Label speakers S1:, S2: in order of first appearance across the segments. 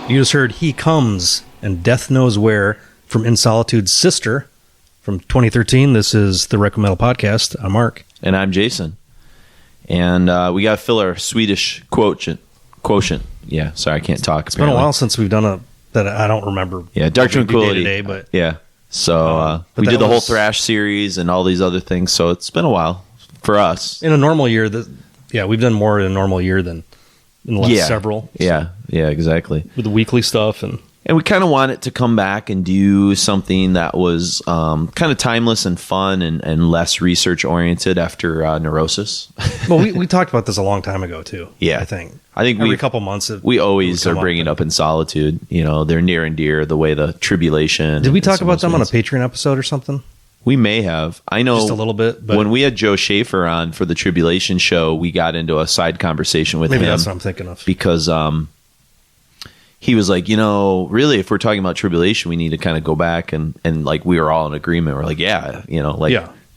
S1: You just heard He Comes and Death Knows Where from In Solitude's Sister from 2013. This is the Requiem Metal Podcast. I'm Mark.
S2: And I'm Jason. And we got to fill our Swedish quotient. Yeah, sorry, I can't talk.
S1: It's been a while since we've done that I don't remember.
S2: Yeah, Dark Tranquility.
S1: Today, but
S2: yeah. So we did the whole Thrash series and all these other things. So it's been a while for us.
S1: In a normal year, we've done more in a normal year than in the last several.
S2: So. Yeah, exactly.
S1: With the weekly stuff. And
S2: we kind of wanted to come back and do something that was kind of timeless and fun and less research-oriented after Neurosis.
S1: Well, we talked about this a long time ago, too.
S2: Yeah.
S1: I think
S2: every
S1: couple months.
S2: We always are bringing up In Solitude. You know, they're near and dear, the way the Tribulation.
S1: Did we talk about them on a Patreon episode or something?
S2: We may have. I know
S1: just a little bit. But
S2: when we had Joe Schaefer on for the Tribulation show, we got into a side conversation with him.
S1: Maybe that's what I'm thinking of.
S2: Because he was like, really, if we're talking about Tribulation, we need to kind of go back and like we were all in agreement. We're like,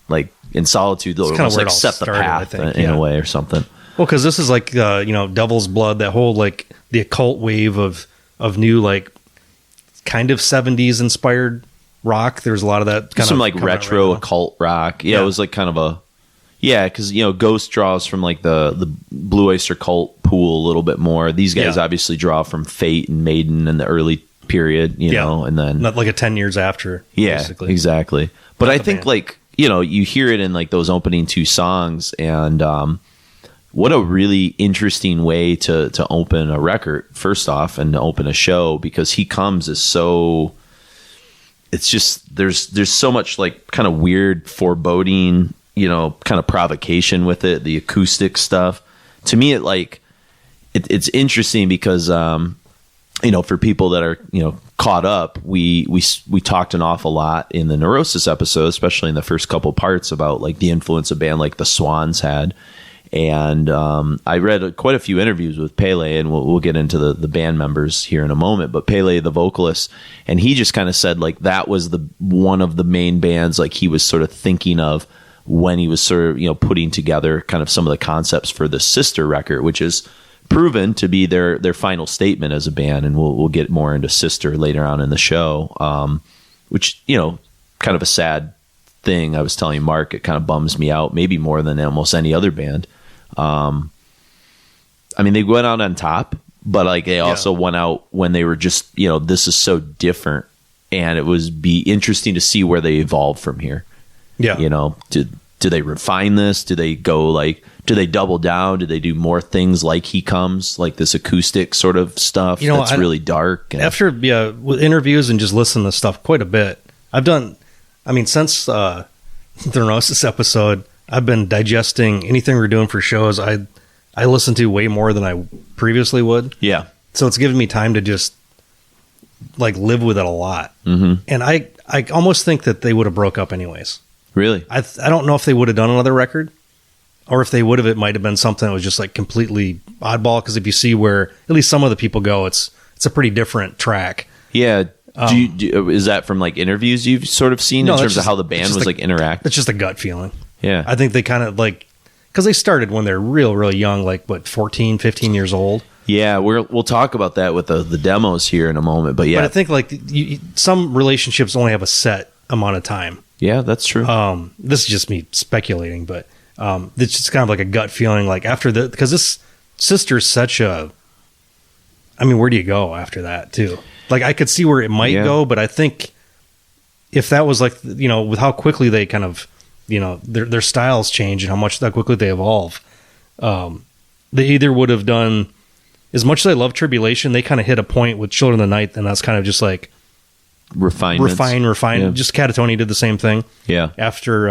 S2: like In Solitude, they'll almost like set the path in a way or something.
S1: Well, because this is like, Devil's Blood, that whole like the occult wave of new like kind of 70s inspired rock. There's a lot of that kind
S2: some like retro occult rock. Yeah, it was like kind of because Ghost draws from like the Blue Oyster Cult pool a little bit more. These guys obviously draw from Fate and Maiden in the early period, and then
S1: not like a 10 years after.
S2: Yeah,
S1: basically.
S2: Exactly. But I think like you hear it in like those opening two songs, and what a really interesting way to open a record. First off, and to open a show, because He Comes is so. It's just there's so much like kind of weird foreboding, kind of provocation with it. The acoustic stuff, to me, it's interesting because for people that are caught up, we talked an awful lot in the Neurosis episode, especially in the first couple parts, about like the influence a band like the Swans had. And I read quite a few interviews with Pele, and we'll get into the band members here in a moment. But Pele, the vocalist, and he just kind of said like that was one of the main bands like he was sort of thinking of when he was sort of putting together kind of some of the concepts for the Sister record, which is proven to be their final statement as a band. And we'll get more into Sister later on in the show, which kind of a sad thing. I was telling Mark, it kind of bums me out, maybe more than almost any other band. I mean, they went out on top, but like they also went out when they were just, this is so different, and it would be interesting to see where they evolve from here. Yeah. Do they refine this? Do they go do they double down? Do they do more things like He Comes, like this acoustic sort of stuff that's really dark?
S1: After, with interviews and just listening to stuff quite a bit, since the Neurosis episode, I've been digesting anything we're doing for shows. I listen to way more than I previously would. Yeah. So it's given me time to just like live with it a lot. Mm-hmm. And I almost think that they would have broke up anyways. Really? I don't know if they would have done another record, or if they would have, it might have been something that was just like completely oddball. Because if you see where at least some of the people go, it's a pretty different track. Yeah. Is that from like interviews you've sort of seen in terms of how the band was like interact? It's just a gut feeling. Yeah. I think they kind of like, because they started when they're really young, like 14, 15 years old. Yeah, we'll talk about that with the demos here in a moment. But yeah. But I think like some relationships only have a set amount of time. Yeah, that's true. This is just me speculating, but it's just kind of like a gut feeling like after because this Sister's such a, where do you go after that too? Like I could see where it might go, but I think if that was like, with how quickly they kind of, their styles change and how quickly they evolve, they either would have done, as much as I love Tribulation, they kind of hit a point with Children of the Night, and that's kind of just like refine. Yeah. Just Catatonia did the same thing. Yeah. After,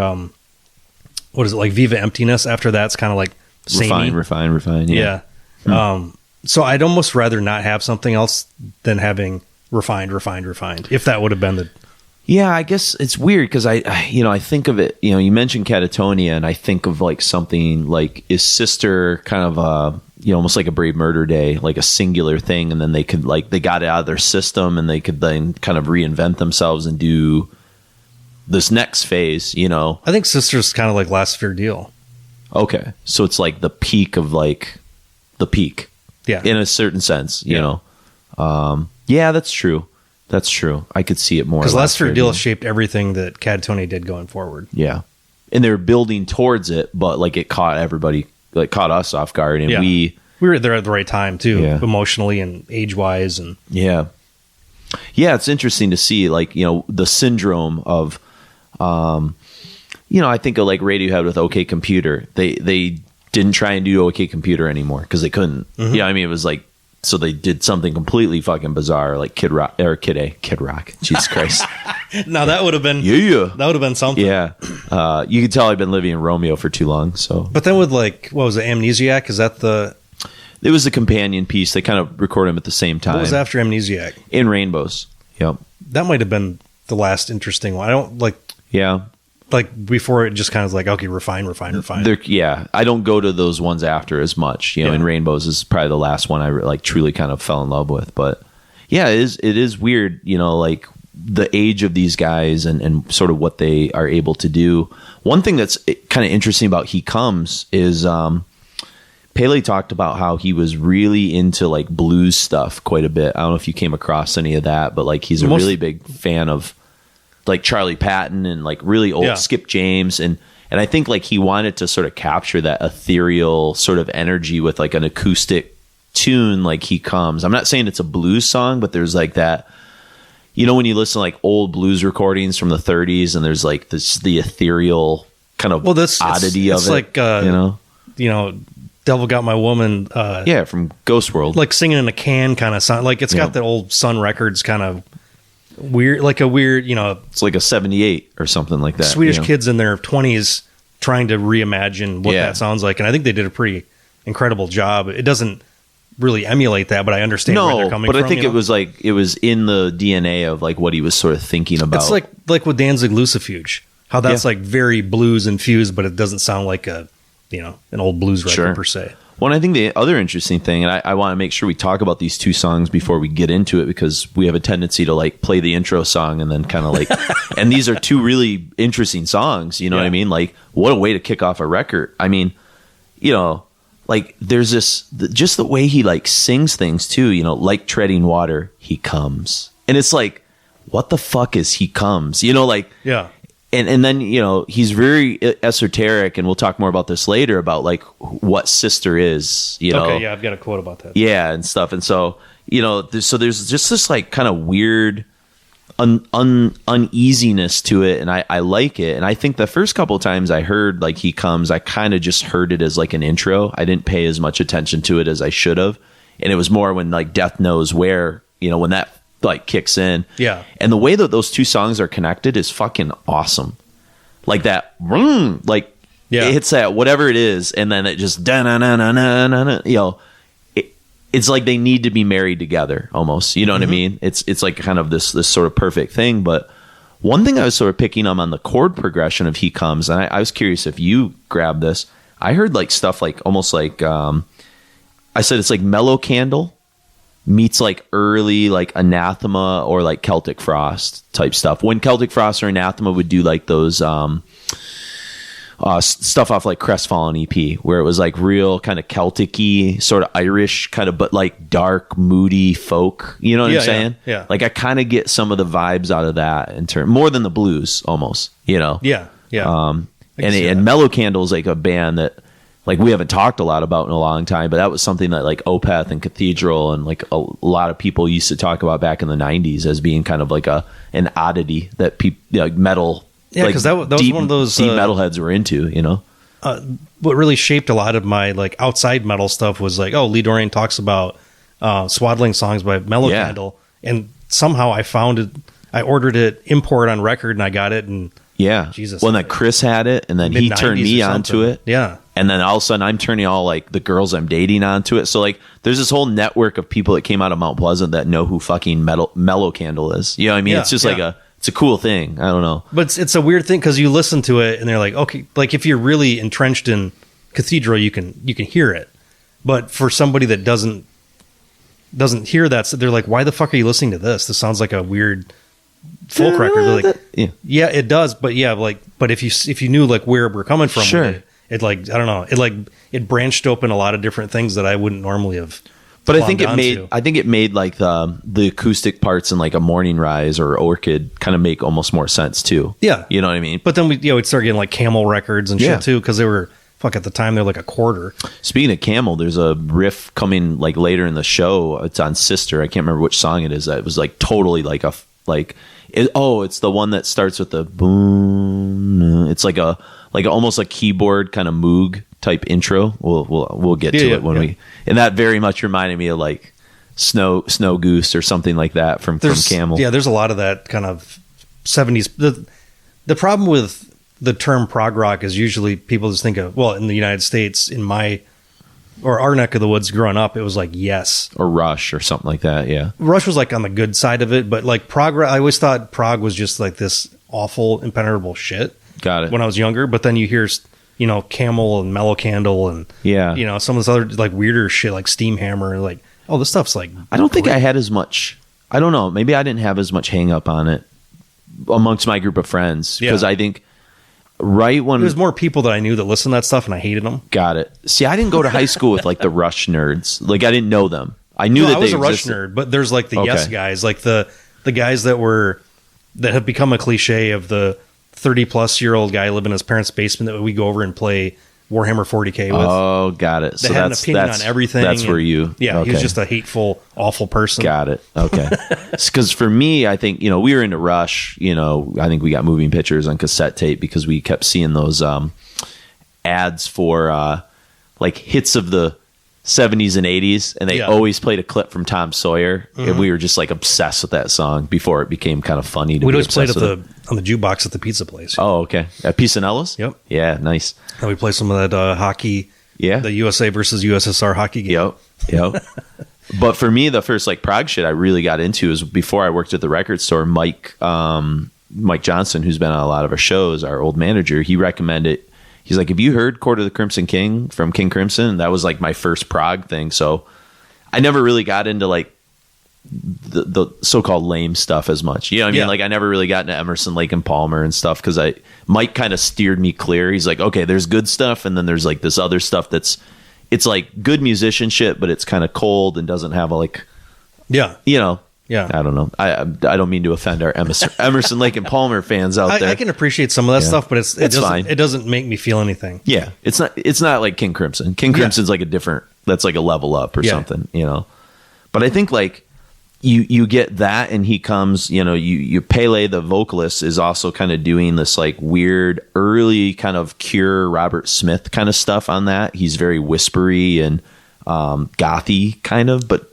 S1: what is it, like Viva Emptiness? After that's kind of like samey. Refine. Yeah. So I'd almost rather not have something else than having refined. If that would have been the... Yeah, I guess it's weird because I think of it, you mentioned Catatonia, and I think of like something like, is Sister kind of almost like a Brave Murder Day, like a singular thing, and then they could they got it out of their system and they could then kind of reinvent themselves and do this next phase, I think Sister's kind of like Last Sphere Deal. Okay. So it's like the peak of like the peak. Yeah. In a certain sense, you know.
S2: Yeah, that's true. That's true. I could see it more.
S1: Because Lester Dill shaped everything that Catatonic did going forward.
S2: Yeah. And they were building towards it, but like it caught everybody, like caught us off guard. And we were
S1: there at the right time too, emotionally and age-wise. And
S2: yeah, it's interesting to see, like, you know, the syndrome of, you know, I think of like Radiohead with OK Computer. They didn't try and do OK Computer anymore because they couldn't.
S1: Mm-hmm.
S2: Yeah, I mean, it was like, so they did something completely fucking bizarre, like Kid Rock. Jesus Christ.
S1: Now that would have been that would have been something.
S2: Yeah, you could tell I've been living in Romeo for too long. So,
S1: but then with like, what was it, Amnesiac? Is that the?
S2: It was the companion piece. They kind of recorded them at the same time.
S1: What was after Amnesiac?
S2: In Rainbows. Yep.
S1: That might have been the last interesting one. I don't like.
S2: Yeah.
S1: Like before, it just kind of like, okay, refine.
S2: Yeah, I don't go to those ones after as much. You know, in Rainbows is probably the last one I like truly kind of fell in love with. But yeah, it is weird. You know, like the age of these guys and sort of what they are able to do. One thing that's kind of interesting about He Comes is Pele talked about how he was really into like blues stuff quite a bit. I don't know if you came across any of that, but like he's a really big fan of like Charlie Patton and like really old Skip James. And I think like he wanted to sort of capture that ethereal sort of energy with like an acoustic tune, like He Comes. I'm not saying it's a blues song, but there's like that, you know, when you listen to like old blues recordings from the 30s and there's like the ethereal kind of oddity of it. Like,
S1: you know, Devil Got My Woman.
S2: From Ghost World.
S1: Like singing in a can kind of sound. Like it's got that old Sun Records kind of weird, like a weird, you know,
S2: it's like a 78 or something like that.
S1: Swedish kids in their 20s trying to reimagine what that sounds like, and I think they did a pretty incredible job. It doesn't really emulate that, but I understand where they're coming from.
S2: But I think it was like it was in the DNA of like what he was sort of thinking about.
S1: It's like with Danzig Lucifuge, how that's like very blues infused, but it doesn't sound like a, you know, an old blues record per se.
S2: Well, I think the other interesting thing, and I want to make sure we talk about these two songs before we get into it, because we have a tendency to like play the intro song and then kind of like, and these are two really interesting songs. You know what I mean? Like, what a way to kick off a record. I mean, you know, like there's this, just the way he like sings things too, you know, like treading water, he comes. And it's like, what the fuck is He Comes? You know, like, And then, you know, he's very esoteric, and we'll talk more about this later about like what Sister is, you know.
S1: Okay, yeah, I've got a quote about that.
S2: Yeah, and stuff. And so, you know, there's just this like kind of weird uneasiness to it, and I like it. And I think the first couple of times I heard like He Comes, I kind of just heard it as like an intro. I didn't pay as much attention to it as I should have. And it was more when like Death Knows Where, you know, when that like kicks in.
S1: Yeah.
S2: And the way that those two songs are connected is fucking awesome. Like that, like it hits that whatever it is, and then it just you know, it's like they need to be married together almost. You know what I mean? It's like kind of this sort of perfect thing. But one thing I was sort of picking up on the chord progression of He Comes, and I was curious if you grabbed this. I heard like stuff like almost like I said it's like Mellow Candle meets like early like Anathema or like Celtic Frost type stuff. When Celtic Frost or Anathema would do like those stuff off like Crestfallen EP, where it was like real kind of Celtic-y, sort of Irish kind of, but like dark, moody folk. You know what I'm saying?
S1: Yeah.
S2: Like I kind of get some of the vibes out of that in turn, more than the blues almost, you know?
S1: Yeah. Yeah.
S2: And Mellow Candle is like a band that like we haven't talked a lot about in a long time, but that was something that like Opeth and Cathedral and like a lot of people used to talk about back in the 90s as being kind of like an oddity that people, you know, like metal.
S1: Yeah, because that was one of those
S2: deep metalheads were into, you know.
S1: What really shaped a lot of my like outside metal stuff was like, Lee Dorian talks about swaddling songs by Mellow Candle, and somehow I found it. I ordered it import on record, and I got it. And Jesus,
S2: well, then Chris had it, and then he turned me onto it.
S1: Yeah,
S2: and then all of a sudden, I'm turning all like the girls I'm dating onto it. So like, there's this whole network of people that came out of Mount Pleasant that know who fucking Mellow Candle is. You know what I mean? It's just like it's a cool thing. I don't know.
S1: But it's a weird thing because you listen to it and they're like, okay, like if you're really entrenched in Cathedral, you can hear it. But for somebody that doesn't hear that, they're like, why the fuck are you listening to this? This sounds like a weird folk record. They're like, yeah, it does. But but if you knew like where we're coming from, it like, I don't know, it branched open a lot of different things that I wouldn't normally have
S2: But I think it made like the acoustic parts in like a Morning Rise or Orchid kind of make almost more sense too.
S1: Yeah.
S2: You know what I mean?
S1: But then we'd start getting like Camel records and shit too, because they were, at the time, they're like a quarter. Speaking
S2: of Camel, there's a riff coming like later in the show. It's on Sister. I can't remember which song it is. That was like totally like it's the one that starts with the boom. It's like almost a keyboard kind of Moog type intro. We'll get to it when we. And that very much reminded me of like Snow Goose or something like that from Camel.
S1: Yeah, there's a lot of that kind of 70s. The problem with the term prog rock is usually people just think of, in the United States, our neck of the woods growing up, it was like Yes.
S2: Or Rush or something like that, yeah.
S1: Rush was like on the good side of it, but like prog rock, I always thought prog was just like this awful, impenetrable shit.
S2: Got it.
S1: When I was younger, but then you hear, Camel and Mellow Candle and, some of this other like weirder shit like Steam Hammer, like, oh, this stuff's like...
S2: I don't think I had as much... I don't know. Maybe I didn't have as much hang up on it amongst my group of friends. Because I think... Right when
S1: there's more people that I knew that listened to that stuff, and I hated them.
S2: Got it. See, I didn't go to high school with like the Rush nerds. Like I didn't know them. I knew that I was a Rush nerd,
S1: but there's like the Yes guys, like the guys that have become a cliche of the 30-plus-year-old guy living in his parents' basement that we go over and play Warhammer 40K with.
S2: Oh, got it.
S1: So had an opinion on everything.
S2: That's where you...
S1: Yeah, he was just a hateful, awful person.
S2: Got it. Okay. Because for me, I think, we were into Rush. I think we got moving pictures on cassette tape because we kept seeing those ads for like hits of the 70s and 80s, and they always played a clip from Tom Sawyer, and we were just like obsessed with that song before it became kind of funny to
S1: We'd always played on the jukebox at the pizza place.
S2: Oh, okay. At Pisanello's?
S1: Yep.
S2: Yeah, nice.
S1: And we play some of that hockey, the USA versus USSR hockey game.
S2: Yep. But for me, the first like prog shit I really got into is before I worked at the record store. Mike Johnson, who's been on a lot of our shows, our old manager, he recommended. He's like, have you heard Court of the Crimson King from King Crimson? And that was like my first prog thing. So I never really got into like the so-called lame stuff as much. You know what I mean? Like I never really got into Emerson, Lake and Palmer and stuff because Mike kind of steered me clear. He's like, okay, there's good stuff. And then there's like this other stuff it's like good musicianship, but it's kind of cold and doesn't have a like, I don't know. I don't mean to offend our Emerson, Lake and Palmer fans out there.
S1: I can appreciate some of that stuff, but it's fine. It doesn't make me feel anything.
S2: Yeah, it's not like King Crimson. King Crimson's like that's like a level up or something, But I think like you get that, and he comes, you Pele, the vocalist, is also kind of doing this like weird early kind of Cure, Robert Smith kind of stuff on that. He's very whispery and gothy kind of, but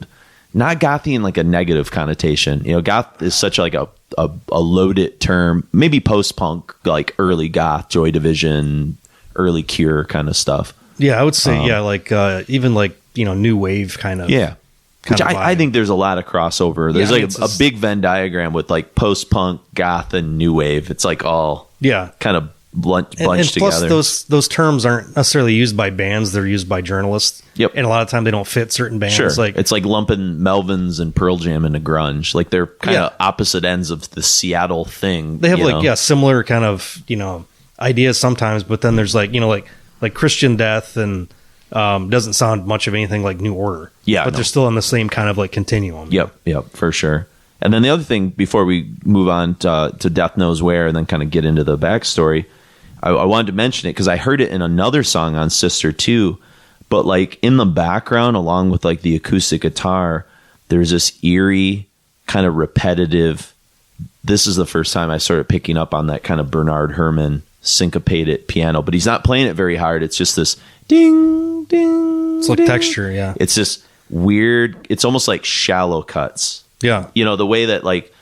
S2: not gothy in like a negative connotation. Goth is such like a loaded term. Maybe post-punk, like early goth, Joy Division, early Cure kind of stuff.
S1: Yeah, I would say like even like new wave kind of.
S2: Yeah, which I think there's a lot of crossover. There's a big Venn diagram with like post-punk, goth, and new wave. It's like all kind of bunched together.
S1: Plus those terms aren't necessarily used by bands; they're used by journalists.
S2: Yep.
S1: And a lot of time they don't fit certain bands.
S2: Sure. It's like lumping Melvins and Pearl Jam into grunge. Like they're kind of opposite ends of the Seattle thing.
S1: They have similar kind of ideas sometimes, but then there's like Christian Death and doesn't sound much of anything like New Order. Yeah, but they're still in the same kind of like continuum.
S2: Yep, for sure. And then the other thing before we move on to Death Knows Where and then kind of get into the backstory, I wanted to mention it because I heard it in another song on Sister too. But like in the background, along with like the acoustic guitar, there's this eerie kind of repetitive. This is the first time I started picking up on that kind of Bernard Herrmann syncopated piano, but he's not playing it very hard. It's just this ding, ding.
S1: It's like
S2: ding.
S1: texture, yeah.
S2: It's just weird. It's almost like shallow cuts.
S1: Yeah.
S2: The way that like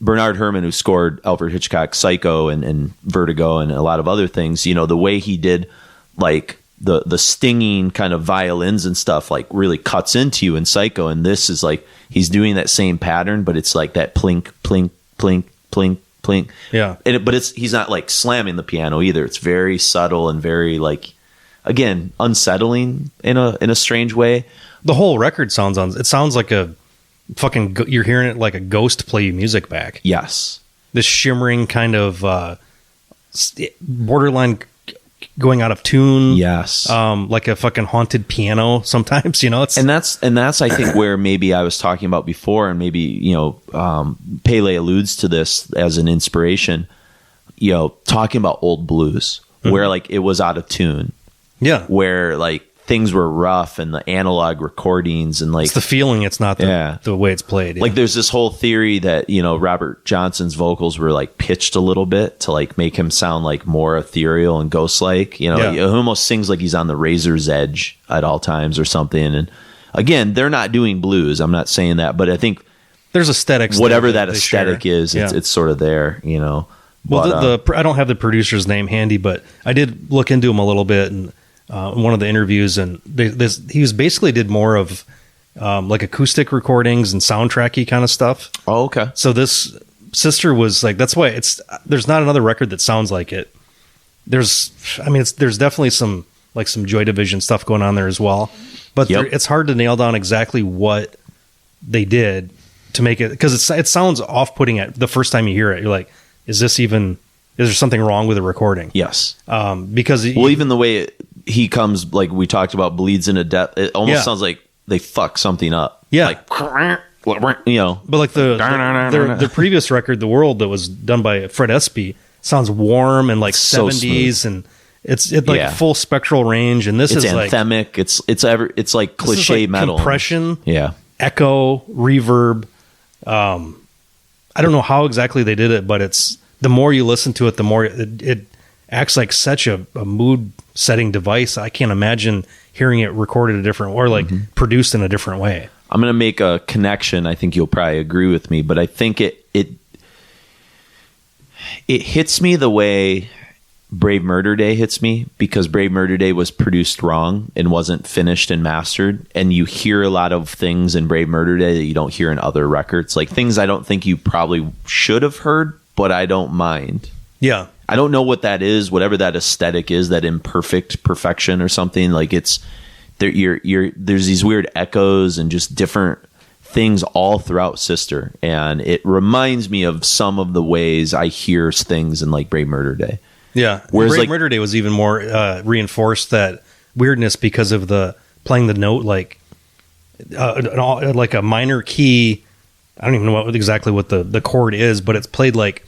S2: Bernard Herrmann, who scored Alfred Hitchcock's Psycho and Vertigo and a lot of other things, the way he did like the stinging kind of violins and stuff like really cuts into you in Psycho. And this is like, he's doing that same pattern, but it's like that plink, plink, plink, plink, plink.
S1: Yeah.
S2: But he's not like slamming the piano either. It's very subtle and very like, again, unsettling in a strange way.
S1: The whole record sounds like a fucking, you're hearing it like a ghost play music back.
S2: Yes.
S1: This shimmering kind of borderline going out of tune.
S2: Yes.
S1: Like a fucking haunted piano sometimes, it's,
S2: and that's I think where maybe I was talking about before, and maybe Pele alludes to this as an inspiration, talking about old blues where like it was out of tune, where like things were rough and the analog recordings and like
S1: it's the feeling, it's not the way it's played.
S2: Like there's this whole theory that Robert Johnson's vocals were like pitched a little bit to like make him sound like more ethereal and ghost-like. He almost sings like he's on the razor's edge at all times or something. And again, they're not doing blues. I'm not saying that, but I think
S1: there's aesthetics.
S2: Whatever that aesthetic is, it's sort of there.
S1: Well, but, I don't have the producer's name handy, but I did look into him a little bit and. In one of the interviews, and he was basically did more of like acoustic recordings and soundtracky kind of stuff.
S2: Oh, okay.
S1: So this Sister was like, that's why there's not another record that sounds like it. There's definitely some Joy Division stuff going on there as well, but it's hard to nail down exactly what they did to make it, because it sounds off-putting at the first time you hear it. You're like, is there something wrong with the recording?
S2: Yes.
S1: Because
S2: even the way he comes, like we talked about, bleeds into death, it almost sounds like they fuck something up.
S1: Yeah.
S2: Like,
S1: but like the previous record, The World, that was done by Fred Espy, sounds warm and like
S2: so
S1: 70s
S2: smooth.
S1: And it's like full spectral range. And this
S2: it's
S1: is
S2: anthemic. Like, it's like cliche metal.
S1: Compression. Yeah. Echo, reverb. I don't know how exactly they did it, but the more you listen to it, the more it acts like such a mood setting device. I can't imagine hearing it recorded a different or like produced in a different way.
S2: I'm going to make a connection. I think you'll probably agree with me, but I think it hits me the way Brave Murder Day hits me, because Brave Murder Day was produced wrong and wasn't finished and mastered. And you hear a lot of things in Brave Murder Day that you don't hear in other records, like things I don't think you probably should have heard, but I don't mind.
S1: Yeah.
S2: I don't know what that is, whatever that aesthetic is, that imperfect perfection or something. Like it's there, there's these weird echoes and just different things all throughout Sister, and it reminds me of some of the ways I hear things in like Brave Murder Day.
S1: Yeah, whereas Brave Murder Day was even more reinforced that weirdness because of the playing the note like a minor key. I don't even know exactly what the chord is, but it's played like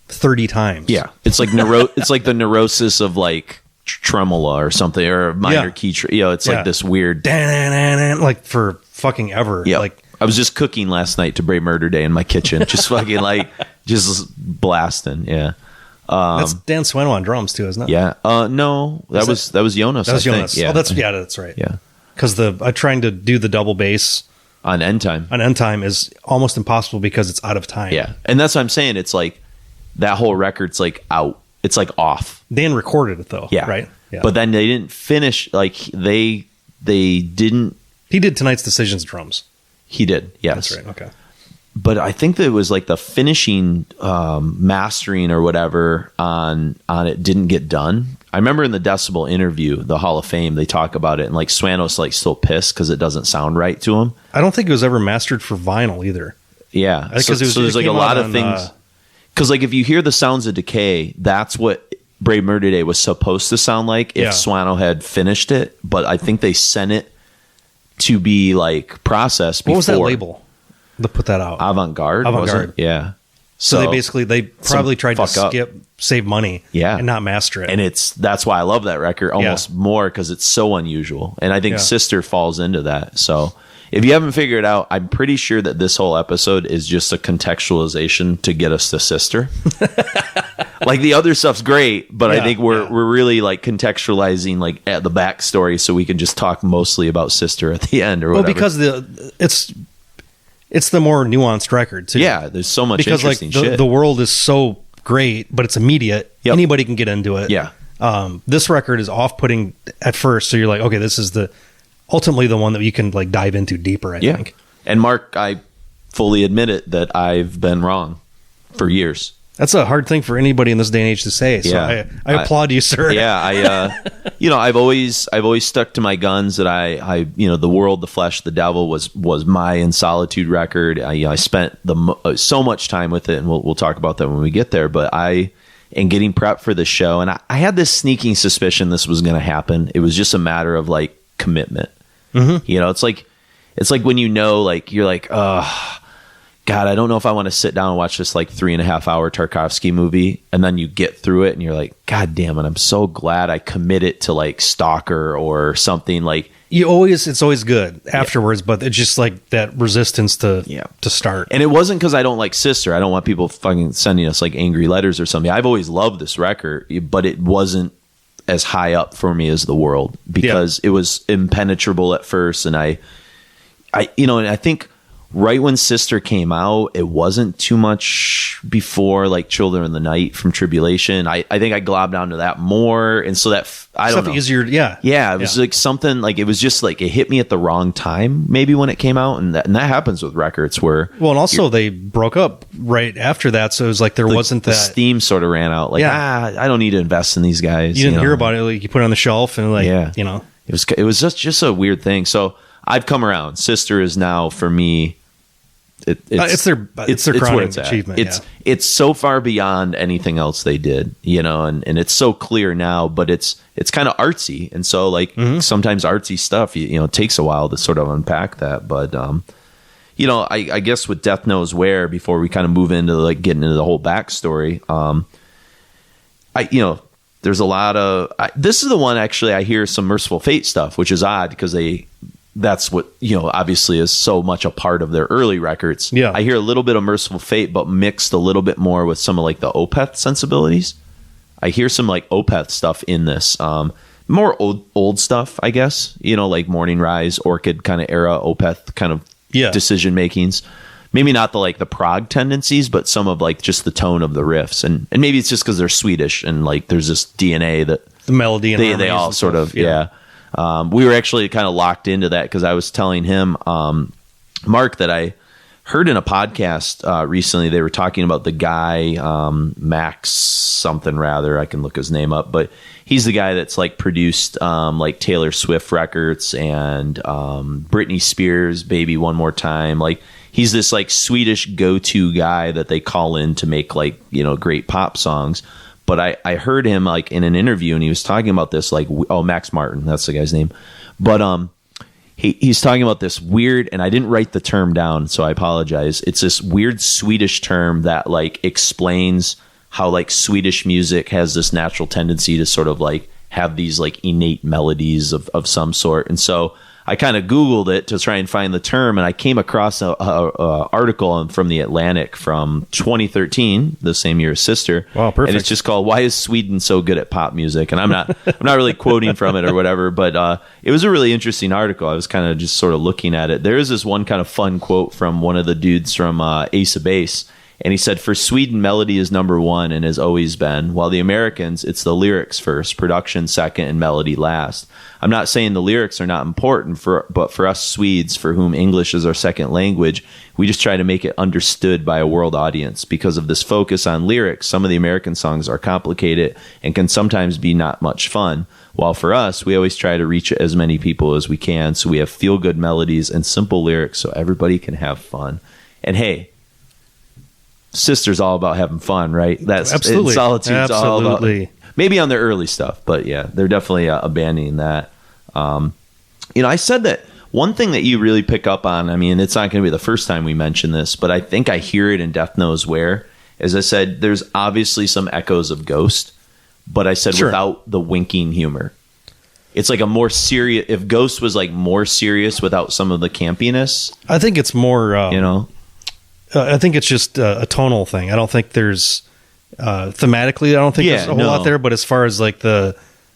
S1: 30 times.
S2: Yeah, it's like it's like the neurosis of like tremolo or something, or a minor key. It's like this weird
S1: like for fucking ever.
S2: Yeah,
S1: like
S2: I was just cooking last night to Brave Murder Day in my kitchen, just fucking like just blasting. Yeah,
S1: that's Dan Sweno on drums too, isn't it?
S2: Yeah. No, that was Jonas.
S1: That was Jonas.
S2: Yeah.
S1: Oh, that's right.
S2: Yeah,
S1: because I'm trying to do the double bass
S2: on End Time.
S1: On End Time is almost impossible because it's out of time.
S2: Yeah, and that's what I'm saying. It's like that whole record's like out. It's like off.
S1: Dan recorded it though.
S2: Yeah.
S1: Right. Yeah.
S2: But then they didn't finish. Like they didn't.
S1: He did Tonight's Decisions drums.
S2: He did. Yes.
S1: That's right. Okay.
S2: But I think that it was like the finishing, mastering or whatever on it didn't get done. I remember in the Decibel interview, the Hall of Fame, they talk about it, and like Swanos like still pissed because it doesn't sound right to him.
S1: I don't think it was ever mastered for vinyl either.
S2: Yeah. So there's like a lot of things. Because like if you hear the Sounds of Decay, that's what Brave Murder Day was supposed to sound like if Swano had finished it. But I think they sent it to be like processed before.
S1: What was that label that put that out?
S2: Avant-Garde. Yeah.
S1: So they probably tried to save money, and not master it.
S2: And that's why I love that record almost more, because it's so unusual. And I think Sister falls into that. So if you haven't figured it out, I'm pretty sure that this whole episode is just a contextualization to get us to Sister. Like the other stuff's great, but I think we're really like contextualizing like at the backstory, so we can just talk mostly about Sister at the end or whatever.
S1: Well, because it's the more nuanced record too.
S2: Yeah, there's so much interesting shit.
S1: The world is so great, but it's immediate. Yep. Anybody can get into it.
S2: Yeah.
S1: This record is off-putting at first, so you're like, okay, this is ultimately the one that you can like dive into deeper, I think.
S2: And Mark, I fully admit it that I've been wrong for years.
S1: That's a hard thing for anybody in this day and age to say. So I applaud you, sir.
S2: Yeah, I've always stuck to my guns that I The World, the Flesh, the Devil was my In Solitude record. I spent so much time with it, and we'll talk about that when we get there. But I and getting prepped for the show. And I had this sneaking suspicion this was going to happen. It was just a matter of like commitment.
S1: Mm-hmm.
S2: You know, it's like when, you know, like you're like, oh God, I don't know if I want to sit down and watch this like 3.5 hour Tarkovsky movie. And then you get through it and you're like, God damn it, I'm so glad I committed to like Stalker or something. Like
S1: it's always good afterwards, but it's just like that resistance to start.
S2: And it wasn't because I don't like Sister. I don't want people fucking sending us like angry letters or something. I've always loved this record, but it wasn't as high up for me as The World because it was impenetrable at first. And I think right when Sister came out, it wasn't too much before like Children of the Night from Tribulation. I think I globbed onto that more. And so that, I don't know.
S1: Easier,
S2: Yeah, it was like something like, it was just like, it hit me at the wrong time maybe when it came out. And that happens with records where...
S1: Well, and also they broke up right after that. So it was like there wasn't that...
S2: The steam sort of ran out. Like, I don't need to invest in these guys.
S1: You didn't hear about it. Like you put it on the shelf and like, you know...
S2: It was just a weird thing. So I've come around. Sister is now for me... It's their
S1: crowning achievement.
S2: It's so far beyond anything else they did, you know, and it's so clear now, but it's kind of artsy. And so like sometimes artsy stuff, you know, it takes a while to sort of unpack that. But, you know, I guess with Death Knows Where, before we kind of move into like getting into the whole backstory, there's a lot of, this is the one actually I hear some Merciful Fate stuff, which is odd because that's what, you know, obviously is so much a part of their early records.
S1: Yeah.
S2: I hear a little bit of Merciful Fate, but mixed a little bit more with some of like the Opeth sensibilities. I hear some like Opeth stuff in this. More old stuff, I guess, you know, like Morning Rise, Orchid kind of era, Opeth kind of decision makings. Maybe not the prog tendencies, but some of like just the tone of the riffs. And maybe it's just because they're Swedish and like there's this DNA that
S1: the melody and
S2: they all sort of, we were actually kind of locked into that because I was telling him, Mark, that I heard in a podcast recently, they were talking about the guy, Max something rather, I can look his name up, but he's the guy that's like produced like Taylor Swift records and Britney Spears, Baby One More Time. Like he's this like Swedish go-to guy that they call in to make like, you know, great pop songs. But I heard him like in an interview and he was talking about this like, Max Martin, that's the guy's name. But he's talking about this weird, and I didn't write the term down, so I apologize. It's this weird Swedish term that like explains how like Swedish music has this natural tendency to sort of like have these like innate melodies of some sort. And so I kind of Googled it to try and find the term, and I came across a article from The Atlantic from 2013, the same year as Sister.
S1: Wow, perfect.
S2: And it's just called "Why Is Sweden So Good at Pop Music?" And I'm not really quoting from it or whatever, but it was a really interesting article. I was kind of just sort of looking at it. There is this one kind of fun quote from one of the dudes from Ace of Base. And he said, "For Sweden, melody is number one and has always been, while the Americans, it's the lyrics first, production second, and melody last. I'm not saying the lyrics are not important, but for us Swedes, for whom English is our second language, we just try to make it understood by a world audience. Because of this focus on lyrics, some of the American songs are complicated and can sometimes be not much fun. While for us, we always try to reach as many people as we can, so we have feel-good melodies and simple lyrics so everybody can have fun." And hey, Sister's all about having fun, right? That's
S1: absolutely.
S2: Solitude's all about, maybe on their early stuff, but yeah, they're definitely abandoning that. You know, I said that one thing that you really pick up on, I mean, it's not going to be the first time we mention this, but I think I hear it in Death Knows Where. As I said, there's obviously some echoes of Ghost, but I said without the winking humor. It's like a more serious, if Ghost was like more serious without some of the campiness.
S1: I think it's more,
S2: you know,
S1: I think it's just a tonal thing. I don't think there's thematically. I don't think there's a whole lot there. But as far as like the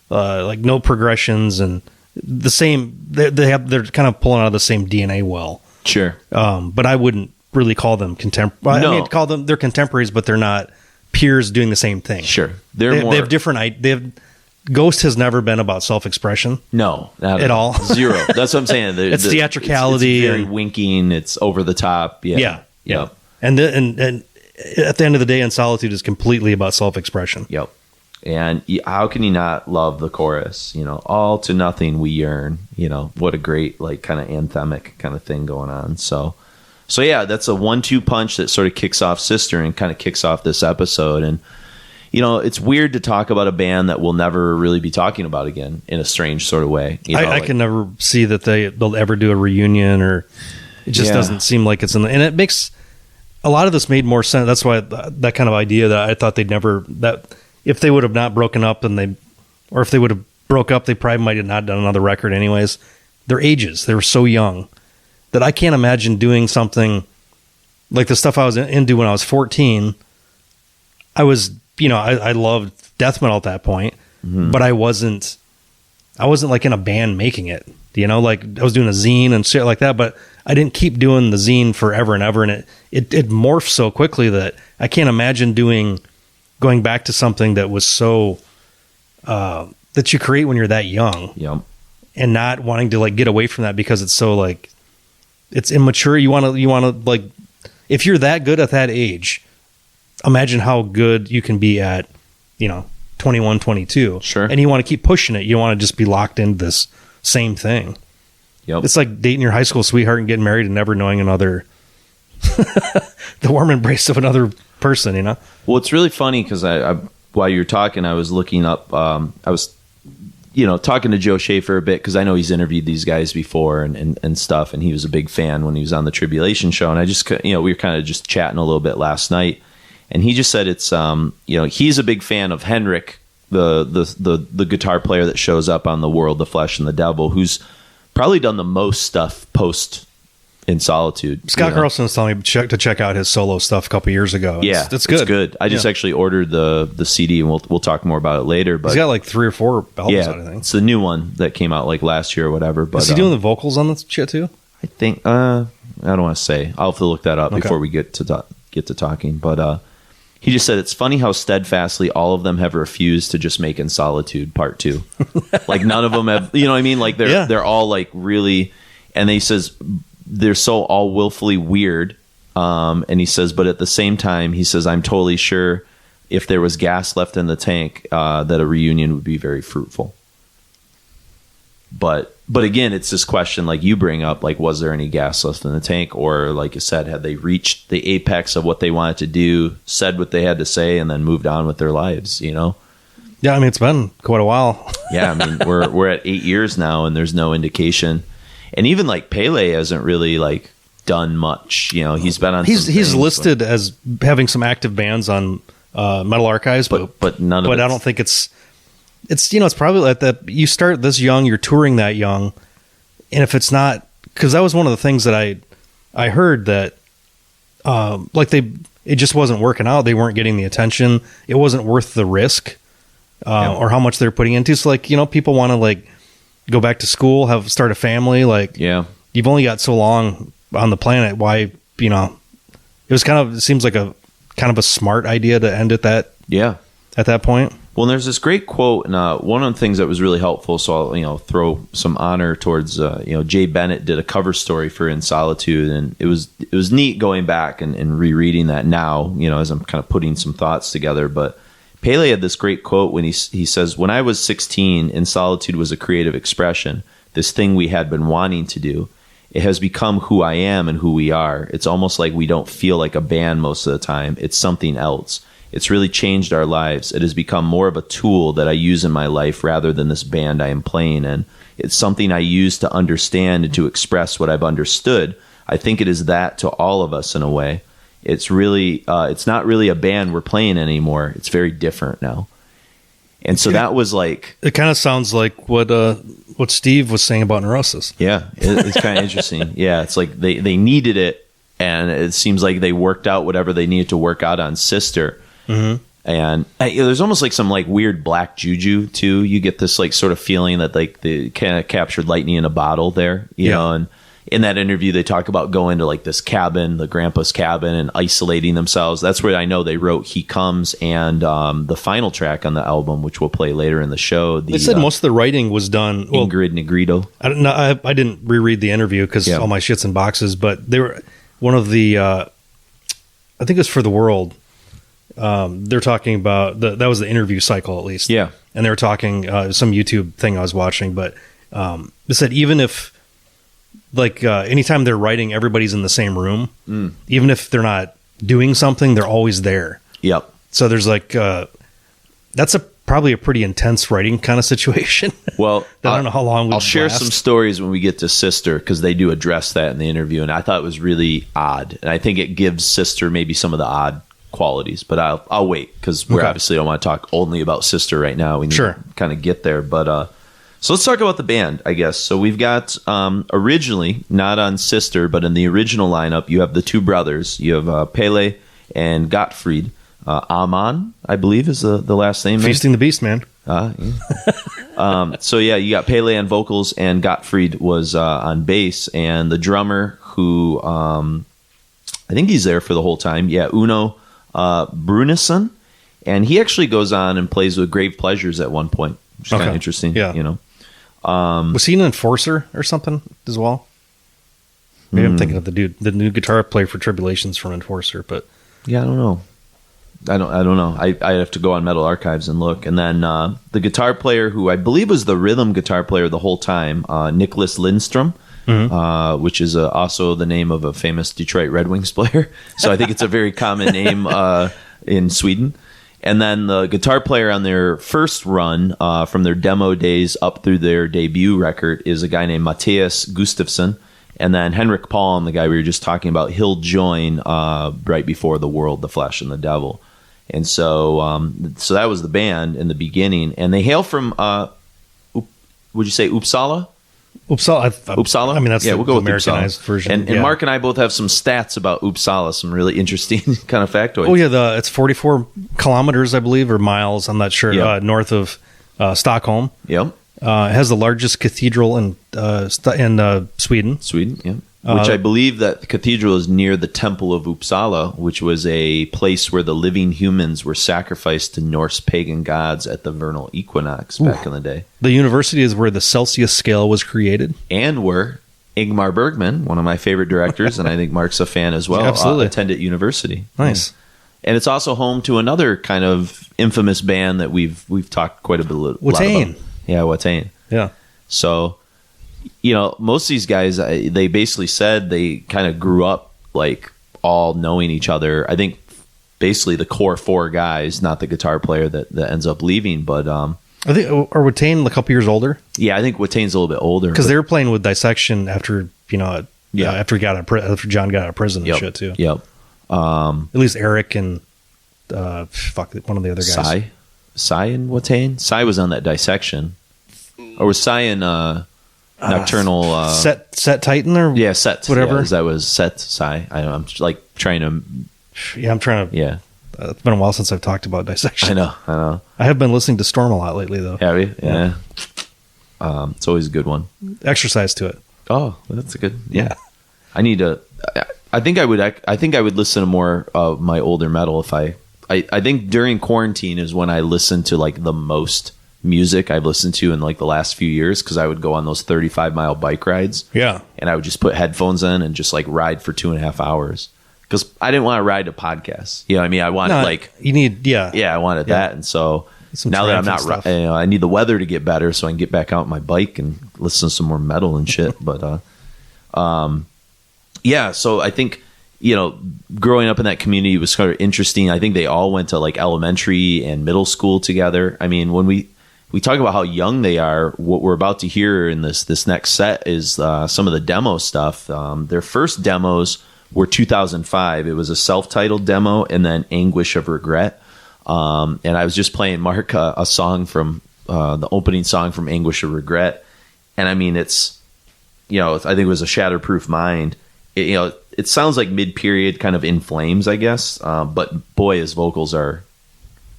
S1: like no progressions and the same, they're kind of pulling out of the same DNA well.
S2: Sure.
S1: But I wouldn't really call them contemporary.
S2: No.
S1: I mean, call them, they're contemporaries, but they're not peers doing the same thing.
S2: Sure.
S1: They have different. Ghost has never been about self-expression.
S2: No,
S1: not at all.
S2: Zero. That's what I'm saying.
S1: It's theatricality.
S2: It's very winking. It's over the top. Yeah.
S1: Yep. And at the end of the day, in Solitude is completely about self-expression.
S2: Yep. And how can you not love the chorus? You know, all to nothing we yearn. You know, what a great like kind of anthemic kind of thing going on. So yeah, that's a 1-2 punch that sort of kicks off Sister and kind of kicks off this episode. And it's weird to talk about a band that we'll never really be talking about again in a strange sort of way.
S1: I can never see that they'll ever do a reunion, or it just doesn't seem like it's in the, and it makes a lot of this made more sense. That's why that kind of idea that I thought they'd never, that if they would have not broken up or if they would have broke up, they probably might have not done another record anyways. Their ages, they were so young that I can't imagine doing something like the stuff I was into when I was 14. I was, I loved death metal at that point, but I wasn't like in a band making it, like I was doing a zine and shit like that, but I didn't keep doing the zine forever and ever. And it morphed so quickly that I can't imagine going back to something that was so, that you create when you're that young, and not wanting to like get away from that because it's so like, it's immature. You want to like, if you're that good at that age, imagine how good you can be at, 21, 22.
S2: Sure.
S1: And you want to keep pushing it. You don't want to just be locked into this same thing.
S2: Yep.
S1: It's like dating your high school sweetheart and getting married and never knowing the warm embrace of another person,
S2: Well, it's really funny because I while you were talking, I was looking up, I was, talking to Joe Schaefer a bit because I know he's interviewed these guys before and stuff. And he was a big fan when he was on the Tribulation show. And I just, we were kind of just chatting a little bit last night. And he just said it's, he's a big fan of Henrik, the guitar player that shows up on The World, the Flesh, and the Devil, who's probably done the most stuff post In Solitude.
S1: Scott Carlson was telling me to check out his solo stuff a couple years ago. It's good.
S2: It's good. I just actually ordered the CD, and we'll talk more about it later. But
S1: he's got like 3 or 4 albums out, I think.
S2: It's the new one that came out like last year or whatever. But
S1: is he doing the vocals on this shit too?
S2: I think I don't want to say. I'll have to look that up before we get to talking. But he just said it's funny how steadfastly all of them have refused to just make In Solitude Part 2. Like none of them have. You know what I mean? Like they're all like really, and he says they're so all willfully weird. And he says, but at the same time, he says, I'm totally sure if there was gas left in the tank, that a reunion would be very fruitful. But again, it's this question like you bring up, like, was there any gas left in the tank? Or like you said, had they reached the apex of what they wanted to do, said what they had to say, and then moved on with their lives, Yeah,
S1: I mean, it's been quite a while.
S2: Yeah, I mean, we're at 8 years now, and there's no indication. And even like Pele hasn't really like done much. He's been on.
S1: He's listed as having some active bands on Metal Archives,
S2: but none of.
S1: But I don't think it's it's probably like that. You start this young, you're touring that young, and if it's not, because that was one of the things that I heard that it just wasn't working out. They weren't getting the attention. It wasn't worth the risk or how much they're putting into. So like people want to like go back to school, start a family. Like you've only got so long on the planet. Why it was it seems like a kind of a smart idea to end it at that point.
S2: Well, there's this great quote, and one of the things that was really helpful, so I'll throw some honor towards Jay Bennett did a cover story for In Solitude, and it was neat going back and rereading that now, as I'm kind of putting some thoughts together. But Pele had this great quote when he says, "When I was 16, In Solitude was a creative expression, this thing we had been wanting to do. It has become who I am and who we are. It's almost like we don't feel like a band most of the time. It's something else. It's really changed our lives. It has become more of a tool that I use in my life rather than this band I am playing in. It's something I use to understand and to express what I've understood. I think it is that to all of us in a way. It's really, it's not really a band we're playing anymore. It's very different now." And so that was like,
S1: it kind of sounds like what Steve was saying about Neurosis.
S2: Yeah, it's kind of interesting. Yeah, it's like they needed it, and it seems like they worked out whatever they needed to work out on Sister. Mm-hmm. And there's almost like some like weird black juju too. You get this like sort of feeling that like they kind of captured lightning in a bottle there, you know. And in that interview, they talk about going to like this cabin, the grandpa's cabin, and isolating themselves. That's where I know they wrote "He Comes" and the final track on the album, which we'll play later in the show. They
S1: said most of the writing was done.
S2: Ingrid Negrito.
S1: I don't know. I didn't reread the interview because all my shit's in boxes. But they were one of the. I think it was For the World. They're talking about that was the interview cycle at least. Yeah, and they were talking some YouTube thing I was watching, but they said even if like anytime they're writing, everybody's in the same room. Even if they're not doing something, they're always there. Yep. So there's like That's probably a pretty intense writing kind of situation.
S2: Well,
S1: I don't know how long
S2: I'll share some stories when we get to Sister, because they do address that in the interview, and I thought it was really odd. And I think it gives Sister maybe some of the odd qualities, but I'll wait, because we obviously don't want to talk only about Sister right now. We need to kind of get there. But so let's talk about the band, I guess. So we've got originally, not on Sister, but in the original lineup, you have the two brothers. You have Pele and Gottfried. Aman, I believe, is the last name.
S1: Feasting the Beast, man.
S2: Yeah. So yeah, you got Pele on vocals, and Gottfried was on bass, and the drummer, who I think he's there for the whole time. Yeah, Uno Brunisson, and he actually goes on and plays with Grave Pleasures at one point, which is kind of interesting. Yeah,
S1: was he an Enforcer or something as well? Maybe I'm thinking of the new guitar player for Tribulations from Enforcer, but
S2: yeah, I don't know. I don't know. I have to go on Metal Archives and look. And then the guitar player, who I believe was the rhythm guitar player the whole time, Nicholas Lindstrom, which is also the name of a famous Detroit Red Wings player. So I think it's a very common name in Sweden. And then the guitar player on their first run, from their demo days up through their debut record, is a guy named Mattias Gustafsson. And then Henrik Palm, the guy we were just talking about, he'll join right before The World, the Flesh, and the Devil. And so so that was the band in the beginning. And they hail from, would you say Uppsala?
S1: Uppsala? I mean, that's
S2: we'll go with
S1: Americanized
S2: Uppsala
S1: version.
S2: And Mark and I both have some stats about Uppsala, some really interesting kind of factoids.
S1: Oh, yeah. It's 44 kilometers, I believe, or miles. I'm not sure. North of Stockholm.
S2: Yep.
S1: It has the largest cathedral in Sweden.
S2: Sweden, yeah. Which I believe that the cathedral is near the Temple of Uppsala, which was a place where the living humans were sacrificed to Norse pagan gods at the vernal equinox back in the day.
S1: The university is where the Celsius scale was created.
S2: And where Ingmar Bergman, one of my favorite directors, and I think Mark's a fan as well, attended university.
S1: Nice.
S2: Yeah. And it's also home to another kind of infamous band that we've talked quite a bit about. Yeah, Watain.
S1: Yeah.
S2: So, most of these guys, they basically said they kind of grew up like all knowing each other. I think basically the core four guys, not the guitar player that ends up leaving, but
S1: I think are Watain a couple years older?
S2: Yeah, I think Watain's a little bit older
S1: because they were playing with Dissection after after John got out of prison and shit too.
S2: Yep.
S1: At least Eric and one of the other guys.
S2: Cy and Watain. Cy was on that Dissection, or was Cy in Nocturnal
S1: Set Titan or
S2: Set
S1: whatever.
S2: That was Set Cy. I'm like trying to.
S1: Yeah, I'm trying to.
S2: Yeah,
S1: it's been a while since I've talked about Dissection.
S2: I know.
S1: I have been listening to Storm a lot lately, though.
S2: Have you? Yeah. It's always a good one.
S1: Exercise to it.
S2: Oh, that's a good. Yeah. I need to. I think I would listen to more of my older metal if I think during quarantine is when I listened to like the most music I've listened to in like the last few years, because I would go on those 35-mile bike rides. Yeah. And I would just put headphones in and just like ride for 2.5 hours, because I didn't want to ride to podcasts. You know what I mean? I wanted I wanted that. And so now that I'm not, I need the weather to get better so I can get back out my bike and listen to some more metal and shit. But so I think, growing up in that community was kind of interesting. I think they all went to like elementary and middle school together. I mean, when we talk about how young they are, what we're about to hear in this next set is some of the demo stuff. Their first demos were 2005. It was a self-titled demo and then Anguish of Regret. And I was just playing Mark a song from the opening song from Anguish of Regret. And I mean, it's, I think it was a Shatterproof Mind. It sounds like mid-period, kind of In Flames, I guess. But boy, his vocals are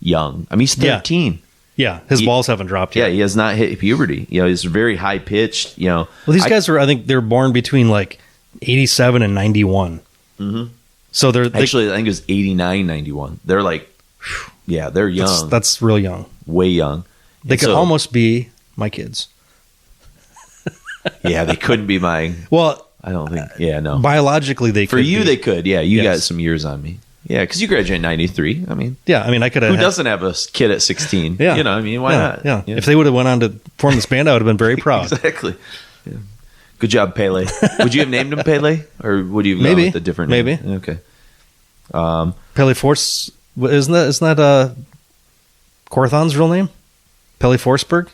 S2: young. I mean, he's 13.
S1: Yeah, his balls haven't dropped yet.
S2: Yeah, he has not hit puberty. He's very high-pitched. Well,
S1: these guys I think they were born between like 87 and 91. Mm-hmm. So they're...
S2: Actually, I think it was 89, 91. They're like... Yeah, they're young.
S1: That's real young.
S2: Way young.
S1: They could almost be my kids.
S2: Yeah, they couldn't be my...
S1: Well...
S2: I don't think... Yeah, no.
S1: Biologically, they could.
S2: For you, they could. Yeah, you got some years on me. Yeah, because you graduated in 93. I mean...
S1: Yeah, I mean, I could have...
S2: Who doesn't have a kid at 16?
S1: Yeah.
S2: I mean, why not?
S1: Yeah. If they would have went on to form this band, I would have been very proud.
S2: Exactly. Yeah. Good job, Pele. Would you have named him Pele? Or would you have gone with a different name?
S1: Maybe.
S2: Okay.
S1: Pele Force... Isn't that Corthon's real name? Pelle Forsberg?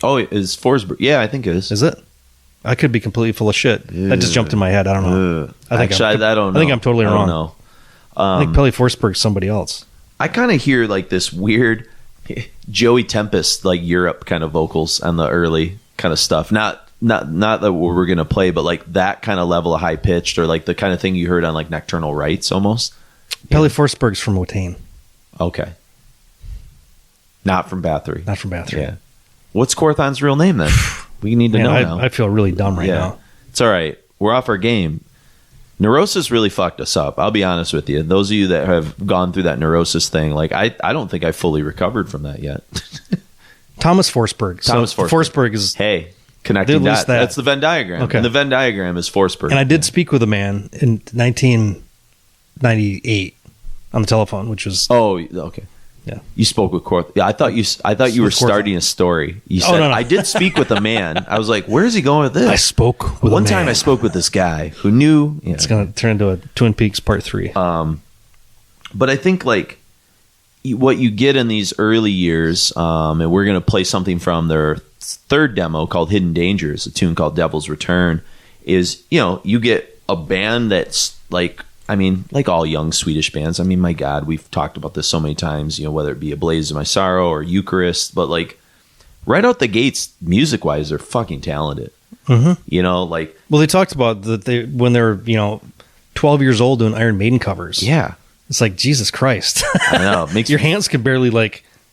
S2: Oh, is Forsberg? Yeah, I think it is.
S1: Is it? I could be completely full of shit. That just jumped in my head. I don't know.
S2: I don't know.
S1: I think I'm totally wrong.
S2: I don't know.
S1: I think Pelle Forsberg's somebody else.
S2: I kind of hear like this weird Joey Tempest, like Europe kind of vocals on the early kind of stuff. Not that we're going to play, but like that kind of level of high pitched, or like the kind of thing you heard on like Nocturnal Rites almost.
S1: Pelle Forsberg's from Wotain.
S2: Okay. Not from Bathory.
S1: Not from Bathory.
S2: Yeah. What's Corthon's real name then? We need to know now.
S1: I feel really dumb right now.
S2: It's all right. We're off our game. Neurosis really fucked us up. I'll be honest with you. Those of you that have gone through that neurosis thing, like I don't think I fully recovered from that yet.
S1: Thomas Forsberg. Forsberg is...
S2: Hey, connecting that. That's the Venn diagram. Okay. And the Venn diagram is Forsberg.
S1: And I did speak with a man in 1998 on the telephone, which was...
S2: Oh, okay.
S1: Yeah.
S2: You spoke with Corth. Yeah, I thought you were starting a story. You said, no. I did speak with a man. I was like, where is he going with this?
S1: I spoke with
S2: One time I spoke with this guy who knew...
S1: It's going to turn into a Twin Peaks Part 3.
S2: But I think like what you get in these early years, and we're going to play something from their third demo called Hidden Dangers, a tune called Devil's Return, is, you get a band that's like... I mean, like all young Swedish bands, I mean, my God, we've talked about this so many times, whether it be A Blaze of My Sorrow or Eucharist, but like right out the gates, music-wise, they're fucking talented.
S1: Mm-hmm. Well, they talked about that when they were, 12 years old doing Iron Maiden covers.
S2: Yeah.
S1: It's like, Jesus Christ.
S2: I know.
S1: Your hands could barely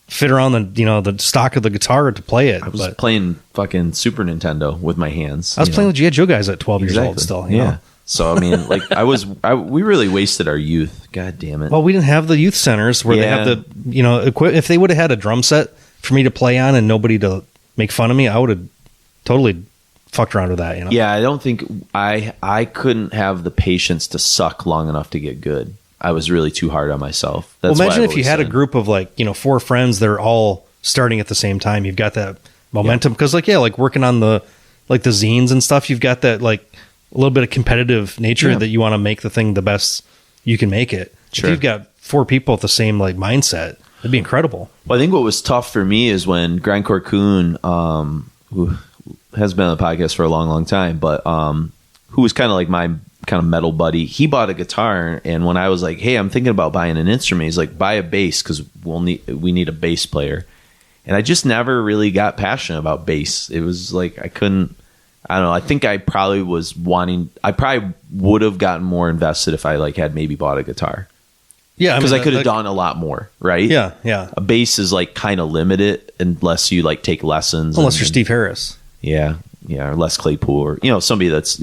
S1: fit around the stock of the guitar to play it.
S2: I was playing fucking Super Nintendo with my hands.
S1: I was playing with G.I. Joe guys at 12 years old still.
S2: Yeah. So, I mean, like we really wasted our youth. God damn it.
S1: Well, we didn't have the youth centers where they have the, if they would have had a drum set for me to play on and nobody to make fun of me, I would have totally fucked around with that,
S2: Yeah, I don't think I couldn't have the patience to suck long enough to get good. I was really too hard on myself.
S1: Well, imagine if you had a group of 4 friends, they're all starting at the same time. You've got that momentum because working on the zines and stuff, you've got that a little bit of competitive nature that you want to make the thing the best you can make it. Sure. If you've got 4 people with the same mindset, it'd be incredible.
S2: Well, I think what was tough for me is when Grand Corcoon, who has been on the podcast for a long, long time, but who was kind of like my kind of metal buddy, he bought a guitar, and when I was like, hey, I'm thinking about buying an instrument, he's like, buy a bass because we need a bass player. And I just never really got passionate about bass. It was like I don't know. I think I probably would have gotten more invested if I had maybe bought a guitar.
S1: Yeah.
S2: Because I could have done a lot more, right?
S1: Yeah. Yeah.
S2: A bass is kind of limited unless you take lessons.
S1: Unless you're Steve Harris.
S2: Yeah. Yeah. Or Les Claypool or, somebody that's,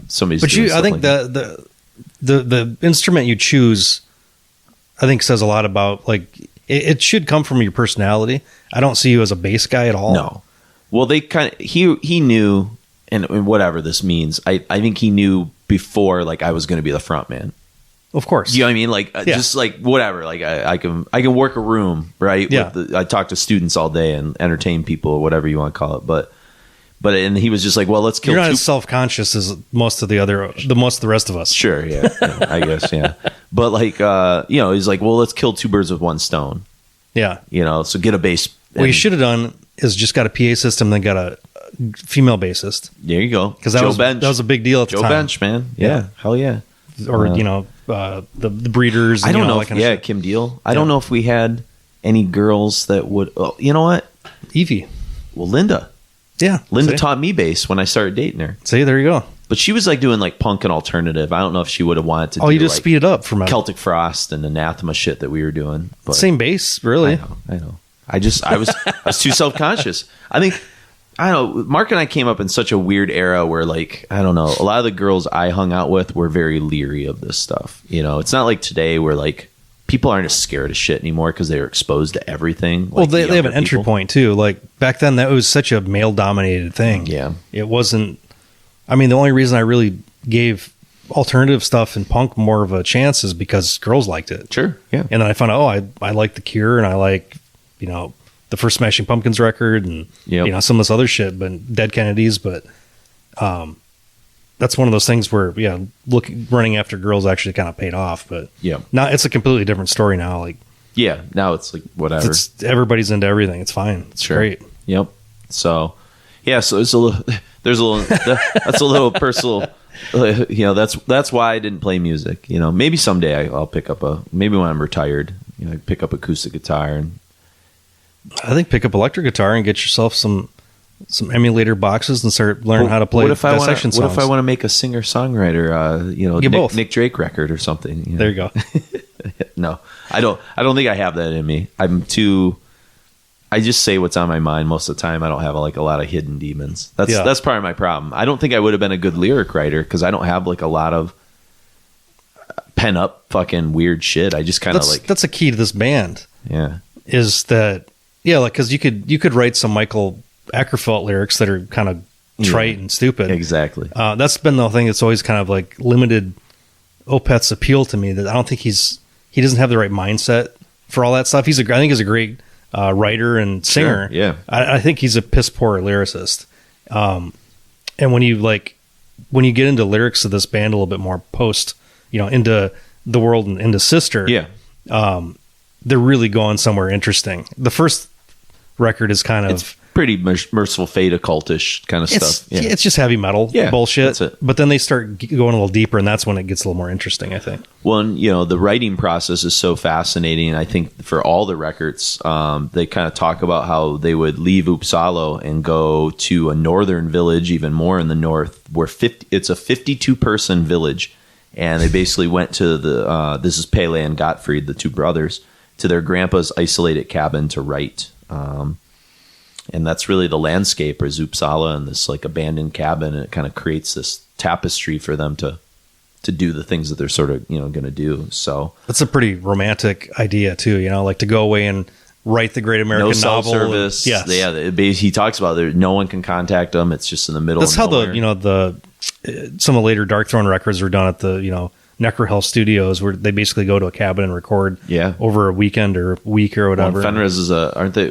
S2: somebody's.
S1: But I think the instrument you choose, I think says a lot about it should come from your personality. I don't see you as a bass guy at all.
S2: No. Well, he knew. And whatever this means, I think he knew before, I was going to be the front man.
S1: Of course.
S2: You know what I mean? Just whatever. I can work a room, right?
S1: Yeah.
S2: I talk to students all day and entertain people or whatever you want to call it. But and he was just well, let's kill.
S1: You're not as self-conscious as most of the rest of us.
S2: Sure. Yeah. I guess. Yeah. But he's well, let's kill 2 birds with 1 stone.
S1: Yeah.
S2: So get a bass.
S1: What you should have done is just got a PA system, then got a female bassist.
S2: There you go.
S1: Because that was a big deal at the time.
S2: Joe Bench, man. Yeah. Hell yeah.
S1: Or the Breeders.
S2: I don't know. Kim Deal. I don't know if we had any girls that would. Oh, you know what?
S1: Evie.
S2: Well, Linda.
S1: Yeah.
S2: Linda taught me bass when I started dating her.
S1: See, there you go.
S2: But she was doing punk and alternative. I don't know if she would have wanted to.
S1: Oh, you just speed it up from
S2: Celtic Frost and Anathema shit that we were doing. But
S1: same bass, really.
S2: I know. I was too self-conscious. I think. I don't know. Mark and I came up in such a weird era where, I don't know, a lot of the girls I hung out with were very leery of this stuff. It's not like today where, people aren't as scared of shit anymore because they were exposed to everything.
S1: Well, they have an entry point, too. Back then, that was such a male-dominated thing.
S2: Yeah.
S1: It wasn't... I mean, the only reason I really gave alternative stuff and punk more of a chance is because girls liked it.
S2: Sure, yeah.
S1: And then I found out, I like The Cure, and I like, the first Smashing Pumpkins record and some of this other shit, but Dead Kennedys. But that's one of those things where running after girls actually kind of paid off. But now it's a completely different story now.
S2: Yeah, now it's like whatever.
S1: Everybody's into everything. It's fine. It's great.
S2: Yep. So, yeah. So there's a little that's a little personal. That's why I didn't play music. Maybe someday I'll pick up maybe when I'm retired, pick up acoustic guitar, and
S1: I think pick up electric guitar and get yourself some emulator boxes and start learning how to play dissection songs.
S2: What if I want to make a singer-songwriter, Nick Drake record or something?
S1: There you go.
S2: No, I don't think I have that in me. I just say what's on my mind most of the time. I don't have a lot of hidden demons. That's part of my problem. I don't think I would have been a good lyric writer because I don't have a lot of pen up fucking weird shit. I just kind of
S1: that's a key to this band.
S2: Yeah,
S1: is that because you could write some Michael Ackerfeld lyrics that are kind of trite and stupid.
S2: Exactly.
S1: That's been the thing that's always kind of limited Opeth's appeal to me. That I don't think he doesn't have the right mindset for all that stuff. I think he's a great writer and singer.
S2: Sure, yeah.
S1: I think he's a piss poor lyricist. And when you get into lyrics of this band a little bit more post, into The World and into Sister, they're really going somewhere interesting. The first record is kind of
S2: pretty Merciful Fate occultish kind of stuff. Yeah.
S1: It's just heavy metal bullshit.
S2: That's it.
S1: But then they start going a little deeper, and that's when it gets a little more interesting, I think.
S2: Well, and, the writing process is so fascinating. I think for all the records, they kind of talk about how they would leave Uppsala and go to a northern village, even more in the north, where it's a 52-person village. And they basically went to this is Pele and Gottfried, the two brothers, to their grandpa's isolated cabin to write. And that's really the landscape, is Uppsala and this abandoned cabin, and it kind of creates this tapestry for them to do the things that they're sort of going to do. So
S1: that's a pretty romantic idea too, to go away and write the great American novel.
S2: Self-service. Yes. Yeah, he talks about no one can contact them. It's just in the middle.
S1: That's how some of the later Dark Throne records were done at the Necrohell Studios, where they basically go to a cabin and record over a weekend or a week or whatever.
S2: Well, Fenriz is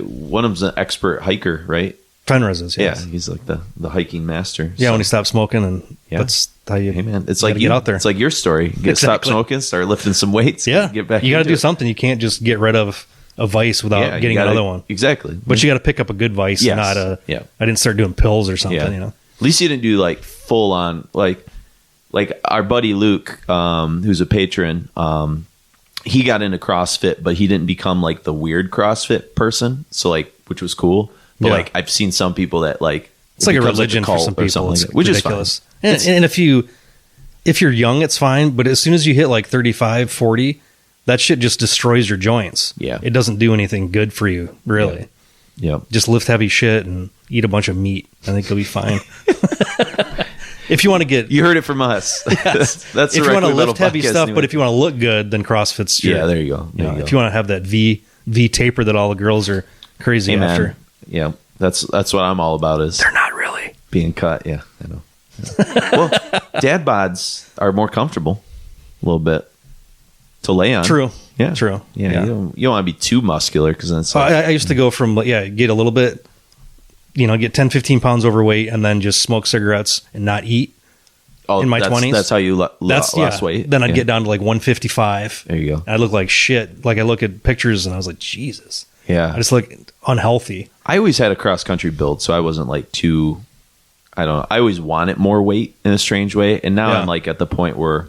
S2: one of them's an expert hiker, right?
S1: Fenriz is, yes.
S2: Yeah, he's the hiking master.
S1: Yeah, when he stopped smoking, and that's how you.
S2: Hey man, it's like
S1: get out there.
S2: It's like your story. Stop smoking, start lifting some weights.
S1: Yeah,
S2: get back.
S1: You got to do something. You can't just get rid of a vice without getting another one.
S2: Exactly.
S1: But you got to pick up a good vice, not a. Yeah. I didn't start doing pills or something.
S2: Yeah. At least you didn't do full on like our buddy Luke, who's a patron. He got into CrossFit, but he didn't become the weird CrossFit person. So which was cool. But I've seen some people that
S1: it's like a religion for some people,
S2: which
S1: ridiculous. Is fine. And if you're young, it's fine. But as soon as you hit 35, 40, that shit just destroys your joints.
S2: Yeah,
S1: it doesn't do anything good for you, really.
S2: Yeah.
S1: Just lift heavy shit and eat a bunch of meat. I think you'll be fine. If you want to get...
S2: You heard it from us.
S1: Yes. That's if you want to lift heavy stuff, anyway. But if you want to look good, then CrossFit's your...
S2: Yeah, there you go.
S1: If you want to have that V taper that all the girls are crazy after.
S2: Yeah, that's what I'm all about is...
S1: They're not really.
S2: Being cut, yeah, I know. Yeah. Well, dad bods are more comfortable a little bit to lay on.
S1: True.
S2: Yeah.
S1: True.
S2: Yeah. You don't want to be too muscular because then it's
S1: I used to go from, get a little bit... get 10, 15 pounds overweight and then just smoke cigarettes and not eat in my 20s.
S2: That's how you lost weight.
S1: Then I'd get down to 155.
S2: There you go.
S1: And I'd look like shit. I look at pictures and I was like, Jesus.
S2: Yeah.
S1: I just look unhealthy.
S2: I always had a cross-country build, so I wasn't too... I always wanted more weight in a strange way. And now I'm at the point where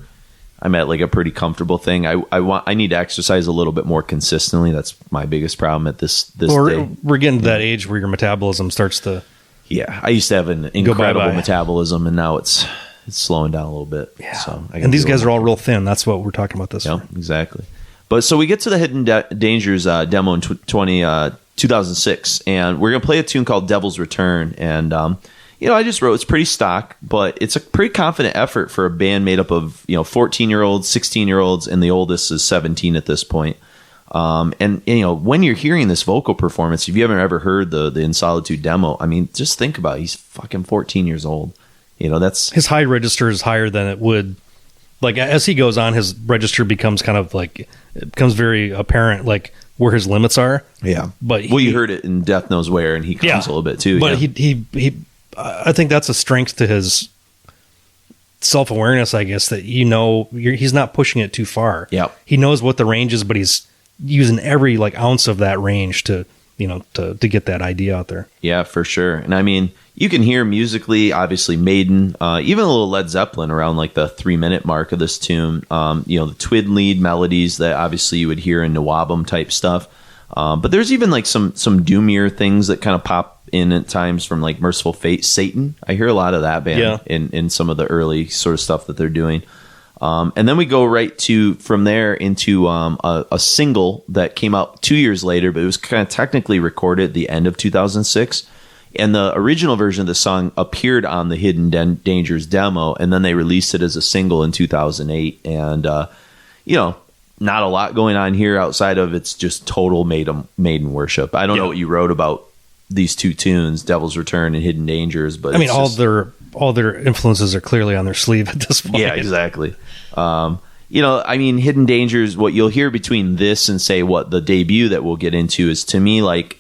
S2: I'm at a pretty comfortable thing. I need to exercise a little bit more consistently. That's my biggest problem at this day.
S1: We're getting to that age where your metabolism starts to...
S2: Yeah, I used to have an incredible metabolism, and now it's slowing down a little bit.
S1: Yeah.
S2: So
S1: and these guys are all real thin. That's what we're talking about this.
S2: Yeah, exactly. But so we get to the Hidden Dangers demo in 2006, and we're going to play a tune called Devil's Return. And, I just wrote, it's pretty stock, but it's a pretty confident effort for a band made up of, 14-year-olds, 16-year-olds, and the oldest is 17 at this point. And when you're hearing this vocal performance, if you haven't ever heard the In Solitude demo, I mean, just think about it. He's fucking 14 years old. That's
S1: his high register is higher than it would. As he goes on, his register becomes it becomes very apparent, where his limits are.
S2: Yeah.
S1: But
S2: you heard it in Death Knows Where, and he comes a little bit too.
S1: But he I think that's a strength to his self-awareness, I guess, that he's not pushing it too far.
S2: Yeah.
S1: He knows what the range is, but he's using every like ounce of that range to get that idea out there.
S2: Yeah, for sure. And I mean, you can hear musically, obviously Maiden, even a little Led Zeppelin around like the 3-minute mark of this tune. The twin lead melodies that obviously you would hear in Nawabum type stuff. But there's even like some doomier things that kind of pop in at times from like Merciful Fate, Satan. I hear a lot of that band in some of the early sort of stuff that they're doing. And then we go right from there into a single that came out 2 years later, but it was kind of technically recorded at the end of 2006. And the original version of the song appeared on the Hidden Dangers demo, and then they released it as a single in 2008. And, not a lot going on here outside of it's just total Maiden worship. I don't know what you wrote about these two tunes, Devil's Return and Hidden Dangers, but I mean, all
S1: their influences are clearly on their sleeve at this point.
S2: Yeah, exactly. Hidden Dangers, what you'll hear between this and say what the debut that we'll get into is, to me, like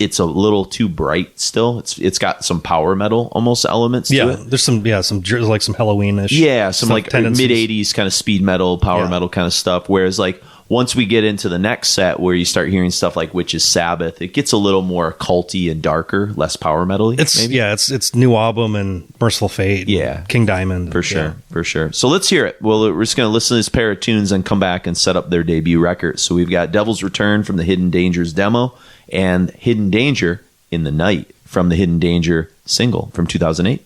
S2: it's a little too bright still. It's got some power metal almost elements to it.
S1: There's some like some Halloween-ish.
S2: Yeah, some like mid-80s kind of speed metal, power metal kind of stuff. Whereas like once we get into the next set where you start hearing stuff like Witch's Sabbath, it gets a little more culty and darker, less power metal-y.
S1: It's New Album and Merciful Fate.
S2: Yeah.
S1: King Diamond.
S2: For sure. So let's hear it. Well, we're just going to listen to this pair of tunes and come back and set up their debut record. So we've got Devil's Return from the Hidden Dangers demo and Hidden Danger in the Night from the Hidden Danger single from 2008.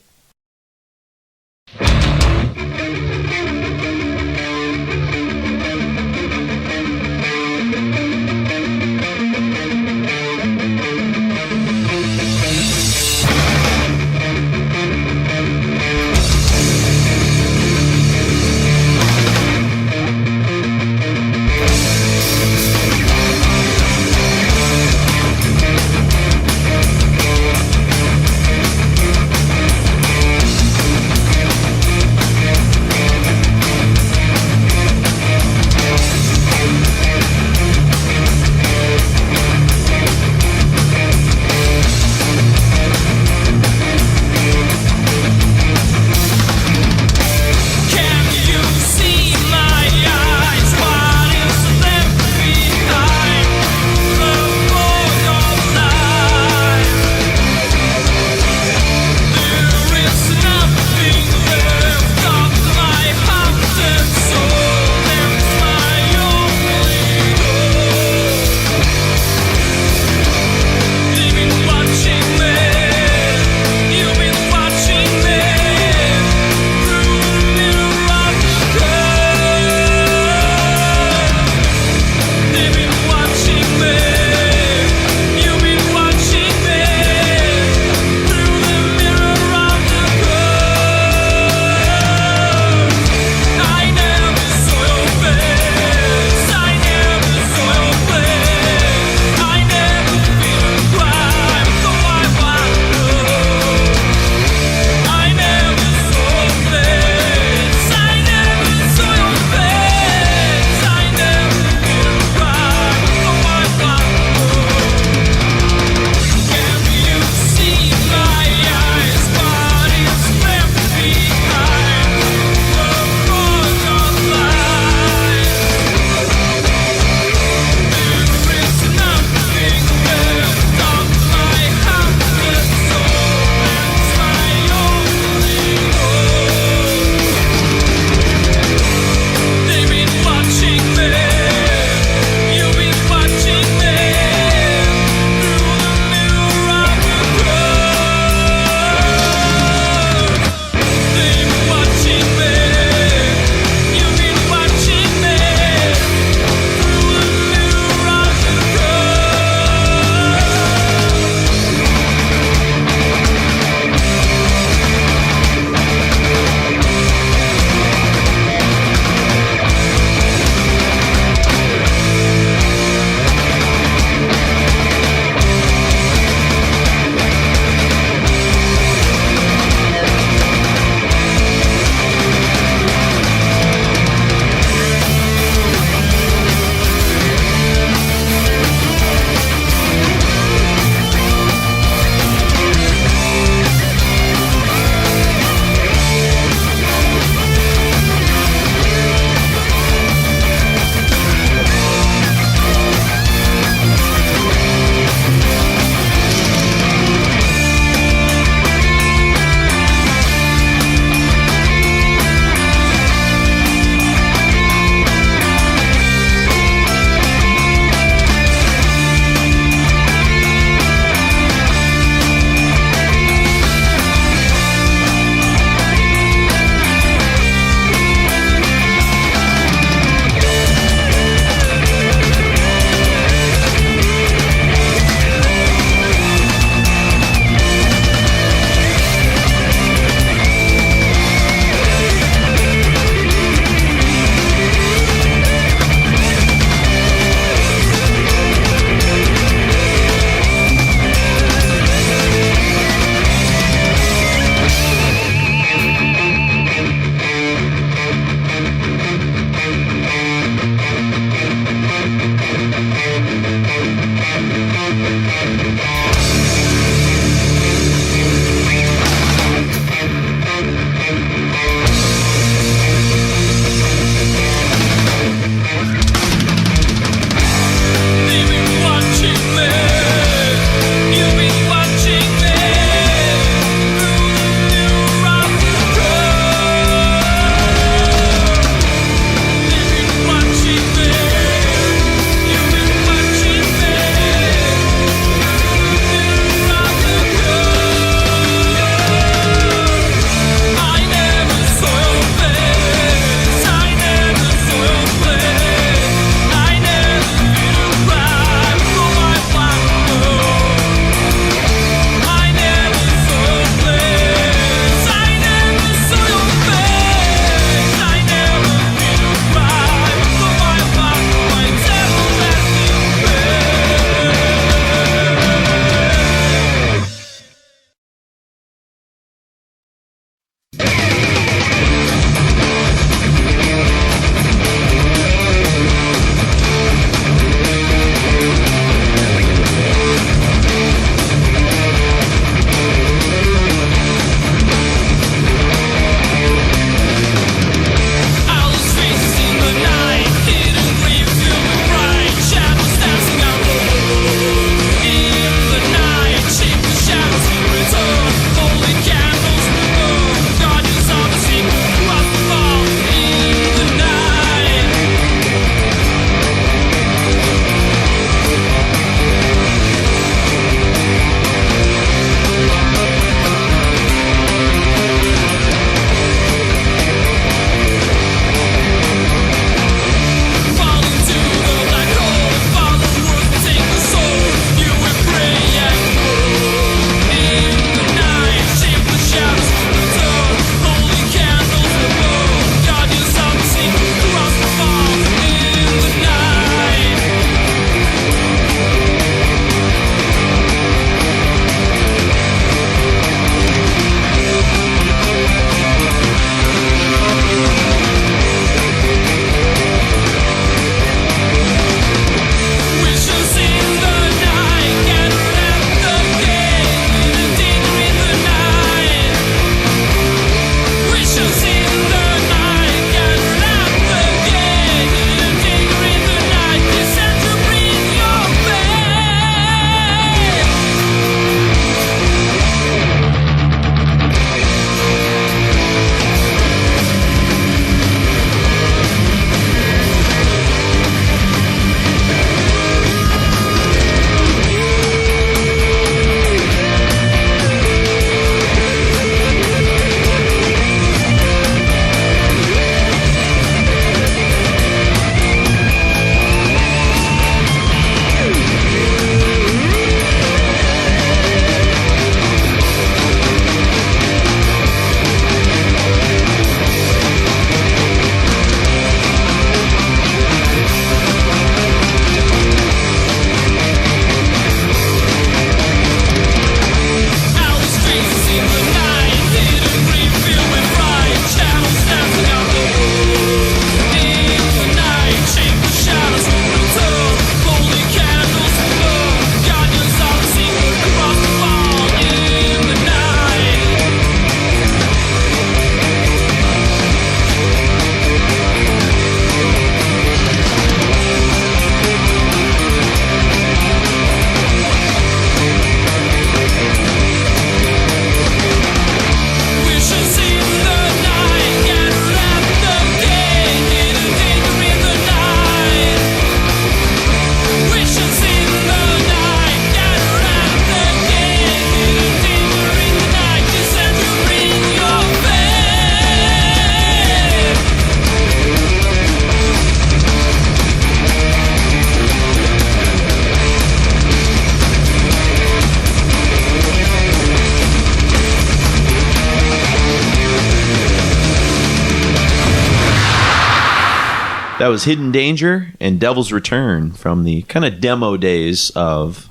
S2: That was Hidden Danger and Devil's Return from the kind of demo days of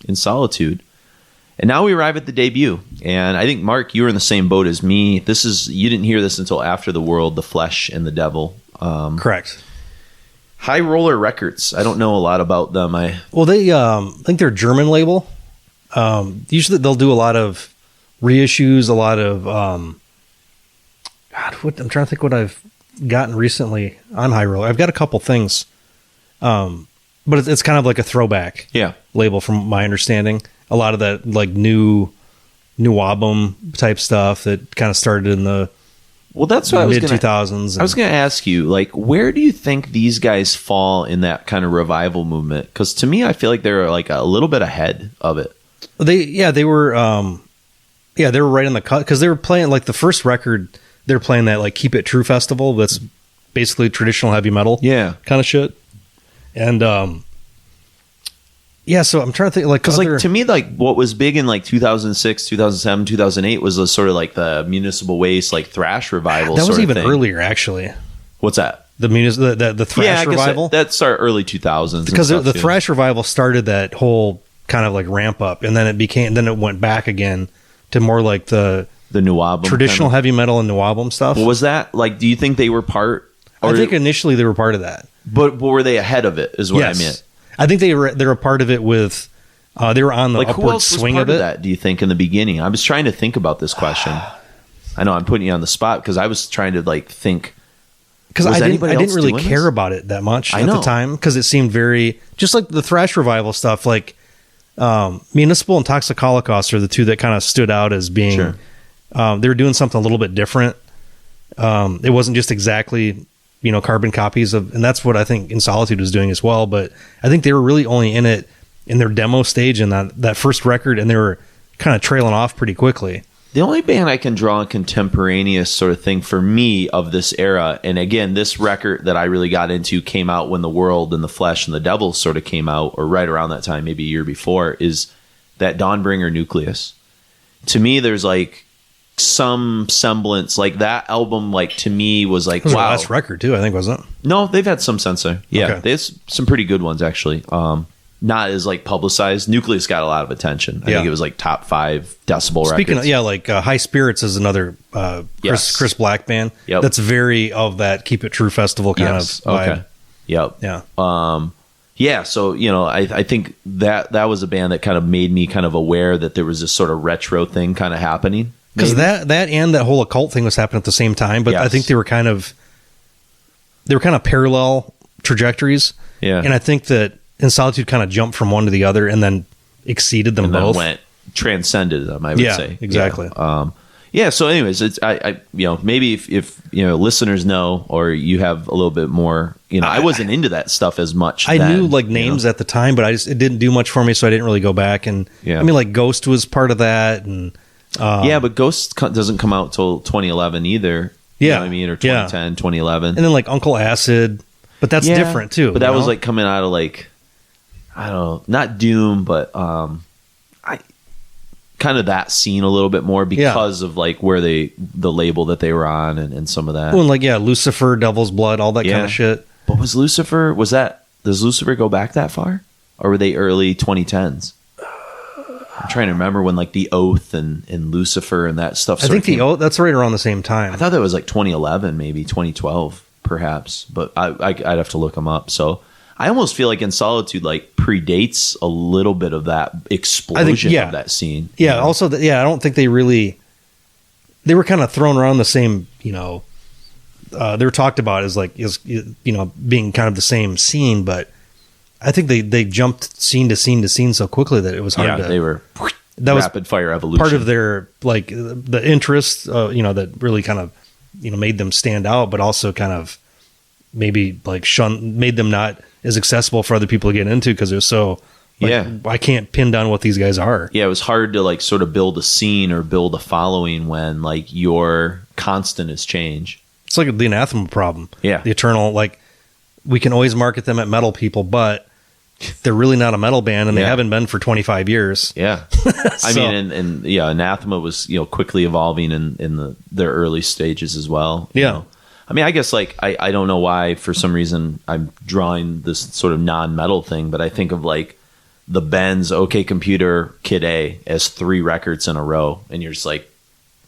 S2: In Solitude. And now we arrive at the debut. And I think, Mark, you were in the same boat as me. You didn't hear this until after The World, The Flesh, and The Devil.
S1: Correct.
S2: High Roller Records. I don't know a lot about them. I
S1: think they're a German label. Usually they'll do a lot of reissues, a lot of I'm trying to think what I've gotten recently on High Roller. I've got a couple things, but it's kind of like a throwback label from my understanding. A lot of that like new album type stuff that kind of started in the
S2: that's what
S1: mid 2000s.
S2: I was going to ask you, like, where do you think these guys fall in that kind of revival movement? Because to me, I feel like they're like a little bit ahead of it.
S1: They were right in the cut because they were playing like the first record. They're playing that like Keep It True festival. That's basically traditional heavy metal, kind of shit. And so I'm trying to think, like, because like
S2: to me, like what was big in like 2006, 2007, 2008 was the sort of like the Municipal Waste, like thrash revival.
S1: That was even
S2: thing.
S1: earlier, actually.
S2: What's that?
S1: The thrash revival.
S2: That's our early 2000s.
S1: Because the thrash revival started that whole kind of like ramp up, and then it went back again to more like the
S2: new album,
S1: traditional heavy metal and new album stuff.
S2: What was that like? Do you think they were part?
S1: I think initially they were part of that,
S2: but were they ahead of it? Is what I meant.
S1: I think they're a part of it with. They were on the
S2: like
S1: upward
S2: who else
S1: swing
S2: was part
S1: of it.
S2: That, do you think in the beginning? I was trying to think about this question. I know I'm putting you on the spot because I was trying to like think.
S1: Because I didn't really care about it that much at the time because it seemed very just like the thrash revival stuff. Like Municipal and Toxic Holocaust are the two that kind of stood out as being.
S2: Sure.
S1: They were doing something a little bit different. It wasn't just exactly carbon copies of, and that's what I think In Solitude was doing as well. But I think they were really only in it in their demo stage in that first record, and they were kind of trailing off pretty quickly.
S2: The only band I can draw a contemporaneous sort of thing for me of this era, and again, this record that I really got into came out when The World and The Flesh and The Devil sort of came out, or right around that time, maybe a year before, is that Dawnbringer Nucleus. To me, there's like some semblance, like that album, like to me was like,
S1: it was
S2: wow.
S1: Their last record too, I think, wasn't it?
S2: No, they've had some censor. Yeah,
S1: okay.
S2: There's some pretty good ones actually. Not as like publicized. Nucleus got a lot of attention. I think it was like top 5 decibel
S1: Speaking
S2: records.
S1: of, like High Spirits is another Chris Black band.
S2: Yep.
S1: That's very of that Keep It True festival kind of vibe.
S2: Okay. Yep.
S1: Yeah.
S2: So, I think that was a band that kind of made me kind of aware that there was this sort of retro thing kind of happening.
S1: Because that and that whole occult thing was happening at the same time, but I think they were kind of parallel trajectories. Yeah. And I think that In Solitude kind of jumped from one to the other and then exceeded them both.
S2: Transcended them, I would say.
S1: Exactly.
S2: So anyways, it's I maybe if listeners know, or you have a little bit more, I wasn't into that stuff as much.
S1: I knew like names at the time, but it didn't do much for me, so I didn't really go back. And I mean, like Ghost was part of that, and
S2: but Ghost doesn't come out till 2011 either. You know what I mean, or 2010, 2011,
S1: and then like Uncle Acid, but that's different too.
S2: But that was like coming out of like, I don't know, not Doom, but I kind of that scene a little bit more because of like where the label that they were on and some of that.
S1: Well, and like Lucifer, Devil's Blood, all that kind of shit.
S2: But does Lucifer go back that far, or were they early 2010s? I'm trying to remember when like The Oath and Lucifer and that stuff.
S1: I think The Oath, that's right around the same time.
S2: I thought that was like 2011, maybe 2012, perhaps. But I'd have to look them up. So I almost feel like In Solitude like predates a little bit of that explosion of that scene.
S1: Yeah. Also, I don't think they were kind of thrown around the same. They were talked about as being kind of the same scene, but I think they jumped scene to scene to scene so quickly that it was hard to.
S2: They were rapid fire evolution. Part
S1: of their like the interest, that really kind of made them stand out, but also kind of maybe like made them not as accessible for other people to get into because it was so. I can't pin down what these guys are. Yeah,
S2: it was hard to like sort of build a scene or build a following when like your constant is change.
S1: It's like the Anathema problem.
S2: Yeah,
S1: the eternal like we can always market them at metal people, but they're really not a metal band, and they haven't been for 25 years.
S2: Yeah, I mean, and Anathema was quickly evolving in their early stages as well.
S1: Yeah,
S2: I mean, I guess like I don't know why for some reason I'm drawing this sort of non-metal thing, but I think of like the Benz OK Computer Kid A as 3 records in a row, and you're just like,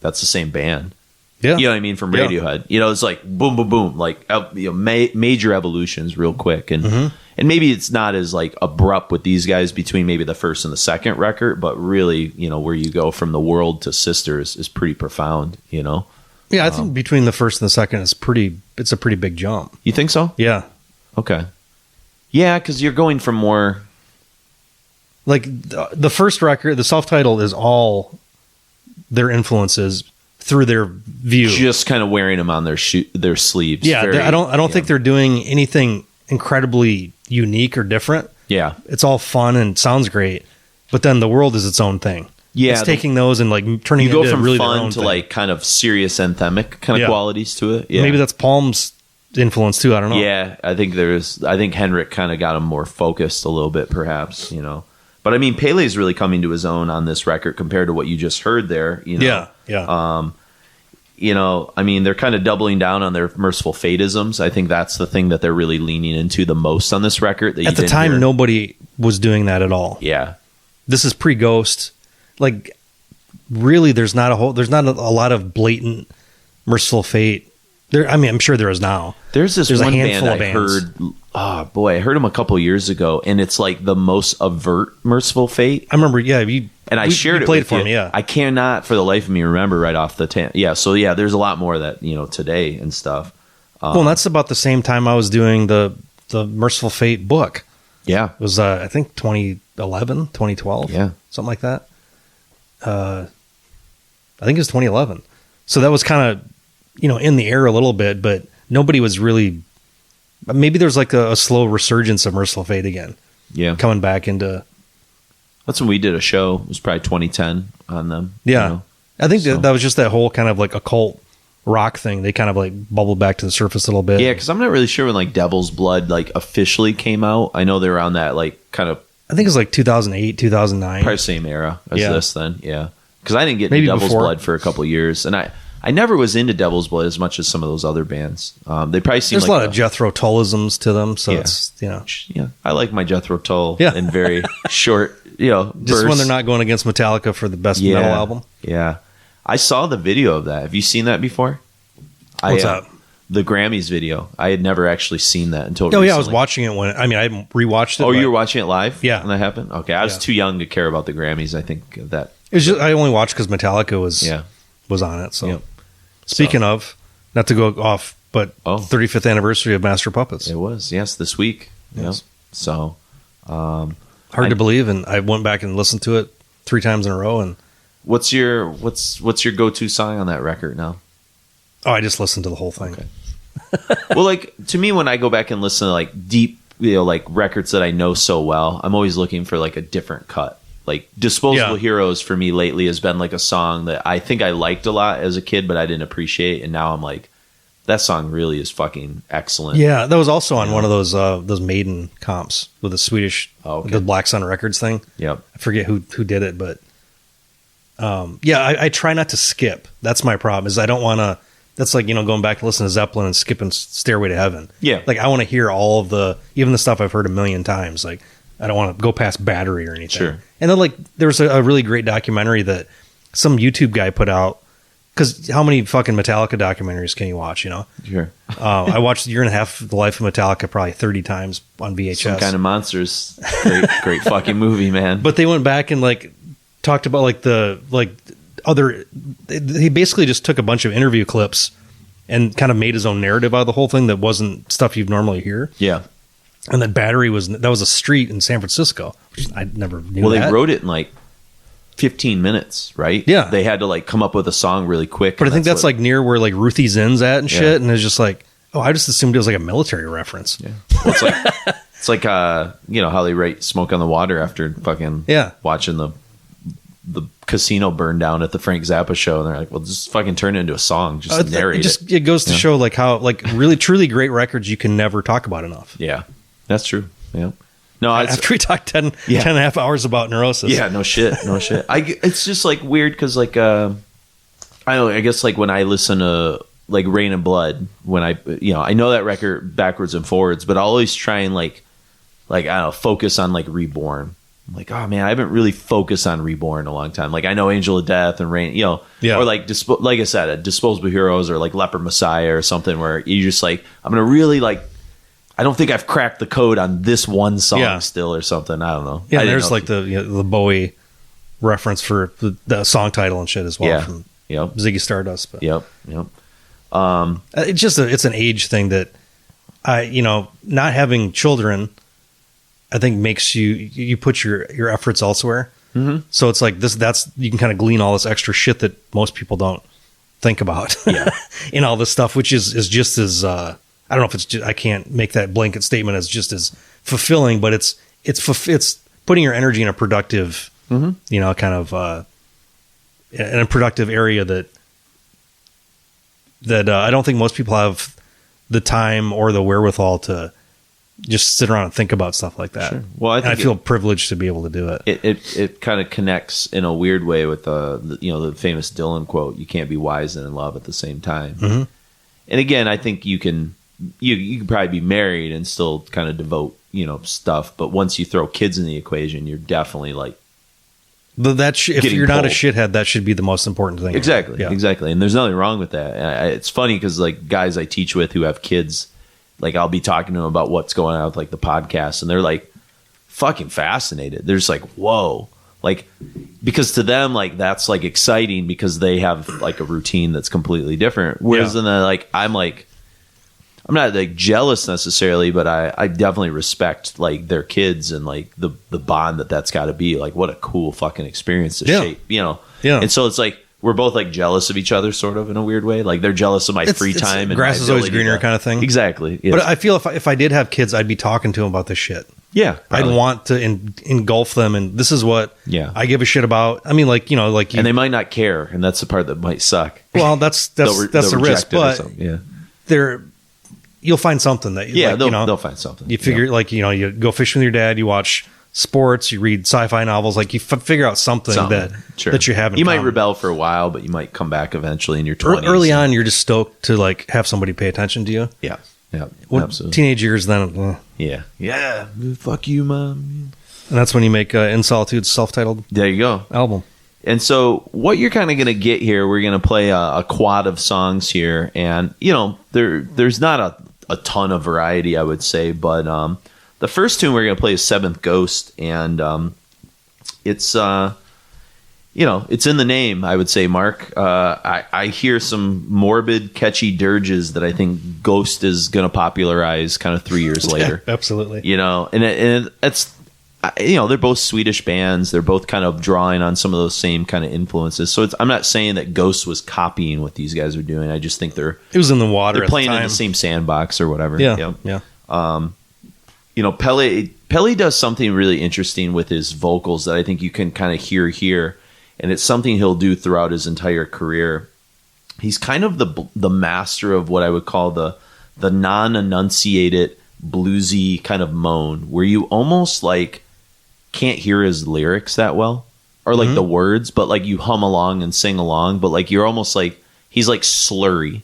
S2: that's the same band.
S1: Yeah,
S2: you know what I mean, from Radiohead. You know, it's like boom, boom, boom, like major evolutions real quick, and maybe it's not as like abrupt with these guys between maybe the first and the second record, but really, you know, where you go from the World to Sisters is pretty profound. You know.
S1: Yeah, I think between the first and the second it's a pretty big jump.
S2: You think so?
S1: Yeah.
S2: Okay. Yeah, because you're going from more
S1: like the first record, the self-titled is all their influences through their view,
S2: just kind of wearing them on their sleeves.
S1: Yeah, I don't think they're doing anything incredibly unique or different.
S2: Yeah,
S1: it's all fun and sounds great, but then the World is its own thing.
S2: Yeah,
S1: it's taking those and like turning
S2: you go
S1: into
S2: from
S1: really
S2: fun to
S1: thing.
S2: like kind of serious anthemic kind of qualities to it. Yeah,
S1: maybe that's Palm's influence too. I don't know.
S2: Yeah, I think Henrik kind of got him more focused a little bit, perhaps. You know, but I mean, Pele's really coming to his own on this record compared to what you just heard there. You know?
S1: Yeah.
S2: You know, I mean, they're kind of doubling down on their Merciful Fateisms. I think that's the thing that they're really leaning into the most on this record.
S1: At the time, nobody was doing that at all.
S2: Yeah,
S1: this is pre-Ghost. Like, really, there's not a lot of blatant Merciful Fate. There, I mean, I'm sure there is now.
S2: There's one
S1: a handful
S2: band
S1: of
S2: I
S1: bands.
S2: heard. Oh boy, I heard him a couple years ago, and it's like the most overt MercifulAte.
S1: I remember, yeah,
S2: I shared it
S1: played
S2: with
S1: for
S2: you.
S1: me, yeah.
S2: I cannot for the life of me remember right off the so yeah, there's a lot more that, you know, today and stuff.
S1: Well, and that's about the same time I was doing the Merciful Fate book.
S2: Yeah,
S1: it was I think 2011, 2012,
S2: yeah,
S1: something like that. I think it was 2011. So that was kind of, you know, in the air a little bit, but nobody was really. Maybe there's like a slow resurgence of Merciful Fate again.
S2: Yeah,
S1: coming back into.
S2: That's when we did a show. It was probably 2010 on them.
S1: Yeah,
S2: you know?
S1: I think that was just that whole kind of like occult rock thing. They kind of like bubbled back to the surface a little bit.
S2: Yeah, because I'm not really sure when like Devil's Blood like officially came out. I know they were on that like kind of.
S1: I think it was like 2008, 2009.
S2: Probably same era as this then. Yeah, because I didn't get
S1: Maybe
S2: into Devil's
S1: before.
S2: Blood for a couple of years, and I never was into Devil's Blood as much as some of those other bands. They probably seem
S1: there's
S2: like
S1: a lot of Jethro Tullisms to them, so it's, you know.
S2: Yeah, I like my Jethro Tull in very short,
S1: just
S2: bursts.
S1: when they're not going against Metallica for the best metal album.
S2: Yeah, I saw the video of that. Have you seen that before?
S1: What's that?
S2: The Grammys video. I had never actually seen that until recently.
S1: I was watching it when I rewatched it.
S2: Oh, you were watching it live?
S1: Yeah,
S2: when that happened. Okay, I was too young to care about the Grammys. I think of that.
S1: It was just I only watched because Metallica was on it. So, speaking of, not to go off, but 35th anniversary of Master Puppets.
S2: It was this week.
S1: Yes.
S2: So
S1: hard to believe, and I went back and listened to it 3 times in a row. And
S2: what's your go-to song on that record now?
S1: Oh, I just listened to the whole thing.
S2: Okay. Well, like to me, when I go back and listen to like deep, like records that I know so well, I'm always looking for like a different cut. Like Disposable Heroes for me lately has been like a song that I think I liked a lot as a kid, but I didn't appreciate, and now I'm like, that song really is fucking excellent.
S1: Yeah, that was also on one of those Maiden comps with the Swedish, the Black Sun Records thing.
S2: Yep,
S1: I forget who did it, but I try not to skip. That's my problem. Is I don't want to. That's like, going back to listen to Zeppelin and skipping Stairway to Heaven.
S2: Yeah,
S1: like I want to hear all of even the stuff I've heard a million times. Like I don't want to go past Battery or anything.
S2: Sure.
S1: And then like there was a really great documentary that some YouTube guy put out. Because how many fucking Metallica documentaries can you watch,
S2: Sure.
S1: I watched a year and a half of the life of Metallica probably 30 times on VHS.
S2: Some Kind of Monsters. Great fucking movie, man.
S1: But they went back and like talked about he basically just took a bunch of interview clips and kind of made his own narrative out of the whole thing that wasn't stuff you'd normally hear.
S2: Yeah.
S1: And that Battery was a street in San Francisco, which I never knew.
S2: Well, they wrote it in like 15 minutes, right?
S1: Yeah.
S2: They had to like come up with a song really quick.
S1: But I think that's like near where like Ruthie's Inn's at and shit. And it's just like, I just assumed it was like a military reference.
S2: Yeah. Well, it's like how they write Smoke on the Water after fucking watching the casino burn down at the Frank Zappa show. And they're like, well, just fucking turn it into a song. Just narrate it. It
S1: goes to show like how like really truly great records you can never talk about enough.
S2: Yeah, that's true. Yeah. No,
S1: after we talked 10 and a half hours about Neurosis.
S2: Yeah, no shit. It's just like weird because like I don't know, I guess like when I listen to like Rain and Blood, when I know that record backwards and forwards, but I'll always try and like I don't know, focus on like Reborn. I'm like, oh man, I haven't really focused on Reborn in a long time. Like I know Angel of Death and Rain, or like like I said, Disposable Heroes or like Leper Messiah or something, where you just like, I'm gonna really like, I don't think I've cracked the code on this one song still or something. I don't know.
S1: Yeah, there's like the Bowie reference for the song title and shit as well from Ziggy Stardust. But.
S2: Yep.
S1: It's just it's an age thing that not having children, I think makes you put your efforts elsewhere. Mm-hmm. So it's like that's you can kind of glean all this extra shit that most people don't think about in all this stuff, which is just as I don't know if it's just, I can't make that blanket statement as just as fulfilling, but it's putting your energy in a productive, kind of in a productive area that I don't think most people have the time or the wherewithal to just sit around and think about stuff like that. Sure. Well, I feel privileged to be able to do it.
S2: It kind of connects in a weird way with the famous Dylan quote, "You can't be wise and in love at the same time." Mm-hmm. And again, I think you can probably be married and still kind of devote stuff, but once you throw kids in the equation, you're definitely like.
S1: If you're not a shithead, that should be the most important thing.
S2: Exactly, exactly. And there's nothing wrong with that. It's funny because like guys I teach with who have kids, like I'll be talking to them about what's going on with like the podcast, and they're like fucking fascinated. They're just like, whoa. Like, because to them, like that's like exciting because they have like a routine that's completely different. Whereas then I'm not like jealous necessarily, but I definitely respect like their kids and like the bond that's got to be. Like, what a cool fucking experience to shape, Yeah. And so it's like we're both like jealous of each other, sort of in a weird way. Like they're jealous of my free time. And
S1: grass is always greener kind of thing.
S2: Exactly. Yes.
S1: But I feel if I did have kids, I'd be talking to them about this shit.
S2: Yeah,
S1: probably. I'd want to engulf them, and this is what I give a shit about. I mean, like
S2: and they might not care, and that's the part that might suck.
S1: Well, that's the risk, but you'll find something that
S2: they'll find something.
S1: You figure you go fishing with your dad, you watch sports, you read sci-fi novels, like you figure out something that you have.
S2: You might rebel for a while, but you might come back eventually in your 20s.
S1: Early on, you're just stoked to like have somebody pay attention to you.
S2: Yeah, absolutely.
S1: Teenage years, then
S2: fuck you, mom.
S1: And that's when you make In Solitude self-titled.
S2: There you go,
S1: album.
S2: And so what you're kind of going to get here, we're going to play a quad of songs here, and there's not a ton of variety, I would say, but the first tune we're going to play is Seventh Ghost, and it's it's in the name, I would say, Mark. I hear some morbid, catchy dirges that I think Ghost is going to popularize kind of 3 years later.
S1: Absolutely.
S2: And it's they're both Swedish bands. They're both kind of drawing on some of those same kind of influences. So I'm not saying that Ghost was copying what these guys are doing. I just think it
S1: was in the water.
S2: They're playing in the same sandbox or whatever.
S1: Yeah.
S2: Pelle does something really interesting with his vocals that I think you can kind of hear here, and it's something he'll do throughout his entire career. He's kind of the master of what I would call the non-enunciated bluesy kind of moan, where you almost like can't hear his lyrics that well, or like the words, but like you hum along and sing along, but like you're almost like he's like slurry.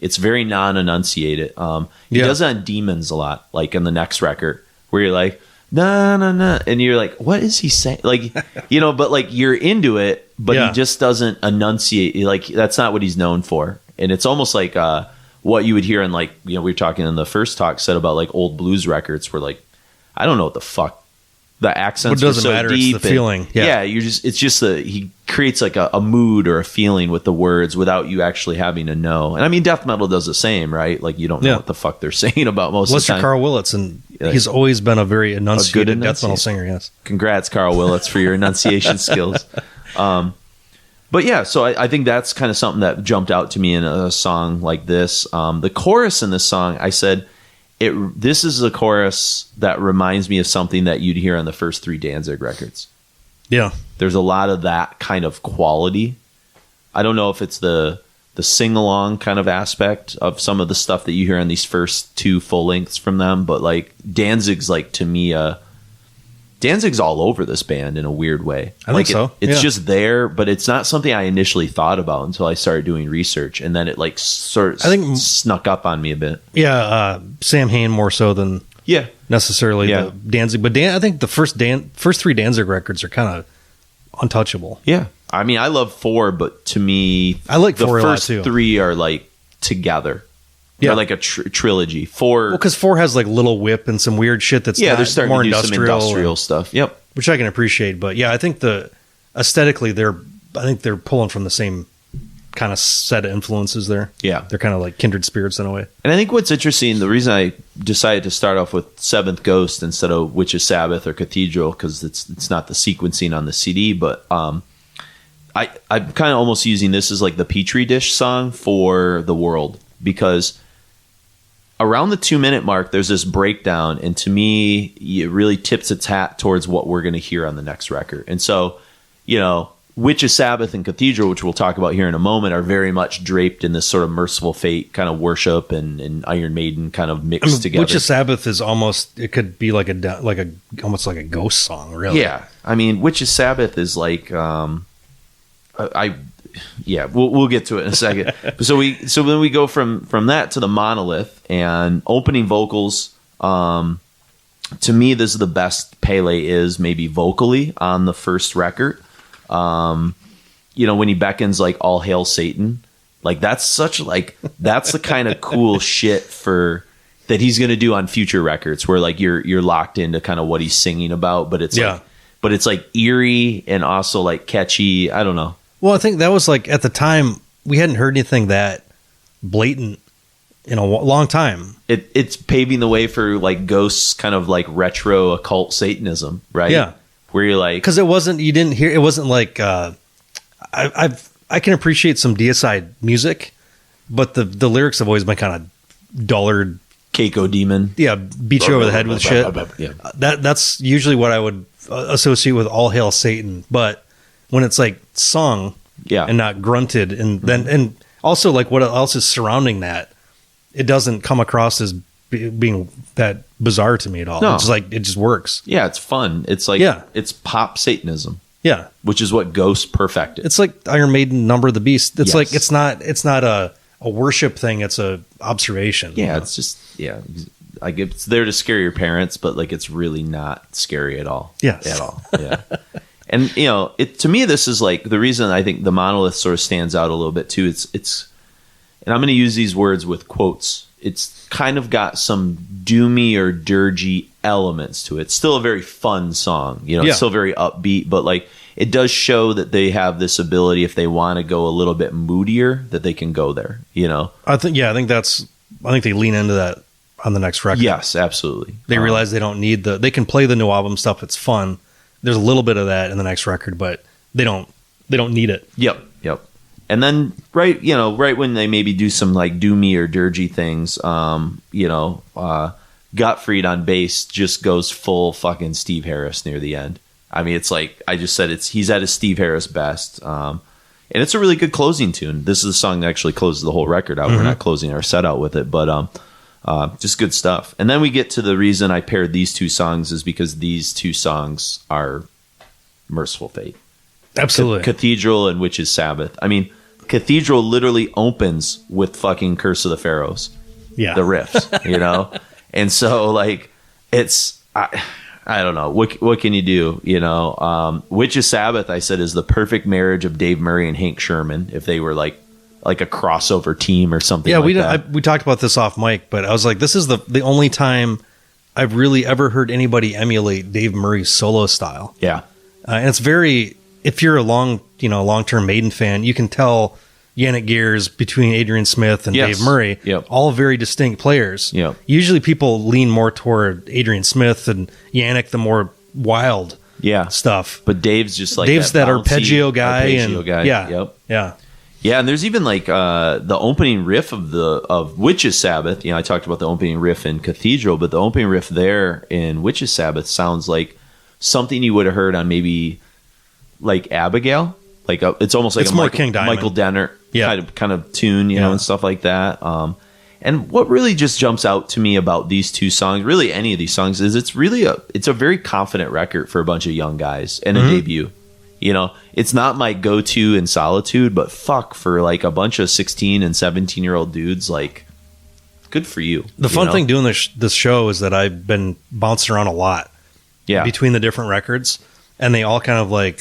S2: It's very non-enunciated. He does that on Demons a lot, like in the next record, where you're like, nah, nah, nah, and you're like, what is he saying? Like, but like you're into it, but he just doesn't enunciate. Like that's not what he's known for. And it's almost like what you would hear in like, we were talking in the first talk set about like old blues records where like, I don't know what the fuck. The accents are so
S1: matter,
S2: deep.
S1: It's the feeling.
S2: It's just he creates like a mood or a feeling with the words without you actually having to know. And I mean, death metal does the same, right? Like you don't know what the fuck they're saying about most of the time.
S1: Carl Willits, and he's always been a very enunciated death metal singer. Yes,
S2: congrats, Carl Willits, for your enunciation skills. But yeah, so I think that's kind of something that jumped out to me in a song like this. The chorus in this song, I said, this is a chorus that reminds me of something that you'd hear on the first 3 Danzig records.
S1: Yeah.
S2: There's a lot of that kind of quality. I don't know if it's the sing-along kind of aspect of some of the stuff that you hear on these first 2 full lengths from them, but like Danzig's like, to me, Danzig's all over this band in a weird way.
S1: I think so.
S2: It's just there, but it's not something I initially thought about until I started doing research, and then it like sort of snuck up on me a bit.
S1: Yeah, Sam Hain more so than necessarily the Danzig. But I think the first 3 Danzig records are kind of untouchable.
S2: Yeah. I mean, I love 4, but to me,
S1: I like 4
S2: the
S1: a lot
S2: first
S1: too.
S2: 3 are like together. Yeah, like a trilogy. 4,
S1: well, because 4 has like Little Whip and some weird shit that's
S2: they're starting
S1: more
S2: to do some industrial stuff. Yep,
S1: which I can appreciate. But yeah, I think aesthetically they're pulling from the same kind of set of influences there.
S2: Yeah,
S1: they're kind of like kindred spirits in a way.
S2: And I think what's interesting, the reason I decided to start off with Seventh Ghost instead of Witch's Sabbath or Cathedral, because it's not the sequencing on the CD, but I'm kind of almost using this as like the Petri dish song for the world, because around the 2-minute mark, there's this breakdown, and to me, it really tips its hat towards what we're going to hear on the next record. And so, Witch's Sabbath and Cathedral, which we'll talk about here in a moment, are very much draped in this sort of Merciful Fate kind of worship and Iron Maiden kind of mixed together.
S1: Witch's Sabbath is almost, it could be like almost like a ghost song, really.
S2: Yeah, I mean, Witch's Sabbath is like, we'll get to it in a second. So then we go from that to the Monolith and opening vocals. To me, this is the best Pele is maybe vocally on the first record. When he beckons like "All Hail Satan," like that's the kind of cool shit that he's going to do on future records, where like you're locked into kind of what he's singing about, but it's like eerie and also like catchy. I don't know.
S1: Well, I think that was like at the time we hadn't heard anything that blatant in a long time.
S2: It's paving the way for like Ghost's kind of like retro occult Satanism, right?
S1: Yeah,
S2: where you're like,
S1: because it wasn't like I can appreciate some deicide music, but the lyrics have always been kind of dullard.
S2: Keiko Demon,
S1: beat you over the head with shit.
S2: Yeah.
S1: That's usually what I would associate with "All Hail Satan," but when it's like sung and not grunted, and then and also like what else is surrounding that, it doesn't come across as being that bizarre to me at all. No. It's like it just works.
S2: Yeah, it's fun. It's like it's pop Satanism.
S1: Yeah,
S2: which is what Ghost perfected.
S1: It's like Iron Maiden, Number of the Beast. It's like it's not a worship thing. It's a observation.
S2: Yeah, it's just like it's there to scare your parents, but like it's really not scary at all.
S1: Yes,
S2: at all. Yeah. And to me, this is like the reason I think the Monolith sort of stands out a little bit too. It's, and I'm going to use these words with quotes. It's kind of got some doomy or dirgy elements to it. It's still a very fun song. It's still very upbeat, but like it does show that they have this ability, if they want to go a little bit moodier, that they can go there.
S1: I think they lean into that on the next record.
S2: Yes, absolutely.
S1: They realize they don't need they can play the new album stuff. It's fun. There's a little bit of that in the next record, but they don't need it.
S2: Yep. And then right when they maybe do some like doomy or dirgy things, Gottfried on bass just goes full fucking Steve Harris near the end. I mean, it's like I just said, he's at his Steve Harris best, and it's a really good closing tune. This is a song that actually closes the whole record out. Mm-hmm. We're not closing our set out with it, but just good stuff. And then we get to the reason I paired these two songs is because these two songs are Merciful Fate.
S1: Absolutely.
S2: Cathedral and Witch's Sabbath. I mean, Cathedral literally opens with fucking Curse of the Pharaohs.
S1: Yeah.
S2: The riffs, And so like it's I don't know. What can you do? Witch's Sabbath, I said, is the perfect marriage of Dave Murray and Hank Sherman if they were like a crossover team or something. Yeah,
S1: we talked about this off mic, but I was like, this is the only time I've really ever heard anybody emulate Dave Murray's solo style.
S2: Yeah,
S1: and it's very. If you're a long-term Maiden fan, you can tell Yannick Gears between Adrian Smith and Dave Murray, all very distinct players.
S2: Yep.
S1: Usually people lean more toward Adrian Smith and Yannick, the more wild stuff.
S2: But Dave's just like
S1: that arpeggio guy.
S2: Yeah, and there's even like the opening riff of Witch's Sabbath. I talked about the opening riff in Cathedral, but the opening riff there in Witch's Sabbath sounds like something you would have heard on maybe like Abigail. Like it's almost like
S1: it's more King Diamond.
S2: Michael Denner kind of tune, and stuff like that. And what really just jumps out to me about these two songs, really any of these songs, is it's a very confident record for a bunch of young guys and a debut. You know, it's not my go-to in Solitude, but fuck, for like a bunch of 16 and 17-year-old dudes, like, good for you.
S1: The fun thing doing this show is that I've been bouncing around a lot between the different records, and they all kind of like,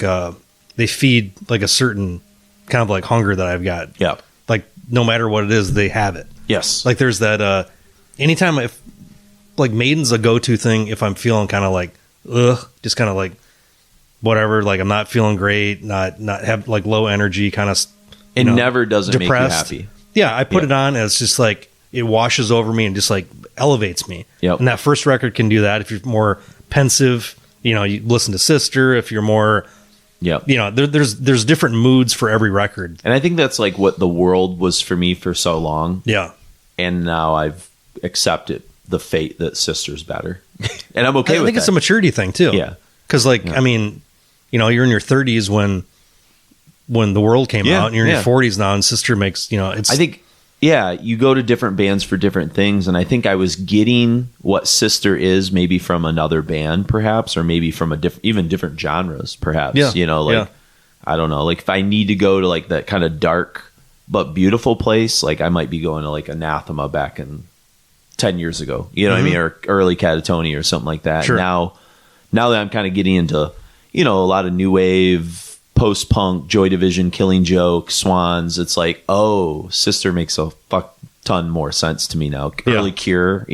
S1: they feed like a certain kind of like hunger that I've got.
S2: Yeah.
S1: Like, no matter what it is, they have it.
S2: Yes.
S1: Like, there's that, anytime if, like, Maiden's a go-to thing if I'm feeling kind of like, just kind of like, whatever, like I'm not feeling great, not have like low energy, kind of.
S2: It never doesn't
S1: depressed.
S2: make you happy.
S1: Yeah, I put it on and it's just like it washes over me and just like elevates me.
S2: Yep.
S1: And that first record can do that. If you're more pensive, you listen to Sister. If you're more, there's different moods for every record.
S2: And I think that's like what The World was for me for so long.
S1: Yeah.
S2: And now I've accepted the fate that Sister's better, and I'm okay with that.
S1: I think it's a maturity thing too.
S2: Yeah.
S1: Because I mean, you're in your 30s when The World came out, and you're in your 40s now, and Sister makes, it's... I
S2: think, you go to different bands for different things, and I think I was getting what Sister is maybe from another band, perhaps, or maybe from even different genres, perhaps.
S1: Yeah.
S2: I don't know, like if I need to go to like that kind of dark but beautiful place, like I might be going to like Anathema back in 10 years ago, what I mean, or early Catatonia or something like that.
S1: Sure.
S2: Now that I'm kind of getting into, a lot of new wave, post-punk, Joy Division, Killing Joke, Swans, it's like, oh, Sister makes a fuck ton more sense to me now. Early Cure,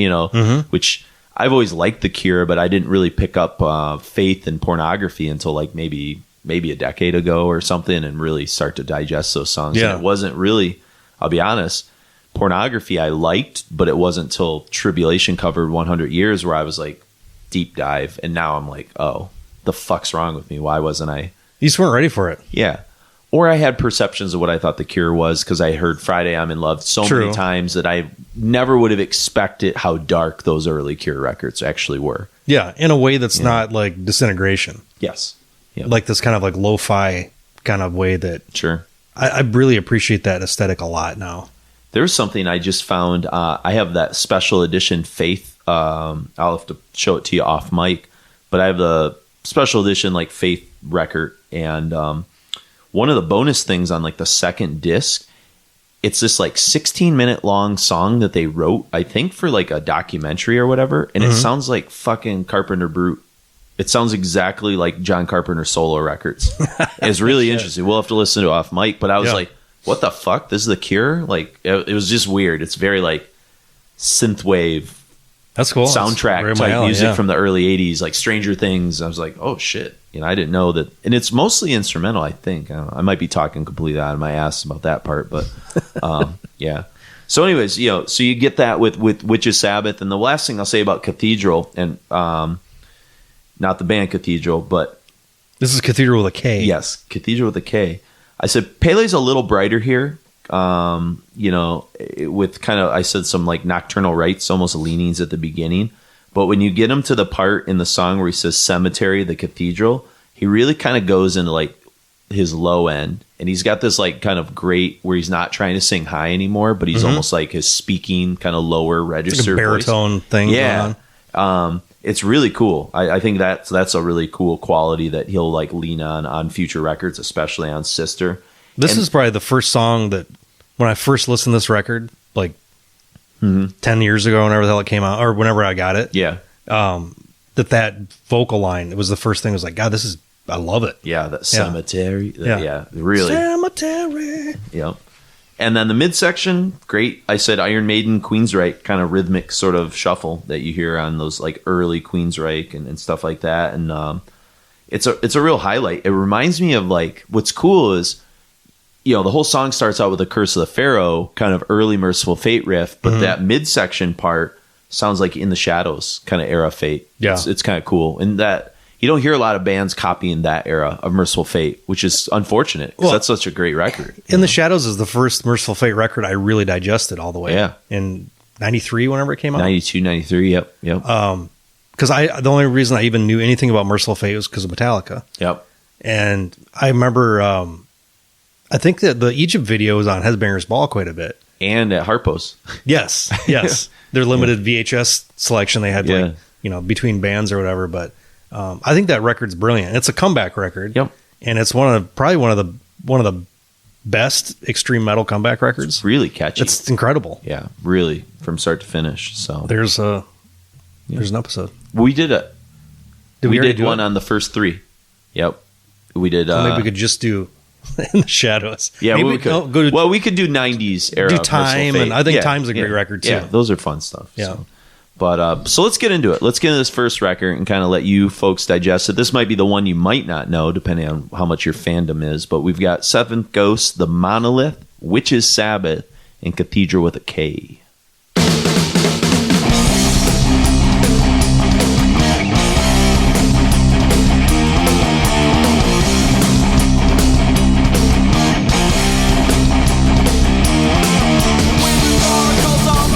S2: which I've always liked the Cure, but I didn't really pick up Faith and Pornography until like maybe a decade ago or something, and really start to digest those songs.
S1: Yeah.
S2: And it wasn't really, I'll be honest, Pornography I liked, but it wasn't till Tribulation covered 100 Years where I was like, deep dive, and now I'm like, oh, the fuck's wrong with me? Why wasn't I?
S1: You just weren't ready for it.
S2: Yeah. Or I had perceptions of what I thought the Cure was because I heard Friday I'm in Love so many times that I never would have expected how dark those early Cure records actually were.
S1: Yeah, in a way that's not like Disintegration.
S2: Yes. Yep.
S1: Like this kind of like lo-fi kind of way that...
S2: Sure.
S1: I really appreciate that aesthetic a lot now.
S2: There's something I just found. I have that special edition Faith. I'll have to show it to you off mic, but I have the special edition like Faith record, and one of the bonus things on like the second disc, it's this like 16-minute long song that they wrote, I think for like a documentary or whatever, and it sounds like fucking Carpenter Brute. It sounds exactly like John Carpenter's solo records. It's really interesting. We'll have to listen to it off mic, but I was like, what the fuck? This is the Cure? Like it was just weird. It's very like synthwave.
S1: That's cool.
S2: Soundtrack type music from the early 80s, like Stranger Things. I was like, oh shit. I didn't know that. And it's mostly instrumental, I think. I don't know. I might be talking completely out of my ass about that part, but yeah. So anyways, so you get that with Witches Sabbath. And the last thing I'll say about Cathedral, and not the band Cathedral, but...
S1: This is Cathedral with a K.
S2: Yes, Cathedral with a K. I said Pele's a little brighter here. With kind of, I said some like Nocturnal Rites, almost leanings at the beginning. But when you get him to the part in the song where he says Cemetery, the Cathedral, he really kind of goes into like his low end. And he's got this like kind of great where he's not trying to sing high anymore, but he's almost like his speaking kind of lower register,
S1: like a baritone voice thing.
S2: Yeah. It's really cool. I think that's a really cool quality that he'll like lean on future records, especially on Sister.
S1: This is probably the first song that when I first listened to this record, like 10 years ago, whenever the hell it came out, or whenever I got it.
S2: Yeah.
S1: That vocal line, it was the first thing. I was like, God, I love it.
S2: Yeah. That cemetery. Yeah. Really.
S1: Cemetery.
S2: Yep. And then the midsection, great. I said Iron Maiden, Queensryche kind of rhythmic sort of shuffle that you hear on those like early Queensryche and stuff like that. And it's a real highlight. It reminds me of like, what's cool is, the whole song starts out with the Curse of the Pharaoh, kind of early Merciful Fate riff, but that midsection part sounds like In the Shadows kind of era Fate.
S1: Yeah.
S2: It's kind of cool. And that you don't hear a lot of bands copying that era of Merciful Fate, which is unfortunate because that's such a great record.
S1: In the Shadows is the first Merciful Fate record I really digested all the way.
S2: Yeah.
S1: In 93, whenever it came out.
S2: 92, 93, yep.
S1: Because the only reason I even knew anything about Merciful Fate was because of Metallica.
S2: Yep.
S1: And I remember, I think that the Egypt video was on Headbangers Ball quite a bit.
S2: And at Harpo's.
S1: Yes. Their limited VHS selection they had, like, between bands or whatever. But I think that record's brilliant. It's a comeback record.
S2: Yep.
S1: And it's probably one of the best extreme metal comeback records.
S2: It's really catchy.
S1: It's incredible.
S2: Yeah, really, from start to finish. So
S1: there's an episode.
S2: We did
S1: we
S2: did one on the first 3. Yep. We did.
S1: Maybe we could just do In the Shadows.
S2: Yeah,
S1: maybe
S2: we could. We could do 90s era.
S1: Do Time, and I think Time's a great record too.
S2: Yeah, those are fun stuff.
S1: Yeah.
S2: But so let's get into it. Let's get into this first record and kind of let you folks digest it. This might be the one you might not know, depending on how much your fandom is. But we've got Seventh Ghost, The Monolith, Witch's Sabbath, and Cathedral with a K.
S3: Spirit of the unknown.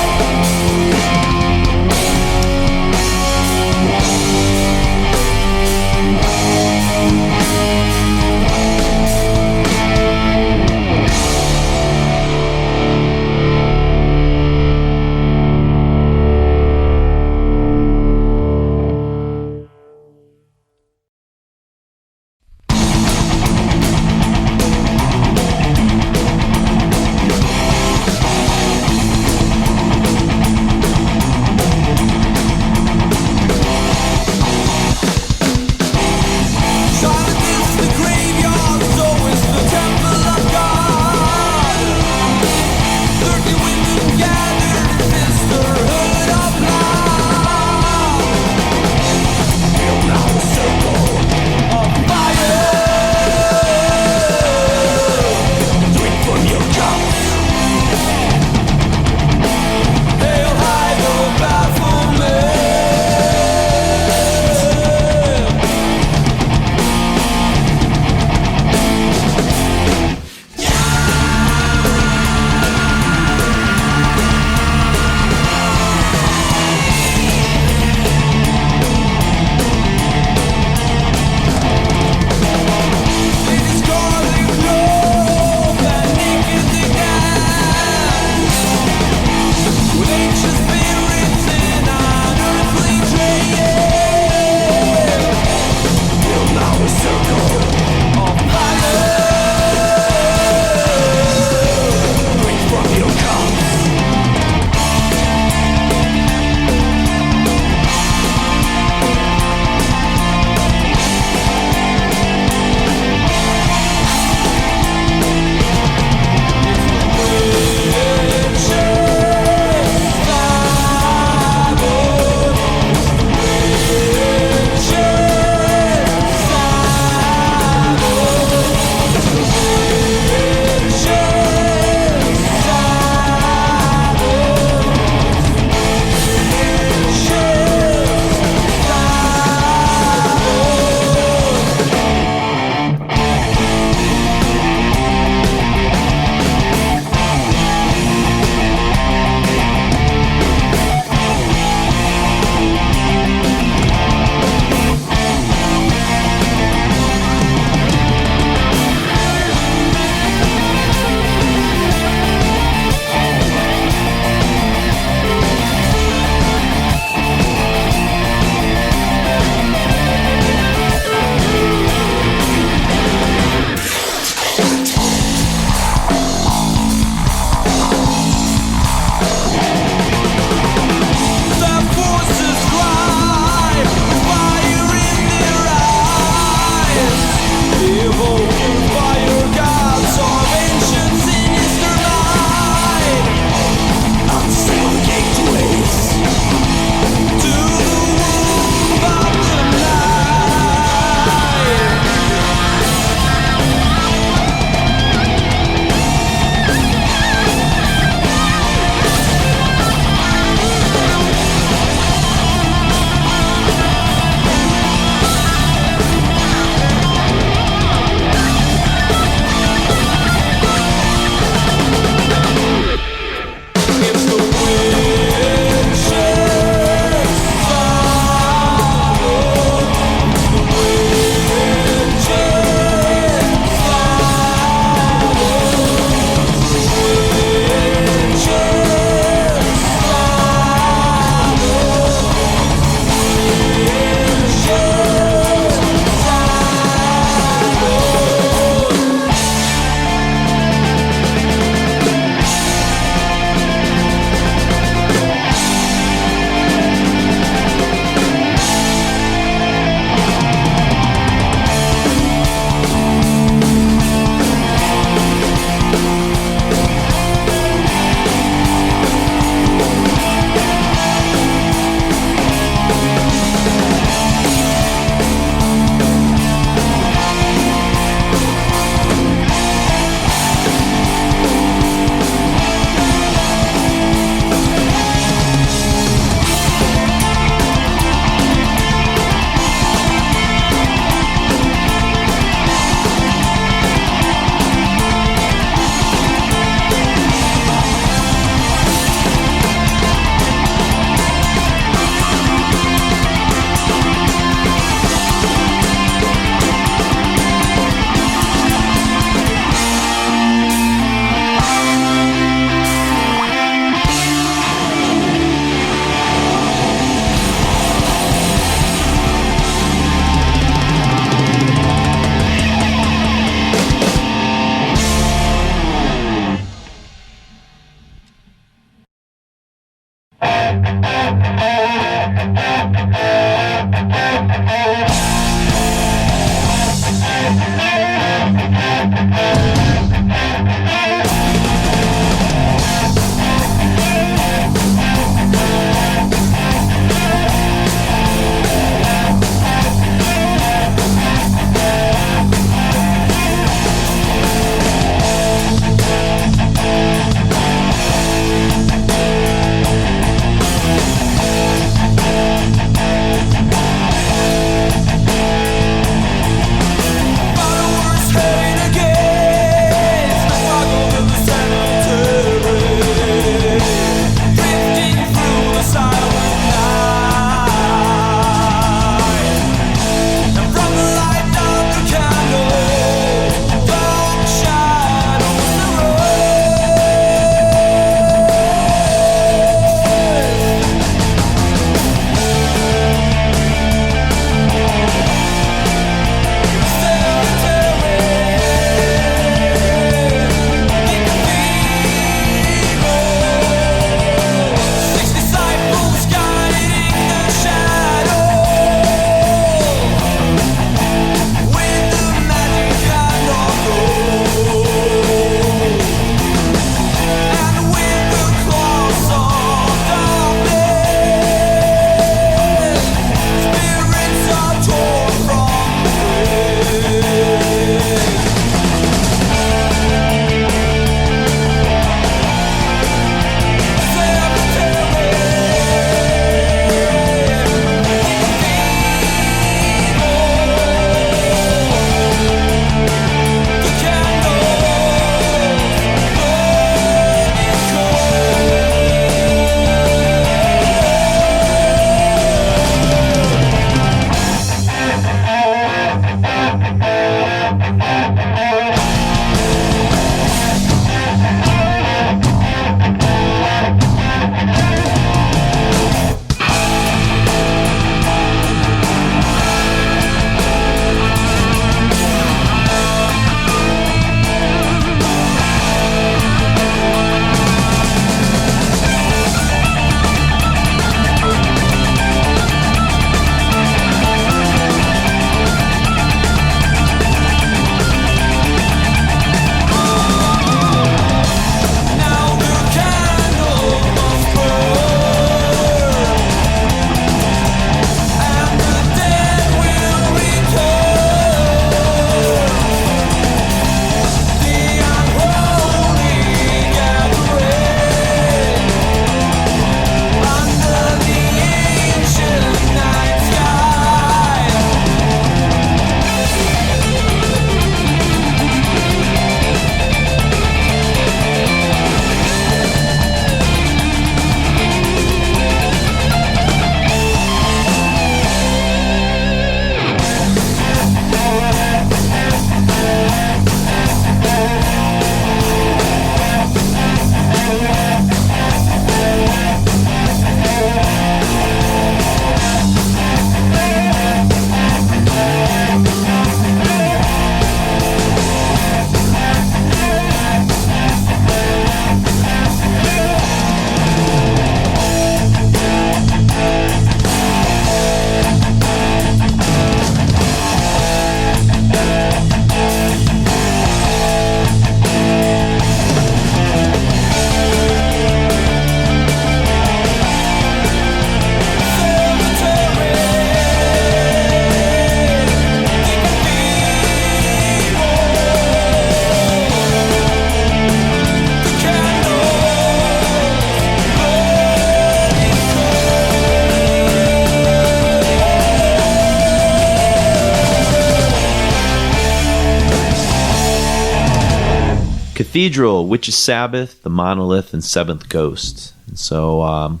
S2: Cathedral, Which is Sabbath, The Monolith, and Seventh Ghost. And so,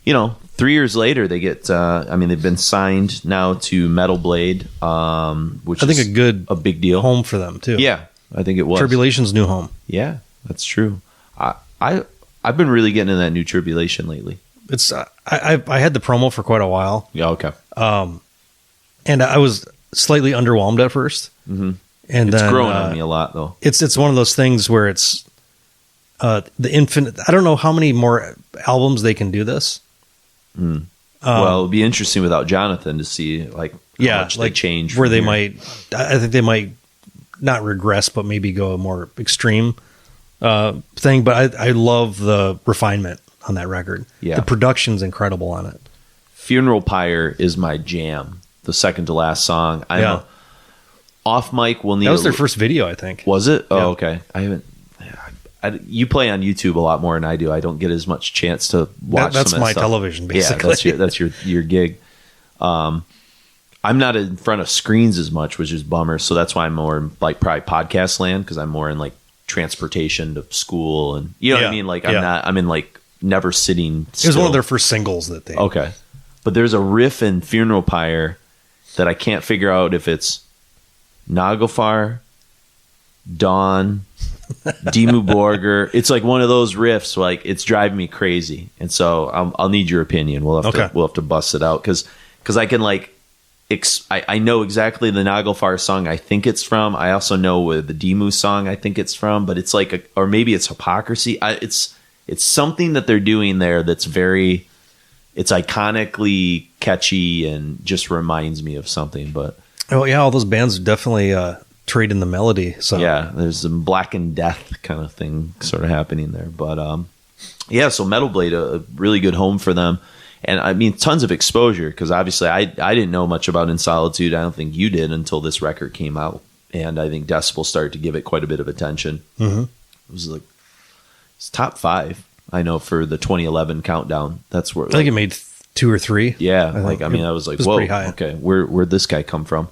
S2: 3 years later, they get. They've been signed now to Metal Blade, which
S1: I think
S2: is a big deal,
S1: home for them too.
S2: Yeah, I think it was
S1: Tribulation's new home.
S2: Yeah, that's true. I've been really getting into that New Tribulation lately.
S1: It's I had the promo for quite a while.
S2: Yeah, okay.
S1: And I was slightly underwhelmed at first.
S2: Mm-hmm.
S1: And
S2: it's
S1: then,
S2: growing on me a lot, though.
S1: It's one of those things where it's the infinite. I don't know how many more albums they can do this.
S2: Well, it'd be interesting without Jonathan to see how much they change.
S1: Where they might, I think they might not regress, but maybe go a more extreme thing. But I love the refinement on that record.
S2: Yeah,
S1: the production's incredible on it.
S2: Funeral Pyre is my jam. The second to last song. Off mic, we'll need.
S1: That was their first video, I think.
S2: Was it? Oh,
S1: yeah.
S2: Okay. I haven't. You play on YouTube a lot more than I do. I don't get as much chance to watch.
S1: That's
S2: some of
S1: my
S2: that stuff.
S1: television, basically.
S2: Yeah, that's your gig. I'm not in front of screens as much, which is bummer. So that's why I'm more in probably podcast land, because I'm more in transportation to school and what I mean. I'm in never sitting still.
S1: It was one of their first singles that they.
S2: Okay, but there's a riff in Funeral Pyre that I can't figure out if it's Nagafar, Dawn, Dimmu Borgir. It's one of those riffs. It's driving me crazy, and so I'll need your opinion. We'll have to bust it out because I can I know exactly the Nagelfar song I think it's from. I also know the Dimmu song I think it's from, but it's or maybe it's Hypocrisy. It's something that they're doing there that's very. It's iconically catchy and just reminds me of something. But
S1: all those bands definitely trade in the melody. So
S2: yeah, there's some Black and Death kind of thing sort of happening there. But so Metal Blade, a really good home for them, and I mean tons of exposure because obviously I didn't know much about In Solitude. I don't think you did until this record came out, and I think Decibel started to give it quite a bit of attention. Mm-hmm. It was it's top 5. I know for the 2011 countdown. That's where
S1: I think it made 2 or 3.
S2: Yeah, I was whoa, okay, where'd this guy come from?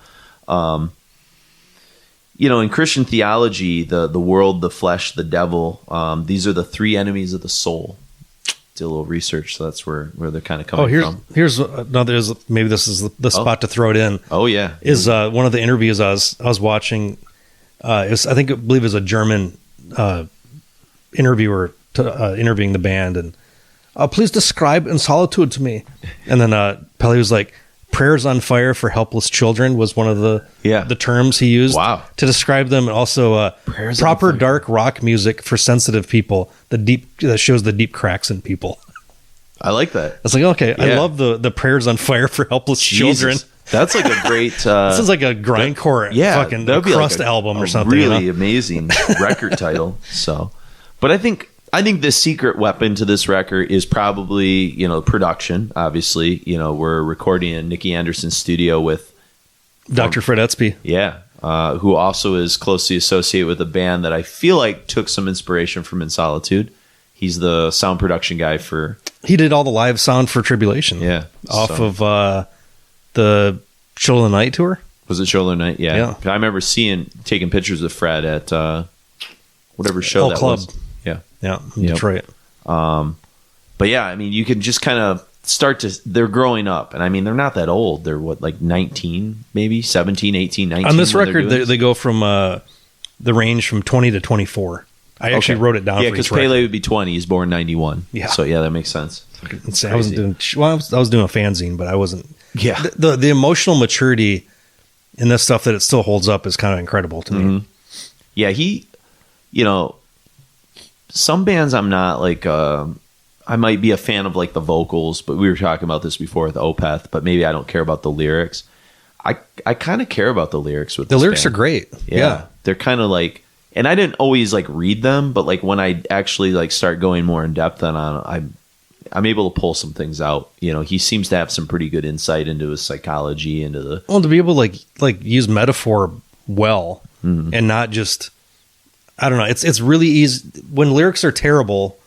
S2: In Christian theology, the world, the flesh, the devil, these are the 3 enemies of the soul. Did a little research, so that's where they're kind of coming from.
S1: Here's maybe this is the spot to throw it in.
S2: Oh yeah,
S1: is one of the interviews I was watching. I believe it was a German interviewer interviewing the band, and please describe In Solitude to me. And then Pelly was like, "Prayers on fire for helpless children" was one of the terms he used to describe them. And also proper dark rock music for sensitive people, that shows the deep cracks in people.
S2: I like that.
S1: It's okay. Yeah. I love the prayers on fire for helpless children.
S2: That's a great
S1: this is like a grindcore fucking crust album or something.
S2: Really amazing record title. So, but I think the secret weapon to this record is probably, production. Obviously, we're recording in Nicky Anderson's studio with
S1: Dr. Fred Etzby.
S2: Yeah. Who also is closely associated with a band that I feel like took some inspiration from In Solitude. He's the sound production guy he
S1: did all the live sound for Tribulation.
S2: Yeah.
S1: Off of the Show of the Night tour.
S2: Was it Show of the Night? Yeah. I remember taking pictures of Fred at whatever show that
S1: Club.
S2: was. Yeah.
S1: Yeah, in Detroit.
S2: But yeah, I mean, you can just kind of they're growing up. And I mean, they're not that old. They're 19, maybe 17, 18, 19.
S1: On this record, they go from the range from 20 to 24. I actually wrote it down.
S2: Yeah, because Pele would be 20. He's born 91.
S1: Yeah.
S2: So yeah, that makes sense.
S1: I wasn't doing, I was doing a fanzine, but I wasn't.
S2: Yeah.
S1: The emotional maturity in this stuff that it still holds up is kind of incredible to me.
S2: Yeah, some bands I'm not I might be a fan of the vocals, but we were talking about this before with Opeth, but maybe I don't care about the lyrics. I kind of care about the lyrics with
S1: the
S2: this
S1: lyrics
S2: band.
S1: are great. Yeah.
S2: They're kind of and I didn't always read them, but when I actually start going more in depth on I'm able to pull some things out. He seems to have some pretty good insight into his psychology, to
S1: be able to use metaphor well and not just, I don't know. It's really easy when lyrics are terrible,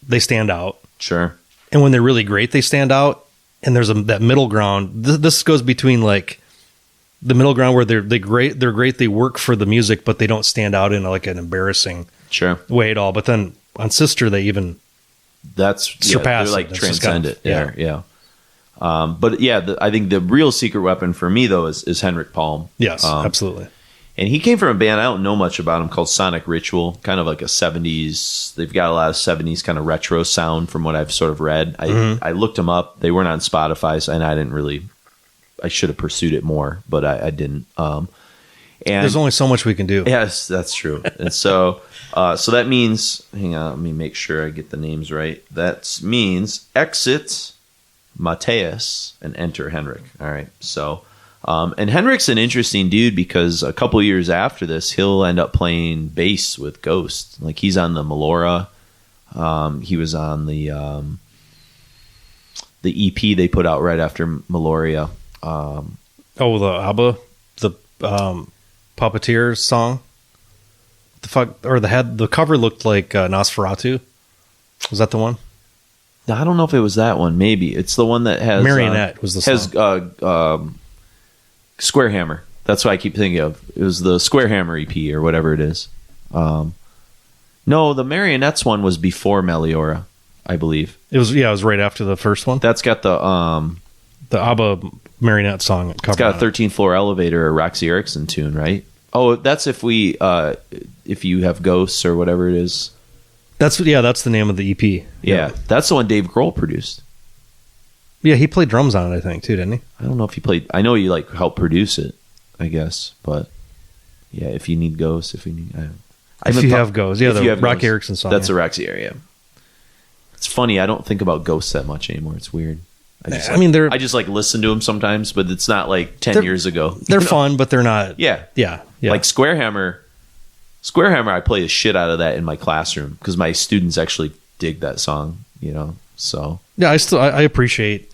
S1: they stand out.
S2: Sure.
S1: And when they're really great, they stand out. And there's that middle ground. This goes between the middle ground where they're great. They're great. They work for the music, but they don't stand out in like an embarrassing way at all. But then on Sister, they even surpass.
S2: They're like transcend it. Yeah. But yeah, I think the real secret weapon for me though is Henrik Palm.
S1: Yes, absolutely.
S2: And he came from a band I don't know much about him called Sonic Ritual, kind of like a 70s. They've got a lot of 70s kind of retro sound from what I've sort of read. I looked them up. They weren't on Spotify, and I didn't really. I should have pursued it more, but I didn't. And
S1: there's only so much we can do.
S2: Yes, that's true. And so that means, hang on, let me make sure I get the names right. That means exit Mateus and enter Henrik. All right. So, and Henrik's an interesting dude because a couple years after this, he'll end up playing bass with Ghost. Like he's on the Melora. He was on the EP they put out right after Meloria.
S1: The ABBA, the Puppeteer song. The fuck, or the cover looked like Nosferatu. Was that the one?
S2: I don't know if it was that one. Maybe it's the one that has
S1: Marionette was the song.
S2: Has Square Hammer. That's what I keep thinking of. It was the Square Hammer EP or whatever it is. No, the Marionettes one was before Meliora, I believe.
S1: It was right after the first one.
S2: That's got the
S1: ABBA Marionette song cover.
S2: It's got a 13th Floor Elevator or Roxy Erickson tune, right? Oh, that's if you have Ghosts or whatever it is.
S1: That's the name of the EP.
S2: Yeah, that's the one Dave Grohl produced.
S1: Yeah, he played drums on it, I think, too, didn't he?
S2: I don't know if he played. I know he helped produce it, I guess. But yeah, if you need Ghosts, if you have Ghosts,
S1: the Roxy Erickson song.
S2: That's a Roxy area. It's funny. I don't think about Ghosts that much anymore. It's weird. I just listen to them sometimes, but it's not like 10 years ago.
S1: They're fun, but they're not.
S2: Yeah. Like Square Hammer, I play the shit out of that in my classroom because my students actually dig that song, so. Yeah,
S1: I appreciate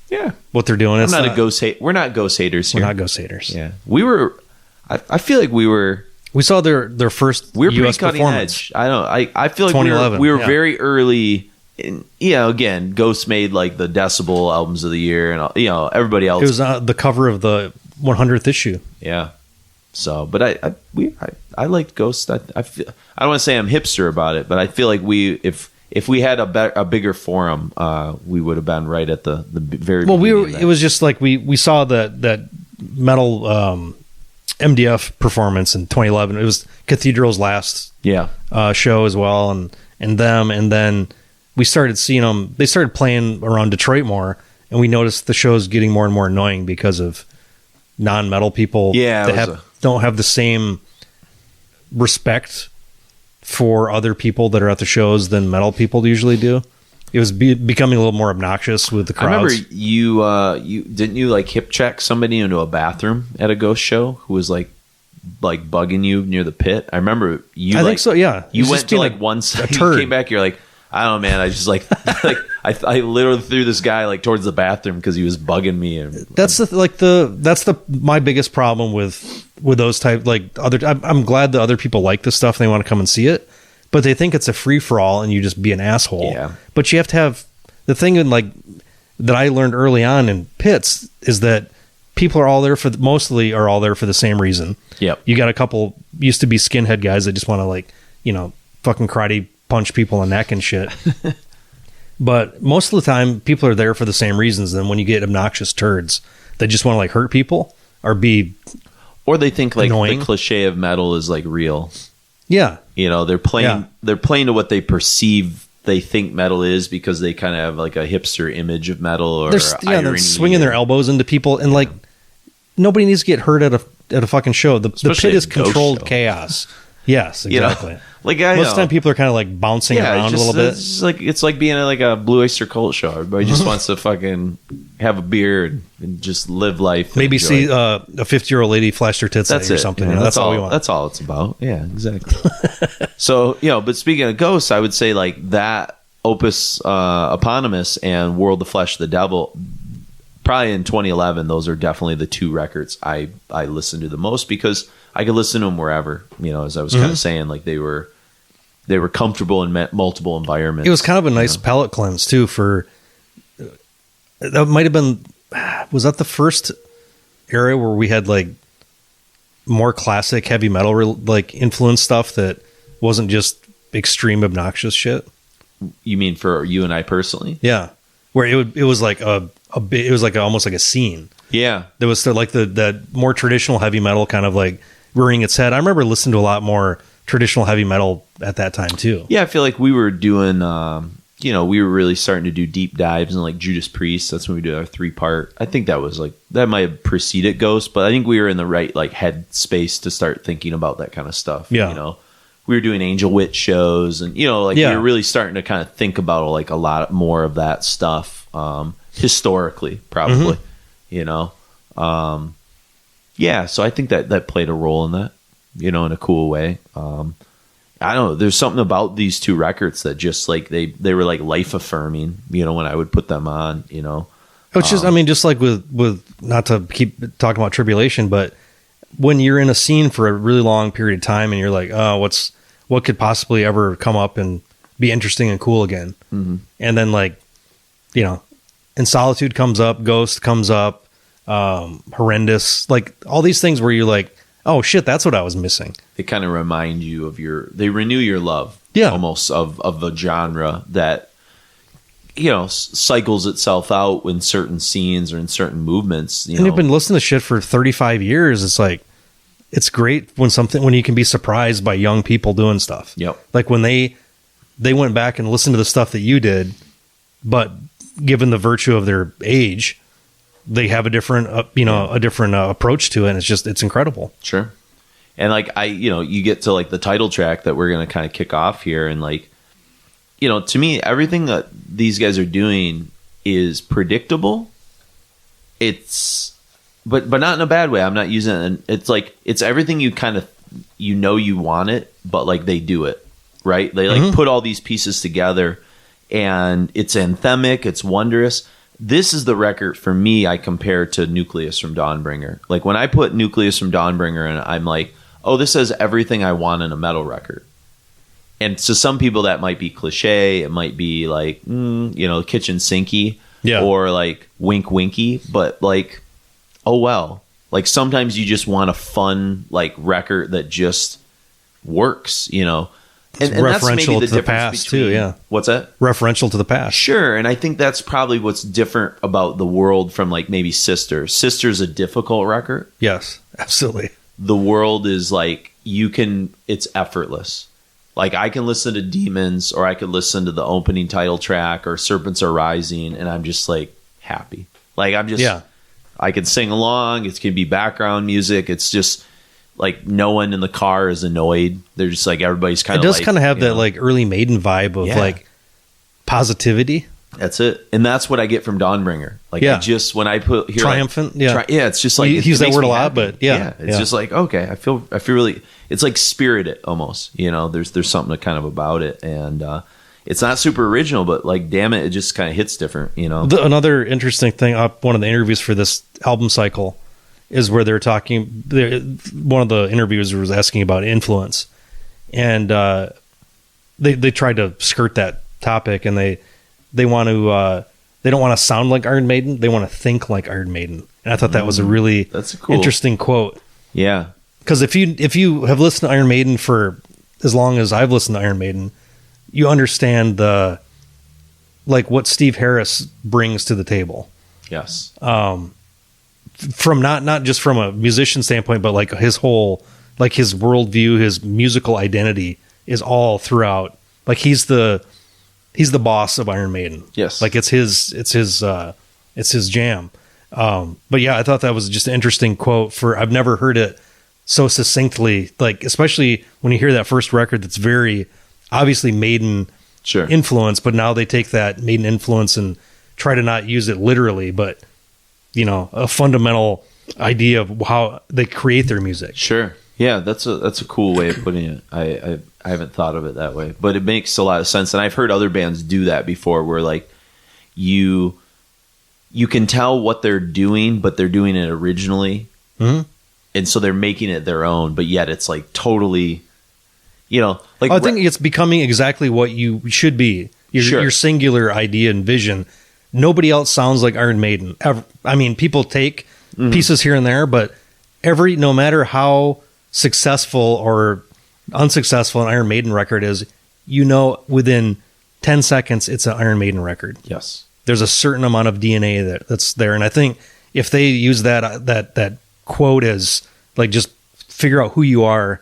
S1: what they're doing.
S2: We're not Ghost haters here.
S1: We're not Ghost haters.
S2: Yeah. We were, I feel like we
S1: saw their first
S2: we were
S1: US
S2: pretty cutting
S1: performance.
S2: Edge. I feel like
S1: 2011,
S2: we were very early. Again, Ghost made like the Decibel albums of the year, and everybody else.
S1: It was the cover of the 100th issue.
S2: Yeah. So, but I liked Ghost. I feel, I don't want to say I'm hipster about it, but I feel like if we had a bigger forum, we would have been right at the very beginning.
S1: It was just like we saw that metal MDF performance in 2011. It was Cathedral's last show as well, and then we started seeing them. They started playing around Detroit more, and we noticed the shows getting more and more annoying because of non-metal people that don't have the same respect for other people that are at the shows than metal people usually do. It was becoming a little more obnoxious with the crowds.
S2: I remember you didn't you hip check somebody into a bathroom at a Ghost show who was like bugging you near the pit. I remember you.
S1: I think so. Yeah,
S2: you went to one side. You came back. You're like, I don't know, man. I just I literally threw this guy towards the bathroom because he was bugging me. And
S1: that's my biggest problem with those type I'm glad that other people like this stuff and they want to come and see it, but they think it's a free for all and you just be an asshole.
S2: Yeah.
S1: But you have to have the thing that I learned early on in pits is that people are all there for the same reason.
S2: Yep.
S1: You got a couple used to be skinhead guys that just want to fucking karate punch people in the neck and shit. But most of the time people are there for the same reasons. And when you get obnoxious turds that just want to hurt people or
S2: they think annoying. The cliche of metal is real.
S1: Yeah.
S2: They're playing to what they perceive they think metal is because they kind of have a hipster image of metal or
S1: they're swinging their elbows into people and nobody needs to get hurt at a fucking show. The pit is controlled chaos. Yes, exactly. Most of the time people are kind of bouncing around a little bit.
S2: It's like being at a Blue Oyster Cult show. Everybody just wants to fucking have a beer and just live life.
S1: Maybe see a 50-year-old lady flash her tits at you or something. That's all we want.
S2: That's all it's about. Yeah, exactly. So, but speaking of Ghosts, I would say that Opus Eponymous and World, the Flesh, the Devil, probably in 2011, those are definitely the two records I listened to the most because I could listen to them wherever, as I was kind of saying, they were comfortable in multiple environments.
S1: It was kind of a nice palate cleanse too that might have been, was that the first area where we had more classic heavy metal like influence stuff that wasn't just extreme obnoxious shit.
S2: You mean for you and I personally?
S1: Yeah, where it was like it was like almost like a scene.
S2: Yeah,
S1: there was like the more traditional heavy metal kind of like rearing its head. I remember listening to a lot more traditional heavy metal at that time too.
S2: Yeah, I feel like we were doing, we were really starting to do deep dives in like Judas Priest. That's when we did our 3-part. I think that might have preceded Ghost, but I think we were in the right like head space to start thinking about that kind of stuff.
S1: Yeah.
S2: We were doing Angel Witch shows, and we were really starting to kind of think about like a lot more of that stuff historically, probably. So I think that played a role in that. In a cool way. I don't know. There's something about these two records that just like they were like life affirming. When I would put them on.
S1: It's just just like with not to keep talking about Tribulation, but when you're in a scene for a really long period of time and you're like, oh, what could possibly ever come up and be interesting and cool again? Mm-hmm. And then like, and Solitude comes up, Ghost comes up, Horrendous, like all these things where you're like, oh shit, that's what I was missing.
S2: They kind of remind you of they renew your love, almost of a genre that, cycles itself out in certain scenes or in certain movements.
S1: And you've been listening to shit for 35 years. It's like, it's great when you can be surprised by young people doing stuff.
S2: Yep.
S1: Like when they went back and listened to the stuff that you did, but given the virtue of their age, they have a different, approach to it. And it's incredible.
S2: Sure. And like, you get to like the title track that we're going to kind of kick off here. And like, to me, everything that these guys are doing is predictable. But not in a bad way. I'm not using it. It's like, it's everything you kind of, you want it, but like they do it, right? They like put all these pieces together and it's anthemic. It's wondrous. This is the record for me I compare to Nucleus from Dawnbringer. Like when I put Nucleus from Dawnbringer in, I'm like, oh, this has everything I want in a metal record. And to some people that might be cliche. It might be like, kitchen sinky, or like wink winky. But like, oh well. Like sometimes you just want a fun like record that just works,
S1: And referential to the past too, yeah.
S2: What's that?
S1: Referential to the past.
S2: Sure, and I think that's probably what's different about The World from like maybe Sister. Sister's a difficult record.
S1: Yes, absolutely.
S2: The World is like, it's effortless. Like I can listen to Demons or I could listen to the opening title track or Serpents Are Rising and I'm just like happy. Like I can sing along, it can be background music, it's just like no one in the car is annoyed. They're just like everybody's kind of.
S1: It does kind of have that like early Maiden vibe of like positivity.
S2: That's it, and that's what I get from Dawnbringer. Like I just when I put here
S1: triumphant,
S2: it's just like
S1: use that word a lot, but
S2: it's just like okay, I feel really. It's like spirited almost. There's something kind of about it, and it's not super original, but like damn it just kind of hits different.
S1: Another interesting thing, one of the interviews for this album cycle is where they're talking. One of the interviewers was asking about influence, and they tried to skirt that topic, and they want to they don't want to sound like Iron Maiden, they want to think like Iron Maiden. And I thought that was a really interesting quote.
S2: Yeah,
S1: because if you have listened to Iron Maiden for as long as I've listened to Iron Maiden, you understand what Steve Harris brings to the table.
S2: Yes.
S1: From not just from a musician standpoint, but like his whole, like his worldview, his musical identity is all throughout. Like he's the boss of Iron Maiden.
S2: Yes.
S1: Like it's his jam. But yeah, I thought that was just an interesting quote I've never heard it so succinctly, like, especially when you hear that first record, that's very obviously Maiden influence, but now they take that Maiden influence and try to not use it literally, but a fundamental idea of how they create their music.
S2: Sure. Yeah, that's a cool way of putting it. I haven't thought of it that way, but it makes a lot of sense. And I've heard other bands do that before where like you can tell what they're doing, but they're doing it originally. Mm-hmm. And so they're making it their own, but yet it's like totally, like
S1: I think it's becoming exactly what you should be. Your singular idea and vision. Nobody else sounds like Iron Maiden ever. I mean, people take pieces here and there, but no matter how successful or unsuccessful an Iron Maiden record is, within 10 seconds, it's an Iron Maiden record.
S2: Yes.
S1: There's a certain amount of DNA that's there. And I think if they use that quote as like, just figure out who you are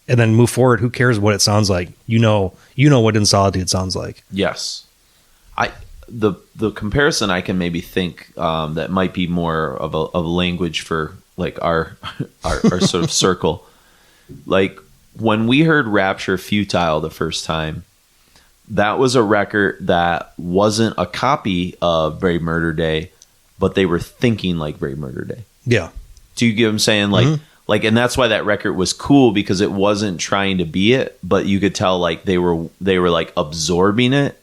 S1: and then move forward, who cares what it sounds like? You know what In Solitude sounds like.
S2: Yes. The comparison I can maybe think that might be more of a language for like our sort of circle. Like when we heard Rapture Futile the first time, that was a record that wasn't a copy of Brave Murder Day, but they were thinking like Brave Murder Day.
S1: Yeah.
S2: Do you get what I'm saying? Like, and that's why that record was cool, because it wasn't trying to be it, but you could tell like they were like absorbing it,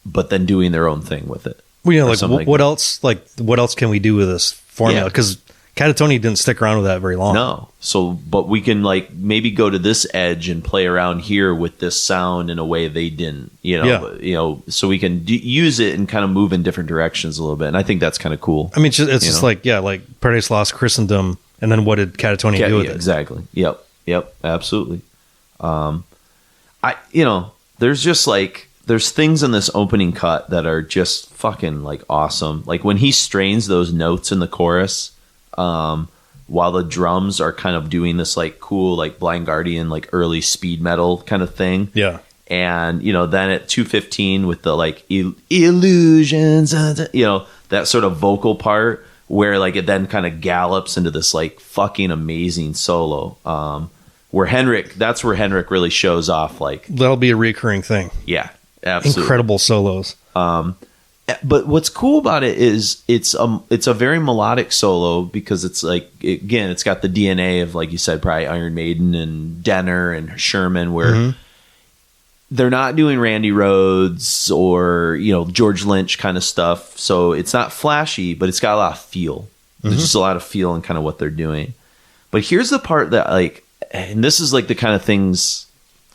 S2: but then doing their own thing with it.
S1: Well, like what else? Like, what else can we do with this formula? Because Catatonic didn't stick around with that very long.
S2: No. So, but we can like maybe go to this edge and play around here with this sound in a way they didn't. So we can use it and kind of move in different directions a little bit. And I think that's kind of cool.
S1: I mean, it's just like Paradise Lost, Christendom, and then what did Catatonic do with it?
S2: Exactly. Yep. Absolutely. There's just like. There's things in this opening cut that are just fucking like awesome. Like when he strains those notes in the chorus, while the drums are kind of doing this like cool, like Blind Guardian, like early speed metal kind of thing.
S1: Yeah.
S2: And, then at 2:15 with the like illusions, that sort of vocal part where like it then kind of gallops into this like fucking amazing solo. That's where Henrik really shows off. Like
S1: that'll be a recurring thing.
S2: Yeah. Absolutely.
S1: Incredible solos.
S2: But what's cool about it is it's a very melodic solo, because it's like, again, it's got the DNA of, like you said, probably Iron Maiden and Denner and Sherman, where they're not doing Randy Rhoads or, George Lynch kind of stuff. So it's not flashy, but it's got a lot of feel. There's just a lot of feel in kind of what they're doing. But here's the part that like, and this is like the kind of things,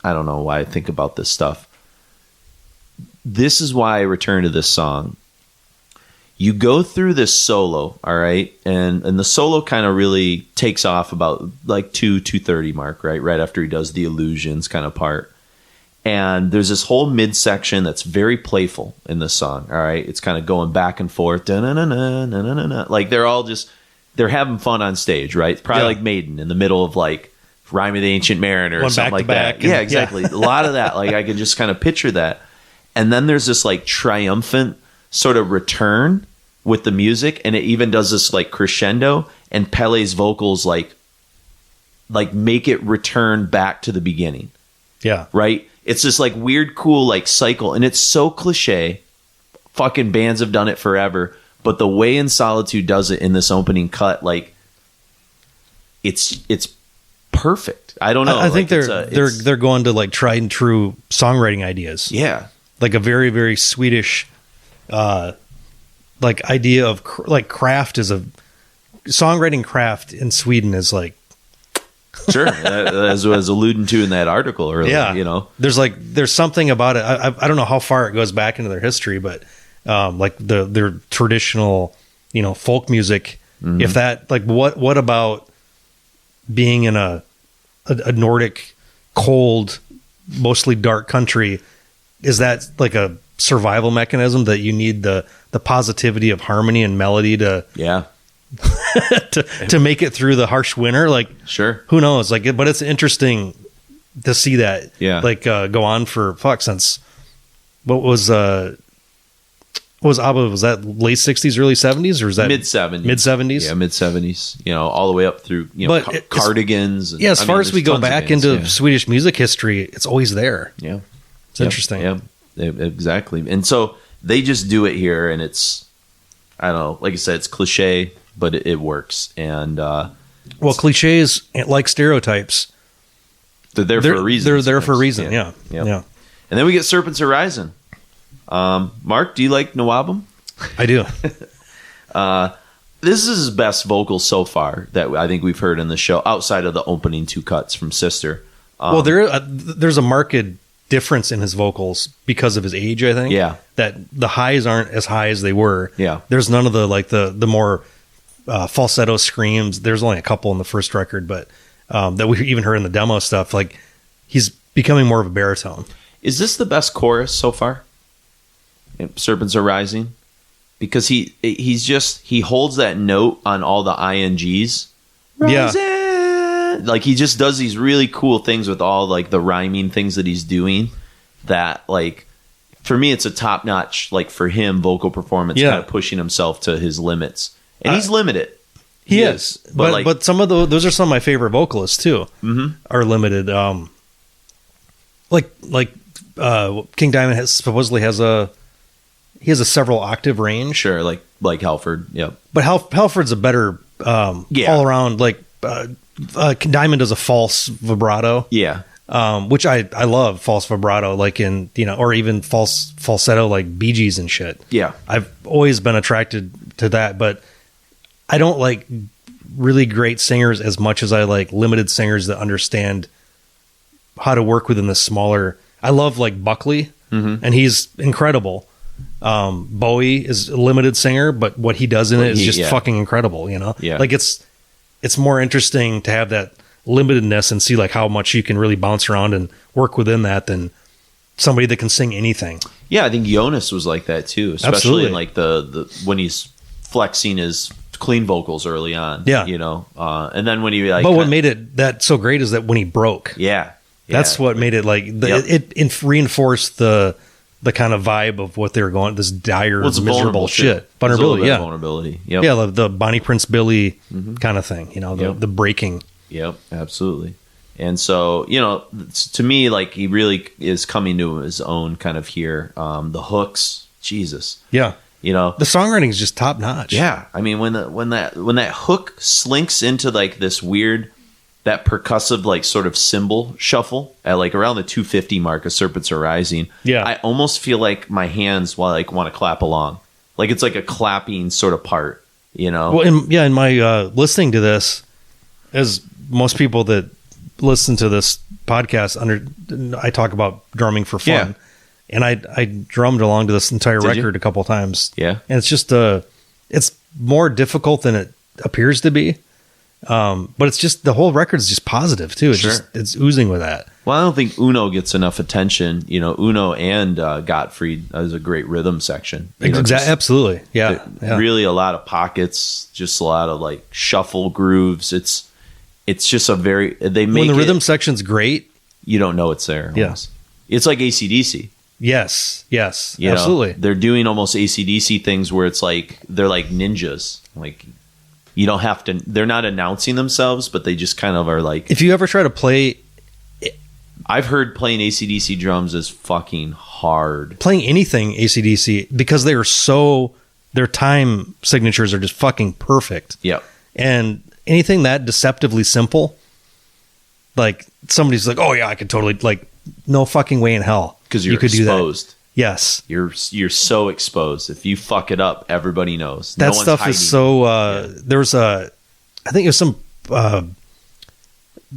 S2: I don't know why I think about this stuff. This is why I return to this song. You go through this solo, all right? And the solo kind of really takes off about like 2:30 mark, right? Right after he does the illusions kind of part. And there's this whole midsection that's very playful in this song, all right? It's kind of going back and forth. Da-na-na-na, like they're having fun on stage, right? It's probably like Maiden in the middle of like Rime of the Ancient Mariner or something like that. Yeah, exactly. A lot of that. Like I can just kind of picture that. And then there's this like triumphant sort of return with the music, and it even does this like crescendo, and Pele's vocals like make it return back to the beginning.
S1: Yeah.
S2: Right? It's this like weird, cool like cycle, and it's so cliche. Fucking bands have done it forever, but the way In Solitude does it in this opening cut, like it's perfect. I don't know.
S1: I think they're going to like tried and true songwriting ideas.
S2: Yeah.
S1: Like a very, very Swedish, like idea of like craft is songwriting craft in Sweden is like.
S2: Sure. As I was alluding to in that article earlier,
S1: yeah. There's something about it. I don't know how far it goes back into their history, but like their traditional, folk music, if that, like what about being in a Nordic, cold, mostly dark country, is that like a survival mechanism that you need the positivity of harmony and melody to to make it through the harsh winter? Like, sure, who knows? Like, but it's interesting to see that, go on for since what was ABBA? Was that late 60s, early 70s, or was that
S2: mid 70s?
S1: Mid 70s,
S2: yeah, mid 70s. All the way up through Cardigans.
S1: As far as we go back into Swedish music history, it's always there.
S2: Yeah.
S1: It's interesting.
S2: Yeah, exactly. And so they just do it here, and it's, I don't know, like I said, it's cliche, but it works. And
S1: cliches, like stereotypes,
S2: they're there for a reason.
S1: They're there for a reason. Yeah.
S2: And then we get Serpents Horizon. Mark, do you like Nawabum?
S1: I do.
S2: This is his best vocal so far that I think we've heard in the show, outside of the opening two cuts from Sister.
S1: There's a marked difference in his vocals because of his age, I think.
S2: Yeah.
S1: That the highs aren't as high as they were.
S2: Yeah.
S1: There's none of the more falsetto screams. There's only a couple in the first record, but that we even heard in the demo stuff. Like, he's becoming more of a baritone.
S2: Is this the best chorus so far? Serpents Are Rising? Because he holds that note on all the INGs. Rising! Yeah. Like, he just does these really cool things with all, like, the rhyming things that he's doing that, like, for me, it's a top-notch, like, for him, vocal performance, kind of pushing himself to his limits. And he's limited.
S1: He is. But some of those are some of my favorite vocalists, too, are limited. King Diamond supposedly has a several octave range.
S2: Sure, like Halford, yep.
S1: But Halford's a better all-around, like, Diamond does a false vibrato.
S2: Yeah.
S1: Which I love false vibrato, like in, or even falsetto, like Bee Gees and shit.
S2: Yeah.
S1: I've always been attracted to that, but I don't like really great singers as much as I like limited singers that understand how to work within the smaller. I love like Buckley, and he's incredible. Bowie is a limited singer, but what he does in it is just fucking incredible,
S2: Yeah.
S1: Like it's more interesting to have that limitedness and see like how much you can really bounce around and work within that than somebody that can sing anything.
S2: Yeah, I think Jonas was like that too, especially
S1: Absolutely.
S2: in like the when he's flexing his clean vocals early on.
S1: Yeah.
S2: And then when he like,
S1: but what made it that so great is that when he broke, that's what made it like it reinforced the kind of vibe of what they were going, this dire, miserable shit.
S2: Vulnerability. Yep.
S1: Yeah, the Bonnie Prince Billy kind of thing, the breaking.
S2: Yep, absolutely. And so, to me, like, he really is coming to his own kind of here. The hooks, Jesus.
S1: Yeah.
S2: The
S1: songwriting is just top notch.
S2: Yeah. I mean, when that hook slinks into like this weird, that percussive, like, sort of cymbal shuffle at like around the 250 mark of Serpents Are Rising.
S1: Yeah.
S2: I almost feel like my hands want to clap along. Like, it's like a clapping sort of part,
S1: Well, in my listening to this, as most people that listen to this podcast I talk about drumming for fun, and I drummed along to this entire record a couple times.
S2: Yeah,
S1: and it's just it's more difficult than it appears to be, but it's just the whole record's just positive too. It's it's oozing with that.
S2: Well, I don't think Uno gets enough attention. Uno and Gottfried is a great rhythm section.
S1: Absolutely, yeah.
S2: Really a lot of pockets, just a lot of like shuffle grooves. It's just when the
S1: rhythm section's great,
S2: you don't know it's there.
S1: Yes,
S2: it's like AC/DC.
S1: Yes, absolutely.
S2: They're doing almost AC/DC things where it's like they're like ninjas. Like, you don't have to. They're not announcing themselves, but they just kind of are like.
S1: If you ever try to play,
S2: I've heard playing AC/DC drums is fucking hard.
S1: Playing anything AC/DC, because they are their time signatures are just fucking perfect.
S2: Yep.
S1: And anything that deceptively simple, like somebody's like, oh yeah, I could totally, like, no fucking way in hell.
S2: Because you could
S1: exposed.
S2: Do that.
S1: Yes.
S2: You're so exposed. If you fuck it up, everybody knows.
S1: That stuff is so, there was I think it was some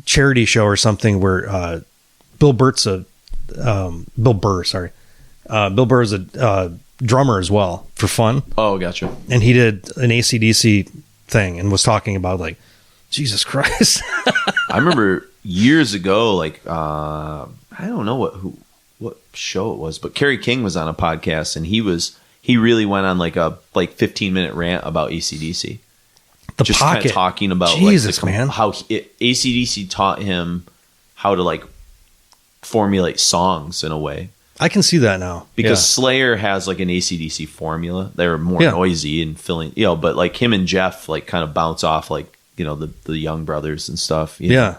S1: charity show or something where Bill Burr's a drummer as well for fun.
S2: Oh, gotcha.
S1: And he did an AC/DC thing and was talking about like, Jesus Christ.
S2: I remember years ago, like I don't know what show it was, but Kerry King was on a podcast and he really went on like a 15-minute rant about AC/DC. Just kind of talking about
S1: Jesus, man,
S2: how AC/DC taught him how to like formulate songs in a way.
S1: I can see that now.
S2: Because Slayer has like an AC/DC formula. They're more noisy and filling, but like him and Jeff like kind of bounce off like, the Young Brothers and stuff. You know?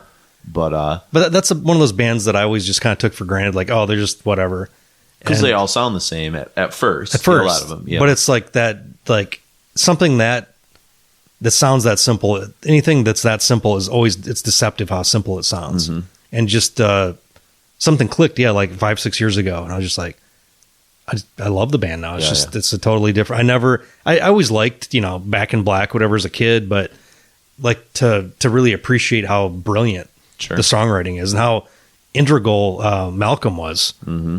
S2: But
S1: that's one of those bands that I always just kind of took for granted. Like, oh, they're just whatever.
S2: Because they all sound the same at first.
S1: At first.
S2: A lot of them. Yeah.
S1: But it's like that, like something that sounds that simple. Anything that's that simple is always, it's deceptive how simple it sounds. Mm-hmm. And just, something clicked, like 5-6 years ago, and I was just like, I love the band now. It's it's a totally different. I always liked, Back in Black, whatever, as a kid, but like to really appreciate how brilliant the songwriting is and how integral Malcolm was. Mm-hmm.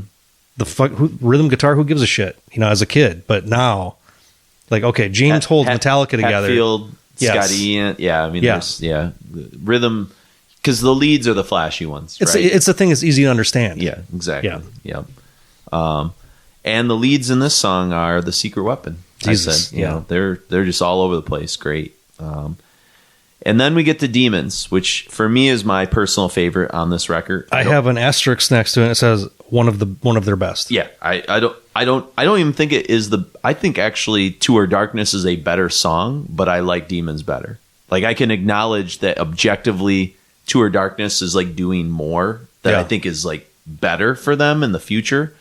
S1: Rhythm guitar, who gives a shit, as a kid, but now, like, okay, James holds Metallica together.
S2: Hetfield,
S1: Yes.
S2: Scotty Ian. Yeah, I mean,
S1: Yeah.
S2: there's rhythm, because the leads are the flashy ones.
S1: It's
S2: right?
S1: it's the thing that's easy to understand.
S2: Yeah, exactly. Yeah. And the leads in this song are the secret weapon.
S1: Jesus,
S2: you know, they're just all over the place. Great. And then we get to Demons, which for me is my personal favorite on this record.
S1: I have an asterisk next to it. It says one of their best.
S2: Yeah, I don't even think it is I think actually To Our Darkness is a better song, but I like Demons better. Like, I can acknowledge that objectively To Our Darkness is like doing more that I think is like better for them in the future.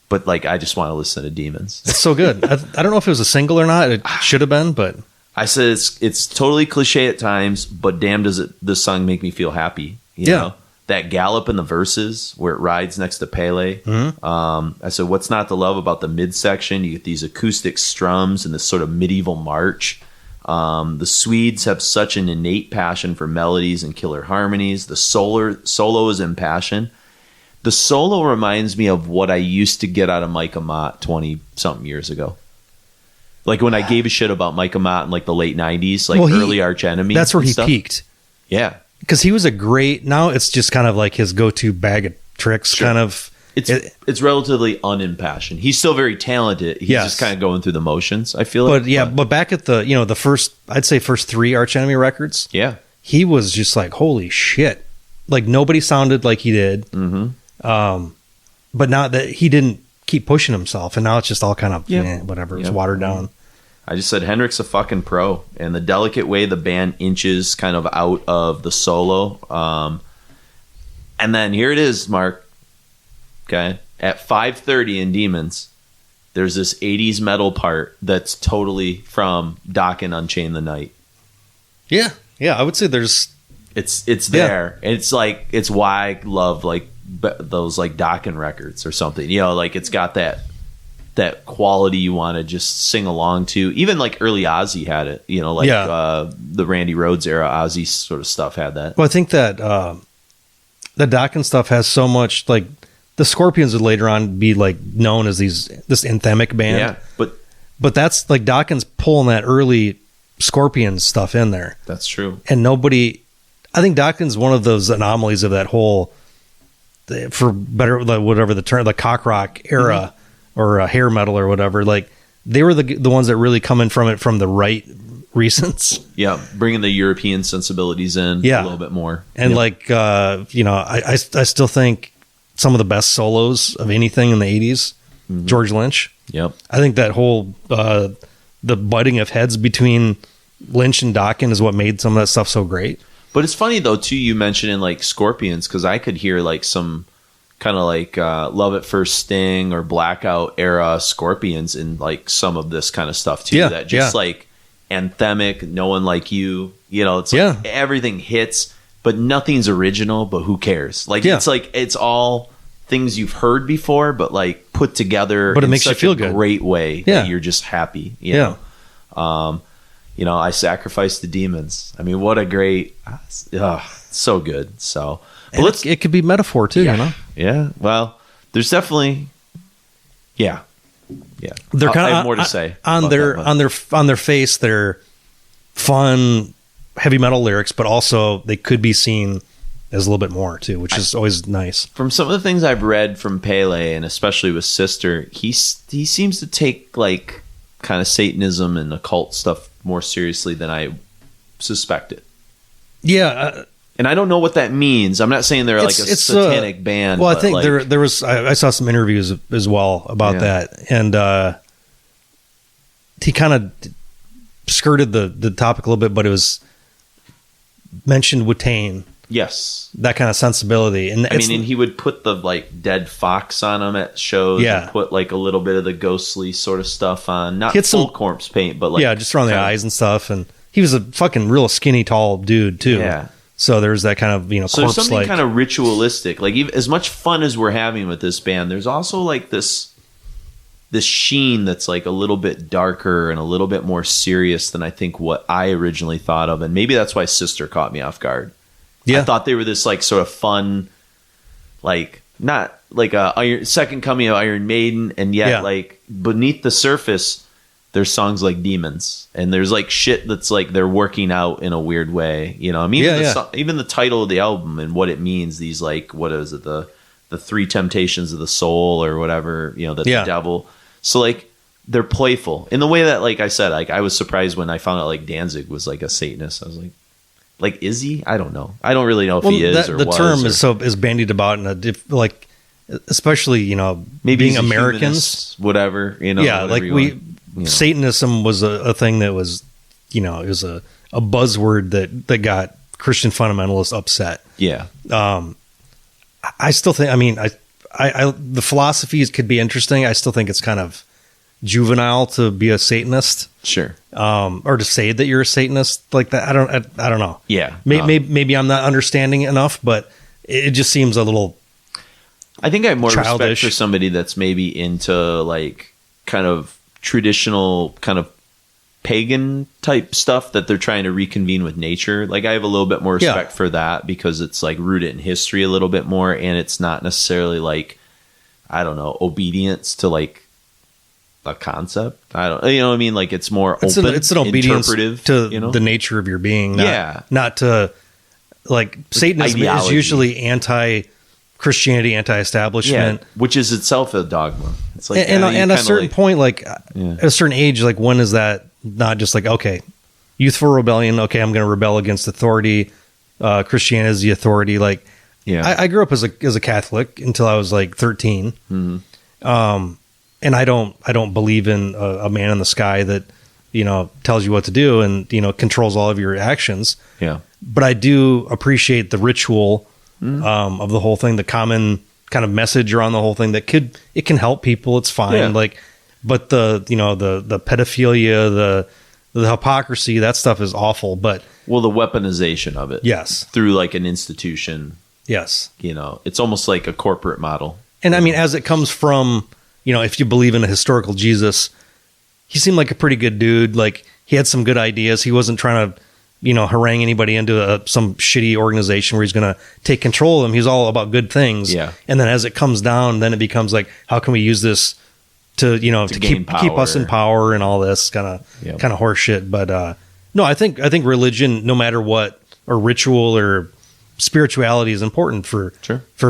S2: But like, I just want to listen to Demons.
S1: It's so good. I don't know if it was a single or not. It should have been, but
S2: I said it's totally cliche at times, but damn, does this song make me feel happy? You know? That gallop in the verses where it rides next to Pele. I said, what's not to love about the midsection? You get these acoustic strums and this sort of medieval march. The Swedes have such an innate passion for melodies and killer harmonies. The solo is impassioned. The solo reminds me of what I used to get out of Mike Amott 20-something years ago. Like when I gave a shit about Mike Amott in like the late 90s, like early Arch Enemy.
S1: That's where he
S2: stuff.
S1: peaked.
S2: Yeah.
S1: Because he was a great, now it's just kind of like his go-to bag of tricks kind of.
S2: It's relatively unimpassioned. He's still very talented. He's just kind of going through the motions, I feel like.
S1: But back at the, the first 3 Arch Enemy records.
S2: Yeah.
S1: He was just like, holy shit. Like nobody sounded like he did. Mm-hmm. But now that he didn't keep pushing himself, and now it's just all kind of whatever. It's watered down.
S2: I just said Hendrix a fucking pro, and the delicate way the band inches kind of out of the solo. And then here it is, Mark. Okay, at 5:30 in Demons, there's this 80s metal part that's totally from Dokken Unchain the Night.
S1: Yeah, I would say
S2: it's there. It's like, it's why I love like those like Dokken records or something. Like it's got that quality you want to just sing along to. Even like early Ozzy had it. The Randy Rhoads era Ozzy sort of stuff had that.
S1: Well, I think that the Dokken stuff has so much, like the Scorpions would later on be like known as this anthemic band.
S2: Yeah,
S1: but that's like Dokken's pulling that early Scorpions stuff in there.
S2: That's true.
S1: And I think Dokken's one of those anomalies of that whole, for better, whatever the term, the cock rock era or hair metal or whatever. Like they were the ones that really come in from it from the right reasons.
S2: Yeah, bringing the European sensibilities in a little bit more.
S1: And I still think some of the best solos of anything in the 80s, George Lynch.
S2: Yep.
S1: I think that whole the butting of heads between Lynch and Dokken is what made some of that stuff so great.
S2: But it's funny though too, you mentioning like Scorpions, because I could hear like some kind of like Love at First Sting or Blackout era Scorpions in like some of this kind of stuff too. That just like anthemic, No One Like You. It's like everything hits, but nothing's original. But who cares? Like it's like it's all things you've heard before, but like put together.
S1: But it
S2: in
S1: makes you
S2: such
S1: feel
S2: a
S1: good.
S2: Great way that you're just happy. You know? I sacrificed the Demons. I mean, what a great, so good. So, but
S1: it could be metaphor too,
S2: Yeah. Well, there's definitely, yeah.
S1: They're kind of,
S2: I have more to say
S1: on their face. They're fun, heavy metal lyrics, but also they could be seen as a little bit more too, which is always nice.
S2: From some of the things I've read from Pele, and especially with Sister, he seems to take like kind of Satanism and occult stuff more seriously than I suspected.
S1: Yeah.
S2: And I don't know what that means. I'm not saying they're like a satanic band.
S1: Well, I think there was, I saw some interviews as well about that. And he kind of skirted the topic a little bit, but it was mentioned Wutane.
S2: Yes.
S1: That kind of sensibility. And
S2: and he would put the like dead fox on them at shows and put like a little bit of the ghostly sort of stuff on. Not full corpse paint, but like...
S1: Yeah, just around the eyes and stuff. And he was a fucking real skinny, tall dude too. Yeah. So there's that kind of,
S2: so there's something kind of ritualistic. Like even, as much fun as we're having with this band, there's also like this sheen that's like a little bit darker and a little bit more serious than I think what I originally thought of. And maybe that's why Sister caught me off guard. Yeah. I thought they were this like sort of fun, like not like a second coming of Iron Maiden, and yet like beneath the surface, there's songs like Demons, and there's like shit that's like they're working out in a weird way, you know. I mean, even the title of the album and what it means, these like, what is it, the three temptations of the soul or whatever, you know, that the devil. So like they're playful in the way that, like I said, like I was surprised when I found out like Danzig was like a Satanist. I was like, is he? I don't know. I don't really know if he is or
S1: the
S2: was.
S1: The term is bandied about in a like, especially, you know,
S2: maybe
S1: being Americans,
S2: whatever, you know.
S1: Yeah, like Satanism was a thing that was, you know, it was a buzzword that got Christian fundamentalists upset.
S2: Yeah.
S1: I still think, I mean, I the philosophies could be interesting. I still think it's kind of juvenile to be a Satanist.
S2: Sure.
S1: Or to say that you're a Satanist like that. I don't know.
S2: Yeah.
S1: Maybe I'm not understanding enough, but it just seems a little,
S2: I think I have more
S1: childish
S2: respect for somebody that's maybe into like kind of traditional kind of pagan type stuff that they're trying to reconvene with nature. Like I have a little bit more respect for that because it's like rooted in history a little bit more, and it's not necessarily like, I don't know, obedience to like a concept. I don't, you know what I mean? Like it's more open,
S1: it's an obedience to,
S2: you know?
S1: the nature of your being. Not to like Satanism is usually anti-Christianity, anti-establishment,
S2: which is itself a dogma. It's like,
S1: and at a certain point, like at a certain age, like when is that not just like, okay, youthful rebellion. Okay. I'm going to rebel against authority. Christianity is the authority. Like, I grew up as a Catholic until I was like 13. Mm-hmm. And I don't believe in a man in the sky that, you know, tells you what to do and, you know, controls all of your actions.
S2: Yeah.
S1: But I do appreciate the ritual of the whole thing, the common kind of message around the whole thing that it can help people. It's fine. Yeah. Like, but the pedophilia, the hypocrisy, that stuff is awful. But
S2: the weaponization of it.
S1: Yes.
S2: Through like an institution.
S1: Yes.
S2: You know, it's almost like a corporate model.
S1: And I mean, as it comes from, you know, if you believe in a historical Jesus, he seemed like a pretty good dude. Like he had some good ideas. He wasn't trying to, you know, harangue anybody into some shitty organization where he's going to take control of them. He's all about good things.
S2: Yeah.
S1: And then as it comes down, then it becomes like, how can we use this to, you know, to keep us in power and all this kind of horse shit. But no, I think religion, no matter what, or ritual or spirituality is important for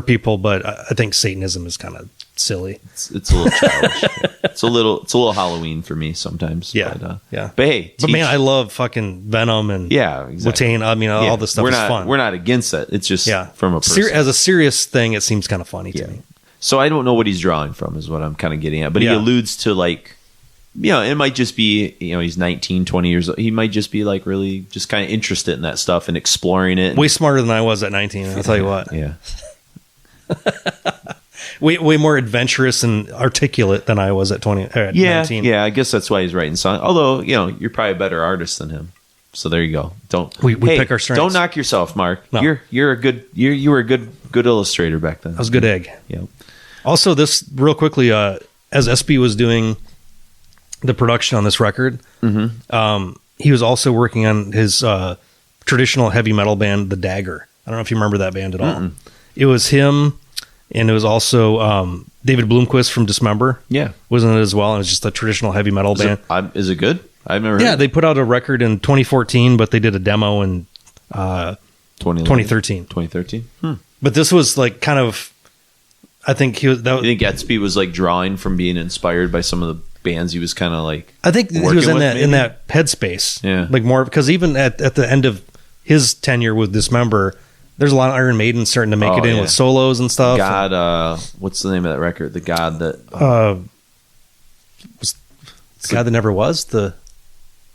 S1: people. But I think Satanism is kind of silly.
S2: It's a little childish. It's a little Halloween for me sometimes.
S1: Yeah.
S2: But hey,
S1: man, I love fucking Venom and
S2: exactly.
S1: Lutain. I mean, all this stuff is fun.
S2: We're not against it. It's just from a person.
S1: As a serious thing, it seems kind of funny to me.
S2: So I don't know what he's drawing from is what I'm kind of getting at. But he alludes to like, you know, it might just be, you know, he's 19, 20 years old. He might just be like really just kind of interested in that stuff and exploring it.
S1: Way smarter than I was at 19, I'll tell you what.
S2: Yeah.
S1: way more adventurous and articulate than I was at 19.
S2: Yeah, I guess that's why he's writing songs. Although, you know, you're probably a better artist than him. So there you go.
S1: We pick our strengths.
S2: Don't knock yourself, Mark. No. You were a good illustrator back then.
S1: I was a good egg.
S2: Yeah.
S1: Also, this real quickly, as SB was doing the production on this record, he was also working on his traditional heavy metal band, The Dagger. I don't know if you remember that band at all. It was him, and it was also David Bloomquist from Dismember. Yeah, was in it as well. And it was just a traditional heavy metal band.
S2: Is it good? I've never.
S1: Yeah, they put out a record in 2014, but they did a demo in 2013.
S2: 2013.
S1: But this was like kind of. I think he was. You
S2: think Gatsby was like drawing from being inspired by some of the bands he was kind of like.
S1: I think he was in that headspace.
S2: Yeah,
S1: like more because even at the end of his tenure with Dismember, there's a lot of Iron Maiden starting to make it in with solos and stuff.
S2: What's the name of that record? The God that
S1: was the God that never was.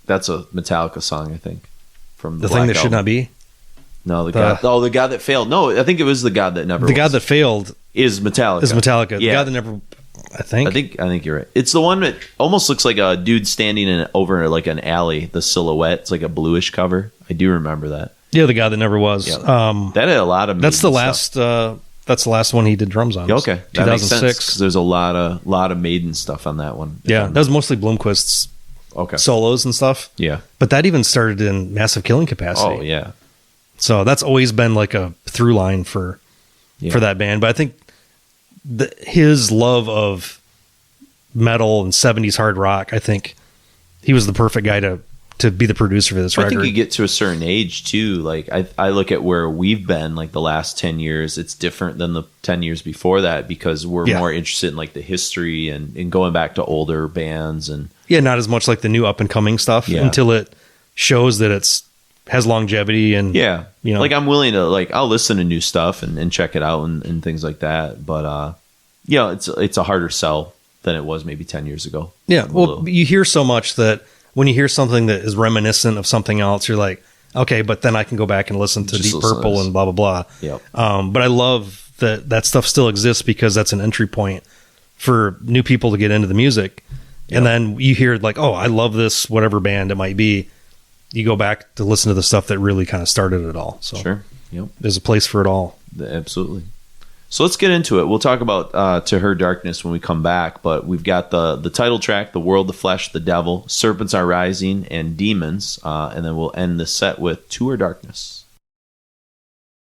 S2: That's a Metallica song, I think. From
S1: the thing that should not be.
S2: No, the God that failed. No, I think it was the God that never.
S1: The God that failed
S2: is Metallica.
S1: Yeah. The God that never. I think
S2: you're right. It's the one that almost looks like a dude standing over like an alley. The silhouette. It's like a bluish cover. I do remember that.
S1: Yeah, the God that never was.
S2: Yep. That had a lot of.
S1: That's the last. That's the last one he did drums on.
S2: Okay,
S1: 2006.
S2: Because there's a lot of Maiden stuff on that one.
S1: Yeah, that was mostly Blomqvist's solos and stuff.
S2: Yeah,
S1: but that even started in Massive Killing Capacity.
S2: Oh yeah.
S1: So that's always been like a through line for that band. But I think his love of metal and 70s hard rock, I think, he was the perfect guy to be the producer for this record.
S2: I think you get to a certain age too. Like I look at where we've been like the last 10 years, it's different than the 10 years before that because we're more interested in like the history and going back to older bands and
S1: not as much like the new up and coming stuff until it shows that has longevity and
S2: like I'm willing to like I'll listen to new stuff and check it out and things like that. But it's a harder sell than it was maybe 10 years ago.
S1: Yeah. Well, you hear so much that when you hear something that is reminiscent of something else, you're like, okay, but then I can go back and listen to Deep Purple and blah, blah, blah.
S2: Yep.
S1: But I love that stuff still exists because that's an entry point for new people to get into the music. Yep. And then you hear like, oh, I love this, whatever band it might be. You go back to listen to the stuff that really kind of started it all. So
S2: sure. Yep.
S1: There's a place for it all.
S2: Absolutely. So let's get into it. We'll talk about To Her Darkness when we come back, but we've got the title track, The World, the Flesh, the Devil, Serpents Are Rising, and Demons, and then we'll end the set with To Her Darkness.